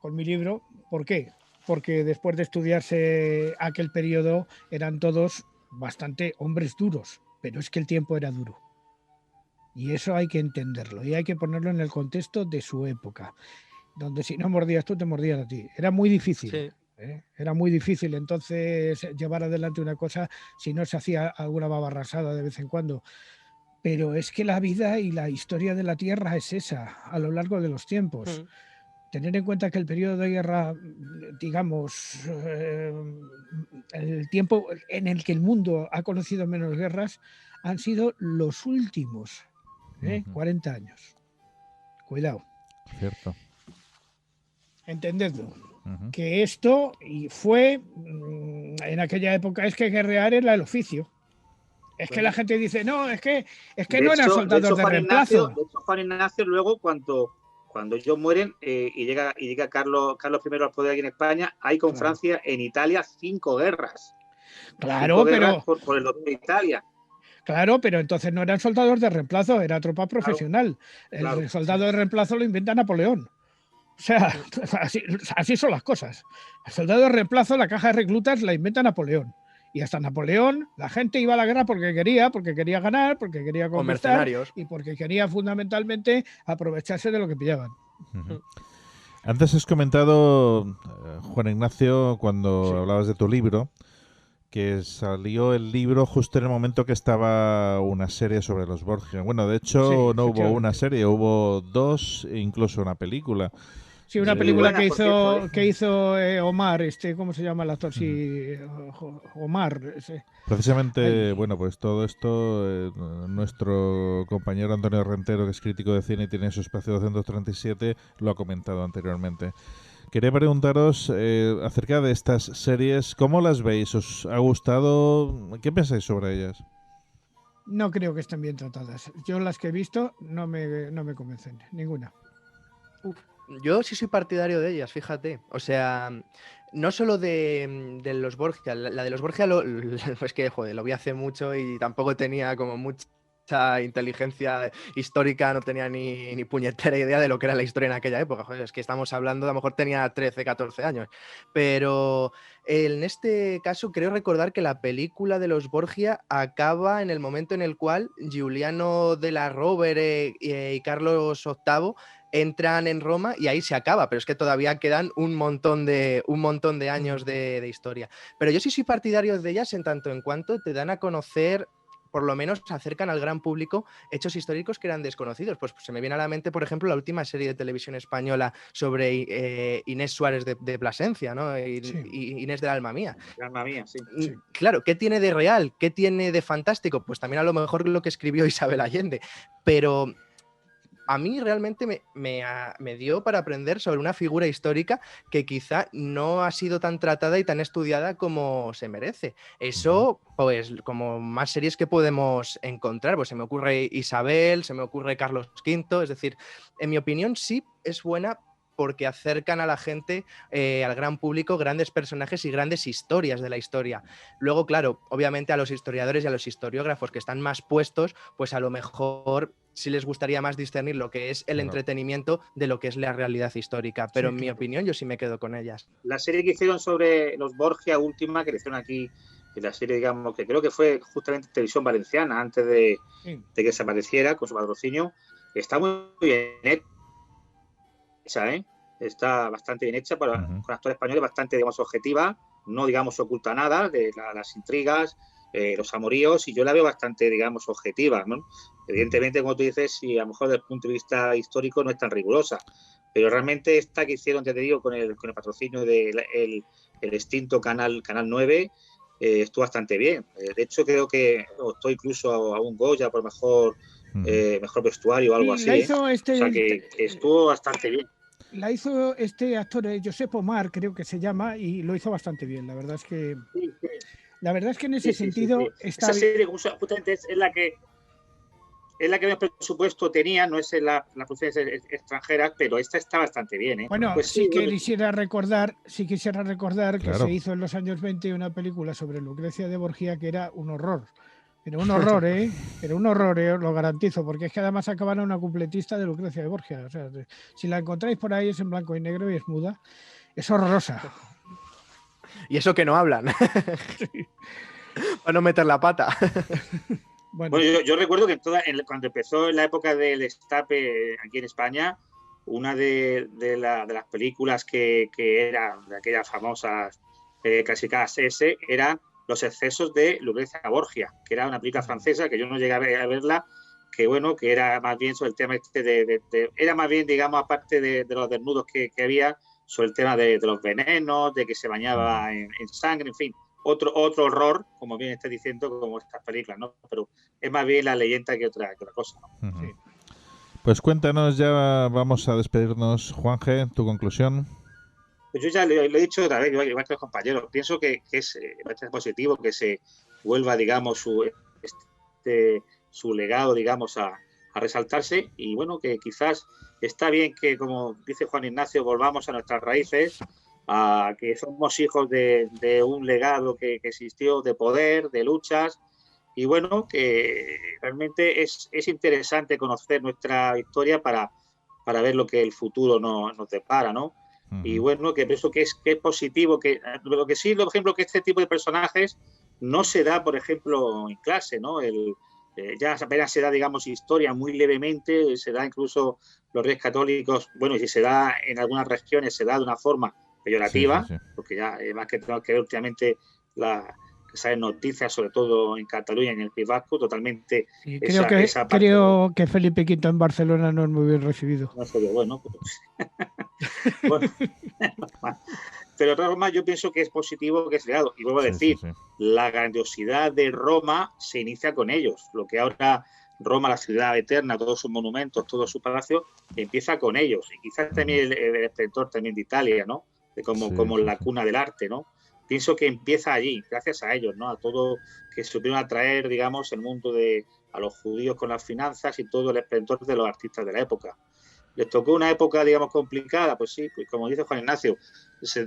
con mi libro. ¿Por qué? Porque después de estudiarse aquel periodo eran todos bastante hombres duros, pero es que el tiempo era duro. Y eso hay que entenderlo y hay que ponerlo en el contexto de su época, donde si no mordías tú, te mordían a ti. Era muy difícil. Sí. Era muy difícil entonces llevar adelante una cosa si no se hacía alguna babarrasada de vez en cuando. Pero es que la vida y la historia de la Tierra es esa a lo largo de los tiempos. Tener en cuenta que el periodo de guerra, digamos, el tiempo en el que el mundo ha conocido menos guerras, han sido los últimos 40 años. Cuidado. Cierto. Entendedlo. Que esto fue, en aquella época, es que guerrear era el oficio. Es que la gente dice, no, es que no eran soldados de reemplazo. De hecho, Juan Ignacio luego cuando ellos mueren y llega Carlos I al poder aquí en España, hay con Francia en Italia 5 guerras. Claro, pero por el dominio de Italia. Claro, pero entonces no eran soldados de reemplazo, era tropa profesional. El soldado de reemplazo lo inventa Napoleón. O sea, así son las cosas. El soldado de reemplazo, la caja de reclutas, la inventa Napoleón. Y hasta Napoleón, la gente iba a la guerra porque quería ganar, porque quería conquistar y porque quería fundamentalmente aprovecharse de lo que pillaban. Antes has comentado, Juan Ignacio, cuando hablabas de tu libro, que salió el libro justo en el momento que estaba una serie sobre los Borgia. Bueno, de hecho no hubo una serie, hubo 2 e incluso una película. Sí, una Sí. película Buena, por cierto, que hizo Omar, ¿cómo se llama el actor? Sí, Omar. Precisamente, Ay. bueno, pues todo esto, nuestro compañero Antonio Rentero, que es crítico de cine y tiene su espacio 237, lo ha comentado anteriormente. Quería preguntaros acerca de estas series, ¿cómo las veis? ¿Os ha gustado? ¿Qué pensáis sobre ellas? No creo que estén bien tratadas. Yo las que he visto no me convencen, ninguna. Yo sí soy partidario de ellas, fíjate. O sea, no solo de los Borgia, la de los Borgia es que, joder, lo vi hace mucho y tampoco tenía como mucha inteligencia histórica, no tenía ni puñetera idea de lo que era la historia en aquella época. Joder, es que estamos hablando, a lo mejor tenía 13, 14 años. Pero en este caso creo recordar que la película de los Borgia acaba en el momento en el cual Giuliano de la Rovere y Carlos VIII entran en Roma y ahí se acaba, pero es que todavía quedan un montón de años de historia. Pero yo sí soy partidario de ellas en tanto en cuanto te dan a conocer, por lo menos acercan al gran público hechos históricos que eran desconocidos. Pues se me viene a la mente, por ejemplo, la última serie de televisión española sobre Inés Suárez de Plasencia, ¿no? Inés del Alma Mía. Alma mía, sí. Claro, ¿qué tiene de real? ¿Qué tiene de fantástico? Pues también a lo mejor lo que escribió Isabel Allende, pero a mí realmente me dio para aprender sobre una figura histórica que quizá no ha sido tan tratada y tan estudiada como se merece. Eso, pues, como más series que podemos encontrar, pues se me ocurre Isabel, se me ocurre Carlos V, es decir, en mi opinión sí es buena porque acercan a la gente, al gran público, grandes personajes y grandes historias de la historia. Luego, claro, obviamente a los historiadores y a los historiógrafos que están más puestos, pues a lo mejor sí les gustaría más discernir lo que es el entretenimiento de lo que es la realidad histórica. Pero en mi opinión yo sí me quedo con ellas. La serie que hicieron sobre los Borgia última, que le hicieron aquí, en la serie, digamos, que creo que fue justamente Televisión Valenciana, antes de que se apareciera con su patrocinio, está muy bien hecha, ¿eh? Está bastante bien hecha con actores españoles, bastante, digamos, objetiva, no, digamos, oculta nada de las intrigas, los amoríos, y yo la veo bastante, digamos, objetiva, ¿no? Evidentemente, como tú dices, si a lo mejor desde el punto de vista histórico no es tan rigurosa, pero realmente esta que hicieron, ya te digo, con el patrocinio del extinto Canal 9, estuvo bastante bien. De hecho, creo que optó incluso a un Goya por mejor vestuario o algo así. Hizo o sea que estuvo bastante bien. La hizo este actor, Josep Omar, creo que se llama, y lo hizo bastante bien. La verdad es que en ese sentido está esa serie justamente es la que el presupuesto tenía, no es en las producciones extranjeras, pero esta está bastante bien, ¿eh? Bueno, pues sí quisiera recordar que Claro. se hizo en los años 20 una película sobre Lucrecia de Borgia que era un horror. Pero un horror, ¿eh? Pero un horror, os lo garantizo, porque es que además acaban a una cupletista de Lucrecia de Borgia. O sea, si la encontráis por ahí es en blanco y negro y es muda. Es horrorosa. Y eso que no hablan. Para no meter la pata. Bueno, yo recuerdo que cuando empezó en la época del destape aquí en España, una de las películas que eran de aquellas famosas clásicas era Los excesos de Lucrecia Borgia, que era una película francesa que yo no llegué a verla, que bueno, que era más bien sobre el tema era más bien, digamos, aparte de los desnudos que había, sobre el tema de los venenos, de que se bañaba en sangre, en fin, otro horror, como bien está diciendo, como estas películas, ¿no? Pero es más bien la leyenda que otra cosa, ¿no? Sí. Pues cuéntanos, ya vamos a despedirnos. Juanje, tu conclusión. Pues yo ya lo he dicho otra vez, igual que los compañeros, pienso que es positivo que se vuelva, digamos, su legado, digamos, a resaltarse, y bueno, que quizás está bien que, como dice Juan Ignacio, volvamos a nuestras raíces, a que somos hijos de un legado que existió, de poder, de luchas, y bueno, que realmente es interesante conocer nuestra historia para ver lo que el futuro nos depara, ¿no? Y bueno, que pienso que es positivo, que lo que sí, por ejemplo, que este tipo de personajes no se da, por ejemplo, en clase, ¿no? Ya apenas se da, digamos, historia muy levemente, se da incluso los Reyes Católicos, bueno, y si se da en algunas regiones, se da de una forma peyorativa, sí. Porque ya más que tenemos que ver últimamente que salen noticias, sobre todo en Cataluña y en el País Vasco, totalmente. Sí, creo que Felipe V en Barcelona no es muy bien recibido. No sé, bueno, pues, Bueno, pero Roma yo pienso que es positivo que es legado. Y vuelvo a decir, la grandiosidad de Roma se inicia con ellos. Lo que ahora Roma, la ciudad eterna, todos sus monumentos, todo su palacio, empieza con ellos. Y quizás también el esplendor también de Italia, ¿no? De como la cuna del arte, ¿no? Pienso que empieza allí, gracias a ellos, ¿no? A todo que supieron atraer, digamos, el mundo a los judíos con las finanzas y todo el esplendor de los artistas de la época. Les tocó una época, digamos, complicada, pues sí, pues como dice Juan Ignacio,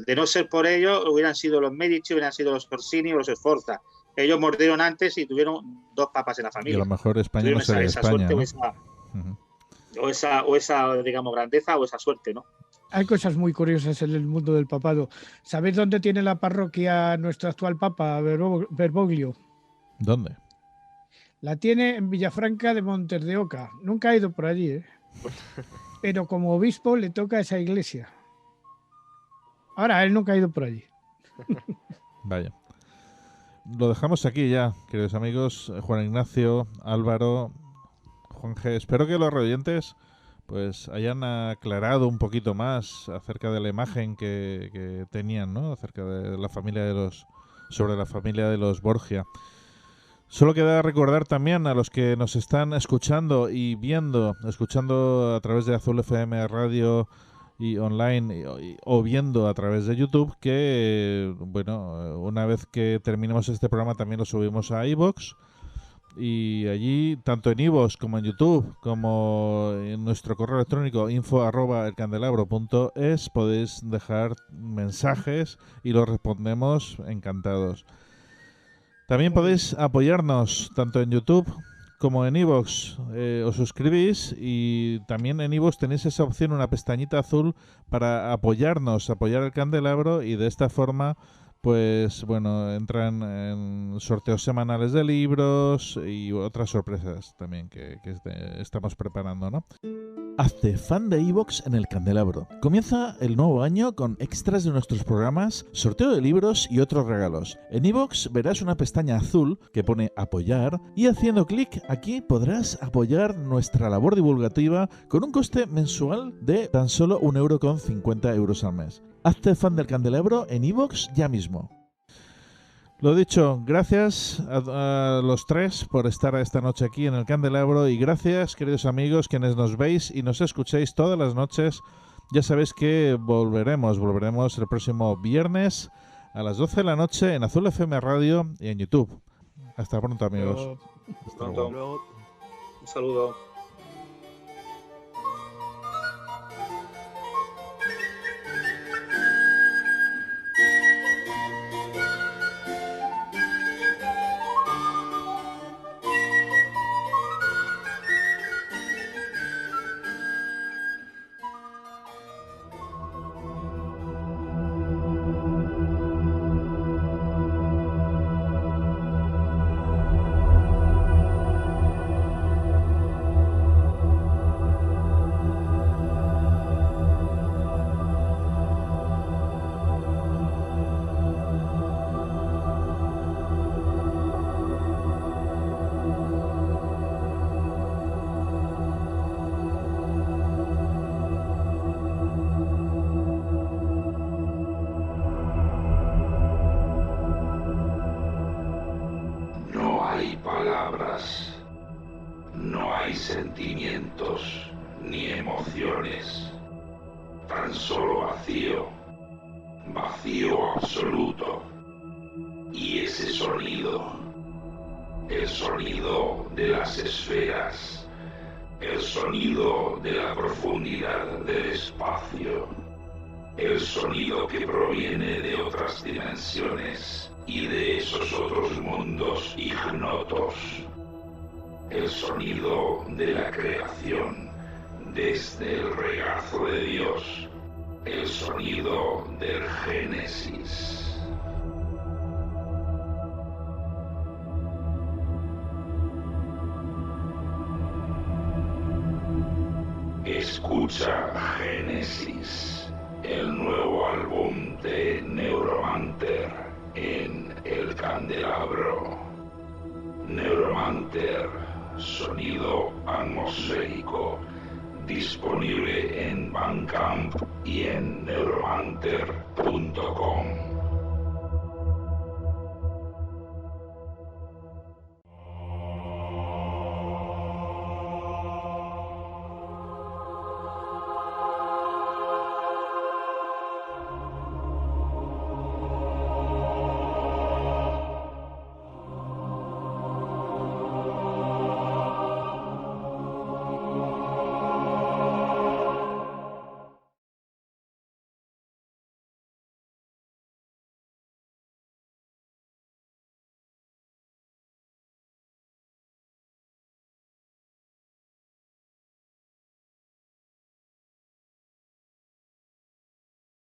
de no ser por ellos, hubieran sido los Medici, hubieran sido los Orsini o los Sforza. Ellos mordieron antes y tuvieron 2 papas en la familia. Y a lo mejor España no sería España, ¿no? o esa, digamos, grandeza o esa suerte, ¿no? Hay cosas muy curiosas en el mundo del papado. ¿Sabéis dónde tiene la parroquia nuestro actual papa, Bergoglio? ¿Dónde? La tiene en Villafranca de Montes de Oca. Nunca he ido por allí, ¿eh? Pero como obispo le toca esa iglesia. Ahora, él nunca ha ido por allí. Vaya. Lo dejamos aquí ya, queridos amigos. Juan Ignacio, Álvaro, Juan G. Espero que los radioyentes pues hayan aclarado un poquito más acerca de la imagen que tenían, ¿no? Acerca de la familia sobre la familia de los Borgia. Solo queda recordar también a los que nos están escuchando y escuchando a través de Azul FM Radio y online o viendo a través de YouTube, que bueno, una vez que terminemos este programa también lo subimos a iVoox. Y allí, tanto en iVoox como en YouTube, como en nuestro correo electrónico info@elcandelabro.es, podéis dejar mensajes y los respondemos encantados. También podéis apoyarnos tanto en YouTube como en iVoox. Os suscribís y también en iVoox tenéis esa opción, una pestañita azul para apoyar el Candelabro, y de esta forma pues bueno, entran en sorteos semanales de libros y otras sorpresas también que estamos preparando, ¿no? Hazte fan de iVoox en el Candelabro. Comienza el nuevo año con extras de nuestros programas, sorteo de libros y otros regalos. En iVoox verás una pestaña azul que pone apoyar, y haciendo clic aquí podrás apoyar nuestra labor divulgativa con un coste mensual de tan solo 1,50 € al mes. Hazte fan del Candelabro en iVoox ya mismo. Lo dicho, gracias a los tres por estar esta noche aquí en el Candelabro, y gracias, queridos amigos, quienes nos veis y nos escucháis todas las noches. Ya sabéis que volveremos el próximo viernes a las 12 de la noche en Azul FM Radio y en YouTube. Hasta pronto, amigos. Hasta luego. Un saludo. No hay sentimientos ni emociones, tan solo vacío, vacío absoluto. Y ese sonido, el sonido de las esferas, el sonido de la profundidad del espacio, el sonido que proviene de otras dimensiones y de esos otros mundos ignotos, el sonido de la creación desde el regazo de Dios, el sonido del Génesis. Escucha Génesis, el nuevo álbum de Neuromanter en El Candelabro. Neuromanter, sonido atmosférico disponible en Bandcamp y en neuromanter.com.